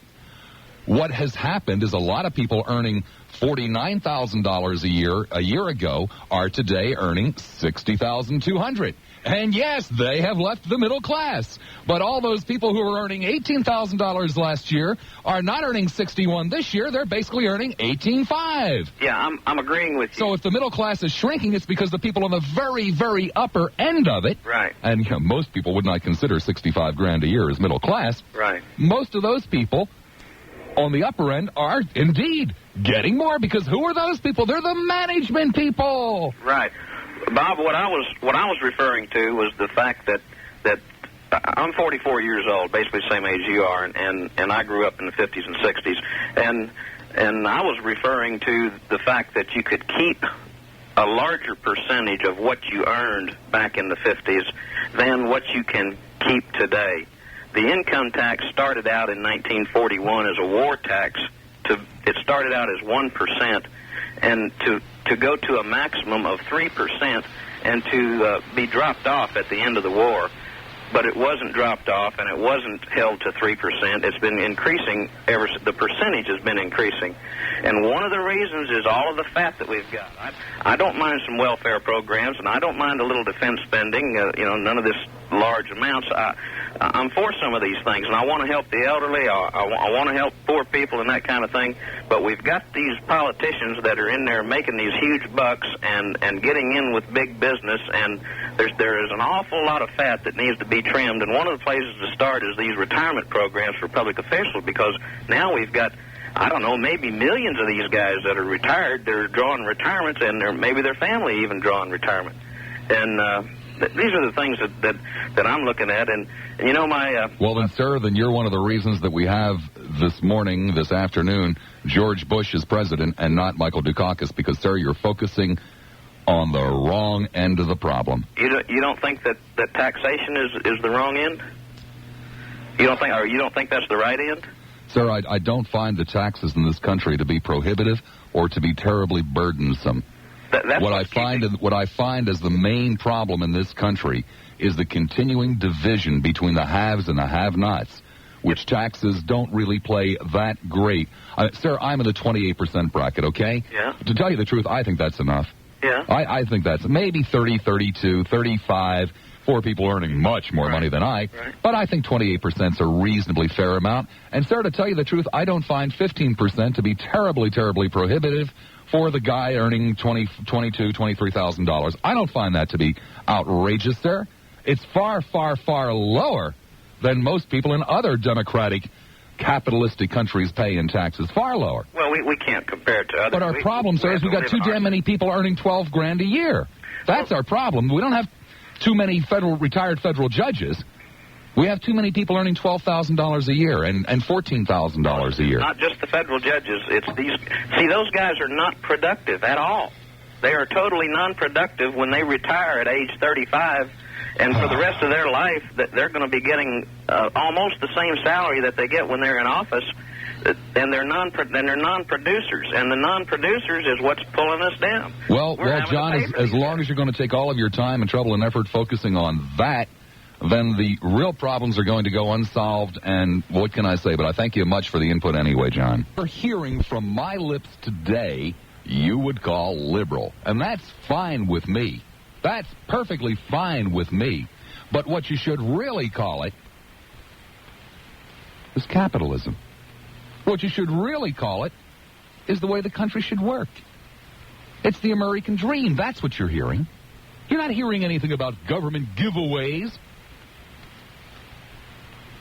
[SPEAKER 2] What has happened is a lot of people earning $49,000 a year ago are today earning $60,200. And yes, they have left the middle class. But all those people who were earning $18,000 last year are not earning $61,000 this year. They're basically earning $18,500.
[SPEAKER 17] Yeah, I'm agreeing with you.
[SPEAKER 2] So if the middle class is shrinking, it's because the people on the very, very upper end of it.
[SPEAKER 17] Right.
[SPEAKER 2] And most people would not consider $65,000 a year as middle class.
[SPEAKER 17] Right.
[SPEAKER 2] Most of those people on the upper end are indeed getting more, because who are those people? They're the management people.
[SPEAKER 17] Right. Bob, what I was referring to was the fact that I'm 44 years old, basically the same age you are, and I grew up in the 50s and 60s, and I was referring to the fact that you could keep a larger percentage of what you earned back in the 50s than what you can keep today. The income tax started out in 1941 as a war tax. It started out as 1%, and to go to a maximum of 3%, and to be dropped off at the end of the war. But it wasn't dropped off, and it wasn't held to 3%. It's been increasing the percentage has been increasing. And one of the reasons is all of the fat that we've got. I don't mind some welfare programs, and I don't mind a little defense spending, none of this large amounts. I'm for some of these things, and I want to help the elderly. I want to help poor people and that kind of thing. But we've got these politicians that are in there making these huge bucks and getting in with big business, and there is an awful lot of fat that needs to be trimmed. And one of the places to start is these retirement programs for public officials, because now we've got, I don't know, maybe millions of these guys that are retired. They're drawing retirements, and maybe their family even drawing retirement. And these are the things that I'm looking at, and my...
[SPEAKER 2] Well, then, sir, then you're one of the reasons that we have this afternoon, George Bush as president and not Michael Dukakis, because, sir, you're focusing on the wrong end of the problem.
[SPEAKER 17] You don't think that taxation is the wrong end? You don't think that's the right end?
[SPEAKER 2] Sir, I don't find the taxes in this country to be prohibitive or to be terribly burdensome. What I find as the main problem in this country is the continuing division between the haves and the have-nots, which taxes don't really play that great. Sir, I'm in the 28% bracket, okay?
[SPEAKER 17] Yeah.
[SPEAKER 2] To tell you the truth, I think that's enough.
[SPEAKER 17] Yeah.
[SPEAKER 2] I think that's maybe 30, 32, 35 for people earning much more money than I.
[SPEAKER 17] Right.
[SPEAKER 2] But I think 28% is a reasonably fair amount. And, sir, to tell you the truth, I don't find 15% to be terribly, terribly prohibitive for the guy earning $22,000, $23,000. I don't find that to be outrageous, sir. It's far, far, far lower than most people in other democratic, capitalistic countries pay in taxes. Far lower.
[SPEAKER 17] Well, we can't compare it to others.
[SPEAKER 2] But our problem, sir, is we've got too damn many people earning $12,000 a year. That's our problem. We don't have too many retired federal judges. We have too many people earning $12,000 a year and $14,000 a year.
[SPEAKER 17] Not just the federal judges. It's these. See, those guys are not productive at all. They are totally non-productive when they retire at age 35, and for the rest of their life, they're going to be getting almost the same salary that they get when they're in office. And they're non-producers, and the non-producers is what's pulling us down.
[SPEAKER 2] Well, John, as long as you're going to take all of your time and trouble and effort focusing on that, then the real problems are going to go unsolved, and what can I say? But I thank you much for the input anyway, John. We're hearing from my lips today you would call liberal, and that's fine with me. That's perfectly fine with me. But what you should really call it is capitalism. What you should really call it is the way the country should work. It's the American dream. That's what you're hearing. You're not hearing anything about government giveaways.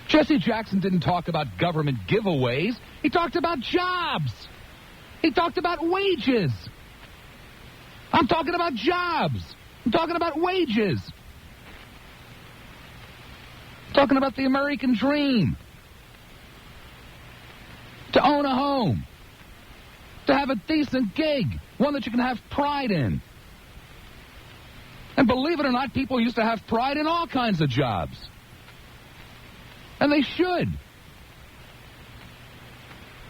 [SPEAKER 2] Jesse Jackson didn't talk about government giveaways. He talked about jobs. He talked about wages. I'm talking about jobs. I'm talking about wages. I'm talking about the American dream. To own a home. To have a decent gig. One that you can have pride in. And believe it or not, people used to have pride in all kinds of jobs. And they should.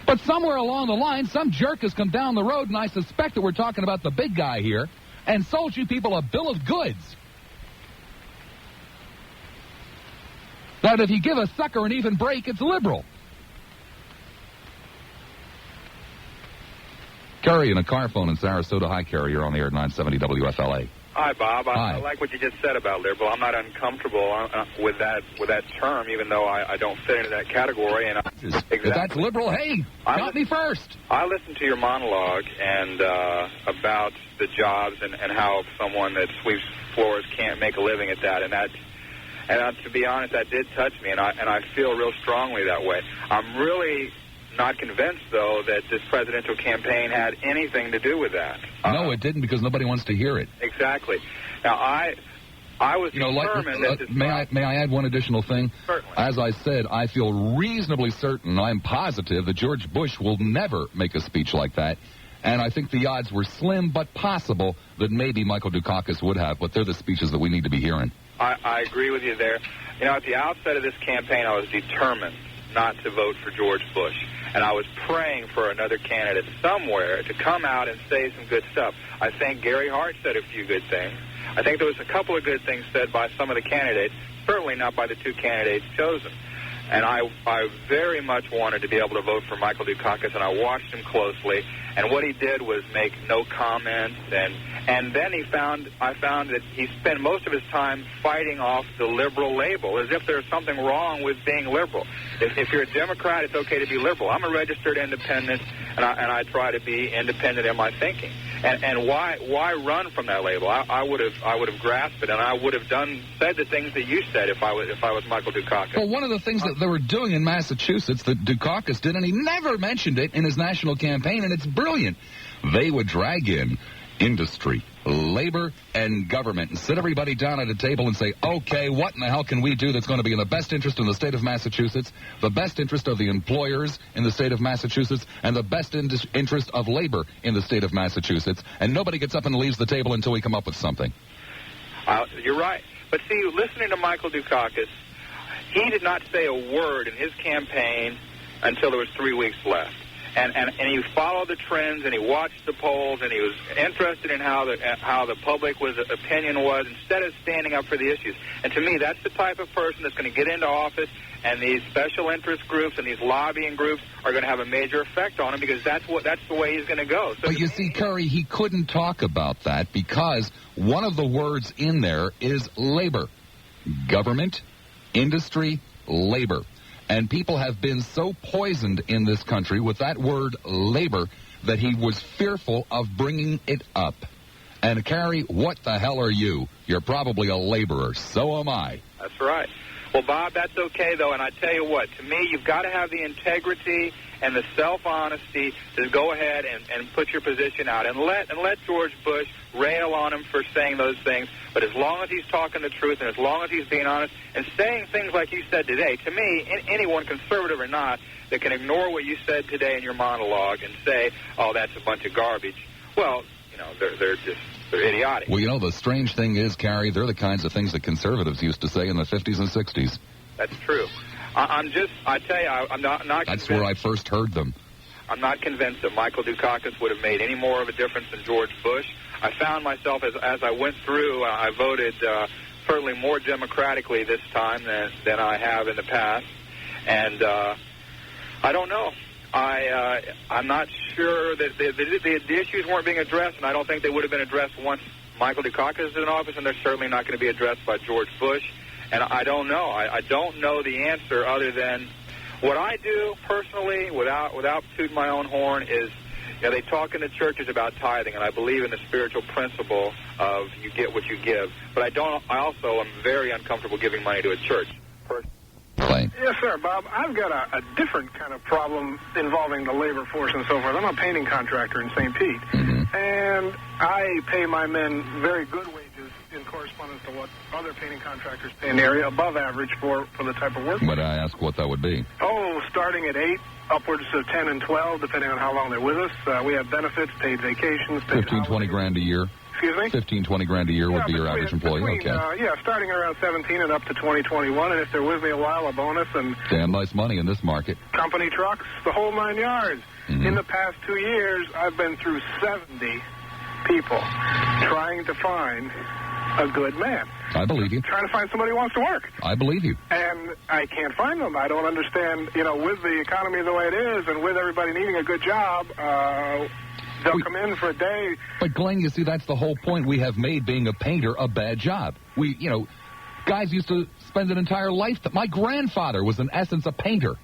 [SPEAKER 2] But somewhere along the line, some jerk has come down the road, and I suspect that we're talking about the big guy here, and sold you people a bill of goods. That if you give a sucker an even break, it's liberal. Kerry in a car phone in Sarasota. Hi, Kerry. You're on the air at 970 WFLA.
[SPEAKER 18] Hi, Bob.
[SPEAKER 2] Hi.
[SPEAKER 18] I like what you just said about liberal. I'm not uncomfortable with that term, even though I don't fit into that category. And
[SPEAKER 2] If that's liberal, hey, got me first.
[SPEAKER 18] I listened to your monologue and about the jobs and how someone that sweeps floors can't make a living at that. And to be honest, that did touch me, and I feel real strongly that way. I'm really not convinced, though, that this presidential campaign had anything to do with that.
[SPEAKER 2] No, it didn't, because nobody wants to hear it.
[SPEAKER 18] Exactly. Now, I was determined that this...
[SPEAKER 2] May I add one additional thing?
[SPEAKER 18] Certainly.
[SPEAKER 2] As I said, I feel reasonably certain, I'm positive, that George Bush will never make a speech like that. And I think the odds were slim but possible that maybe Michael Dukakis would have, but they're the speeches that we need to be hearing.
[SPEAKER 18] I agree with you there. You know, at the outset of this campaign, I was determined not to vote for George Bush. And I was praying for another candidate somewhere to come out and say some good stuff. I think Gary Hart said a few good things. I think there was a couple of good things said by some of the candidates, certainly not by the two candidates chosen. And I very much wanted to be able to vote for Michael Dukakis, and I watched him closely. And what he did was make no comments, and then I found that he spent most of his time fighting off the liberal label, as if there's something wrong with being liberal. If you're a Democrat, it's okay to be liberal. I'm a registered independent, and I try to be independent in my thinking. And why run from that label? I would have grasped it, and I would have said the things that you said if I was Michael Dukakis.
[SPEAKER 2] Well, one of the things that they were doing in Massachusetts that Dukakis did, and he never mentioned it in his national campaign, and it's brilliant. They would drag in industry, labor, and government and sit everybody down at a table and say, okay, what in the hell can we do that's going to be in the best interest in the state of Massachusetts, the best interest of the employers in the state of Massachusetts, and the best interest of labor in the state of Massachusetts, and nobody gets up and leaves the table until we come up with something.
[SPEAKER 18] You're right. But see, listening to Michael Dukakis, he did not say a word in his campaign until there was 3 weeks left. And he followed the trends, and he watched the polls, and he was interested in how the public opinion was, instead of standing up for the issues. And to me, that's the type of person that's going to get into office, and these special interest groups and these lobbying groups are going to have a major effect on him, because that's the way he's going to go. So
[SPEAKER 2] but you see, Curry, he couldn't talk about that because one of the words in there is labor. Government, industry, labor. And people have been so poisoned in this country with that word labor that he was fearful of bringing it up. And, Carrie, what the hell are you? You're probably a laborer. So am I.
[SPEAKER 18] That's right. Well, Bob, that's okay, though. And I tell you what, to me, you've got to have the integrity and the self-honesty to go ahead and put your position out. And let George Bush rail on him for saying those things. But as long as he's talking the truth and as long as he's being honest and saying things like you said today, to me, anyone, conservative or not, that can ignore what you said today in your monologue and say, oh, that's a bunch of garbage, well, you know, they're idiotic.
[SPEAKER 2] Well, you know, the strange thing is, Carrie, they're the kinds of things that conservatives used to say in the 50s and 60s.
[SPEAKER 18] That's true. I'm not
[SPEAKER 2] That's
[SPEAKER 18] convinced.
[SPEAKER 2] where I first heard them.
[SPEAKER 18] I'm not convinced that Michael Dukakis would have made any more of a difference than George Bush. I found myself, as I went through, I voted certainly more democratically this time than I have in the past. And I don't know. I'm not sure that the issues weren't being addressed, and I don't think they would have been addressed once Michael Dukakis is in office, and they're certainly not going to be addressed by George Bush. And I don't know. I don't know the answer other than what I do personally, without tooting my own horn, is they talk in the churches about tithing, and I believe in the spiritual principle of you get what you give. But I also am very uncomfortable giving money to a church.
[SPEAKER 19] Yes, sir, Bob. I've got a different kind of problem involving the labor force and so forth. I'm a painting contractor in St. Pete, and I pay my men very good wages in correspondence to what other painting contractors pay in the area, above average for the type of work.
[SPEAKER 2] But I ask what that would be.
[SPEAKER 19] Oh, starting at 8, upwards of 10 and 12, depending on how long they're with us. We have benefits, paid vacations, paid
[SPEAKER 2] 15, 20 grand a year.
[SPEAKER 19] Excuse me?
[SPEAKER 2] 15, 20 grand a year would be your average employee.
[SPEAKER 19] Okay. Starting around 17 and up to 20, 21, and if they're with me a while, a bonus. And
[SPEAKER 2] damn nice money in this market.
[SPEAKER 19] Company trucks, the whole 9 yards. In the past 2 years, I've been through 70 people trying to find a good man.
[SPEAKER 2] I believe you.
[SPEAKER 19] Trying to find somebody who wants to work.
[SPEAKER 2] I believe you.
[SPEAKER 19] And I can't find them. I don't understand, with the economy the way it is and with everybody needing a good job, they'll come in for a day.
[SPEAKER 2] But, Glenn, you see, that's the whole point. We have made being a painter a bad job. Guys used to spend an entire life. My grandfather was, in essence, a painter.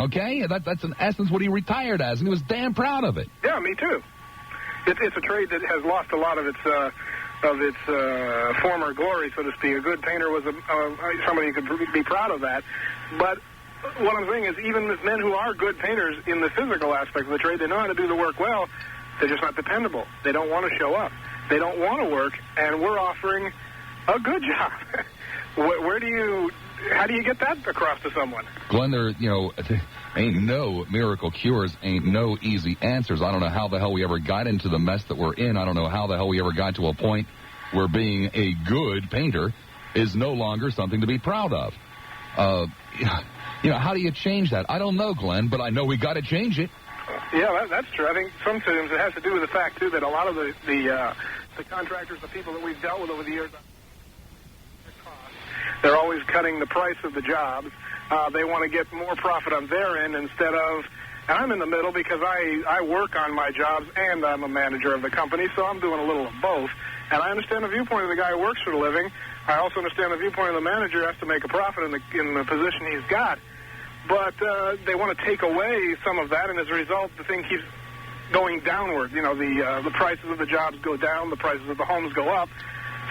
[SPEAKER 2] Okay? That's, in essence, what he retired as, and he was damn proud of it.
[SPEAKER 19] Yeah, me too. It's a trade that has lost a lot of its former glory, so to speak. A good painter was somebody who could be proud of that. But what I'm saying is, even with men who are good painters in the physical aspect of the trade, they know how to do the work well. They're just not dependable. They don't want to show up. They don't want to work, and we're offering a good job. How do you get that across to someone?
[SPEAKER 2] Glenn, there ain't no miracle cures, ain't no easy answers. I don't know how the hell we ever got into the mess that we're in. I don't know how the hell we ever got to a point where being a good painter is no longer something to be proud of. How do you change that? I don't know, Glenn, but I know we got to change it.
[SPEAKER 19] Yeah, that's true. I think sometimes it has to do with the fact, too, that a lot of the contractors, the people that we've dealt with over the years, they're always cutting the price of the jobs. They want to get more profit on their end instead of... And I'm in the middle because I work on my jobs and I'm a manager of the company, so I'm doing a little of both. And I understand the viewpoint of the guy who works for a living. I also understand the viewpoint of the manager who has to make a profit in the position he's got. But they want to take away some of that, and as a result, the thing keeps going downward. The prices of the jobs go down, the prices of the homes go up.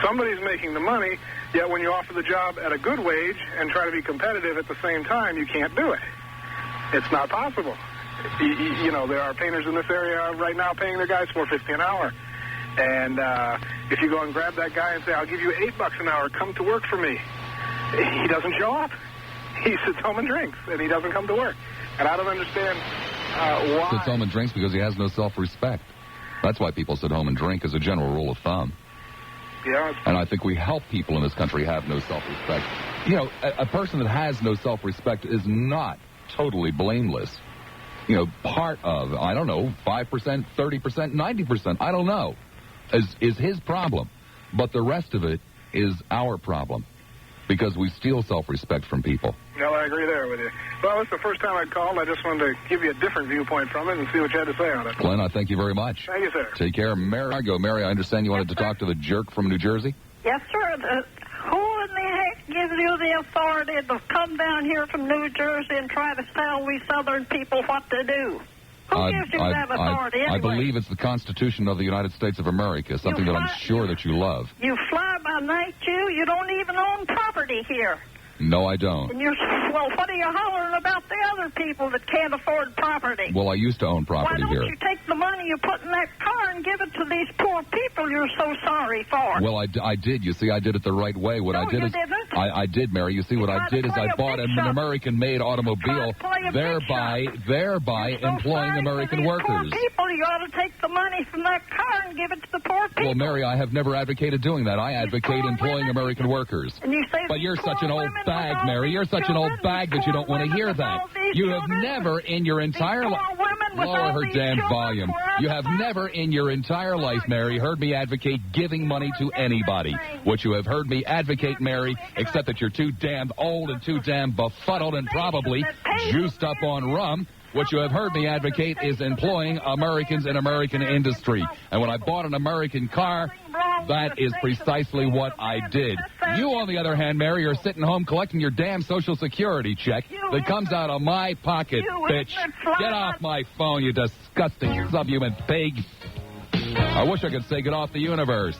[SPEAKER 19] Somebody's making the money, yet when you offer the job at a good wage and try to be competitive at the same time, you can't do it. It's not possible. There are painters in this area right now paying their guys $4.50 an hour. And if you go and grab that guy and say, I'll give you $8 an hour, come to work for me, he doesn't show up. He sits home and drinks, and he doesn't come to work. And I don't understand why.
[SPEAKER 2] Sits home and drinks because he has no self-respect. That's why people sit home and drink as a general rule of thumb.
[SPEAKER 19] Yeah.
[SPEAKER 2] And I think we help people in this country have no self-respect. A person that has no self-respect is not totally blameless. Part of, 5%, 30%, 90%, I don't know, is his problem. But the rest of it is our problem because we steal self-respect from people.
[SPEAKER 19] No, I agree there with you. Well, it's the first time I called. I just wanted to give you a different viewpoint from it and see what you had to say on it.
[SPEAKER 2] Glenn, I thank you very much.
[SPEAKER 19] Thank you, sir.
[SPEAKER 2] Take care. Mary, I understand you wanted to talk to the jerk from New Jersey?
[SPEAKER 20] Yes, sir. Who in the heck gives you the authority to come down here from New Jersey and try to tell we Southern people what to do? Who gives you that authority anyway?
[SPEAKER 2] I believe it's the Constitution of the United States of America, something that I'm sure that you love.
[SPEAKER 20] You fly by night, you don't even own property here.
[SPEAKER 2] No, I don't.
[SPEAKER 20] And well, what are you hollering about the other people that can't afford property?
[SPEAKER 2] Well, I used to own property here.
[SPEAKER 20] Why don't you take the money you put in that car and give it to these poor people you're so sorry for?
[SPEAKER 2] Well, I did. You see, I did it the right way. What I did is
[SPEAKER 20] didn't.
[SPEAKER 2] I did, Mary. You see, what I did is I bought an American-made automobile, thereby employing American workers.
[SPEAKER 20] Poor people, you ought to take the money from that car and give it to the poor people.
[SPEAKER 2] Well, Mary, I have never advocated doing that. I advocate employing American workers.
[SPEAKER 20] And you say
[SPEAKER 2] but you're such an old bag, Mary. You're such an old bag that you don't want to hear that. You have never in your entire life.
[SPEAKER 20] Women
[SPEAKER 2] lower her damn volume. You have never in your entire life, Mary, heard me advocate giving money to anybody. What you have heard me advocate, Mary, except that you're too damn old and too damn befuddled and probably juiced up on rum, what you have heard me advocate is employing Americans in American industry. And when I bought an American car, that is precisely what I did. You, on the other hand, Mary, are sitting home collecting your damn Social Security check that comes out of my pocket, bitch. Get off my phone, you disgusting subhuman pig. I wish I could say get off the universe.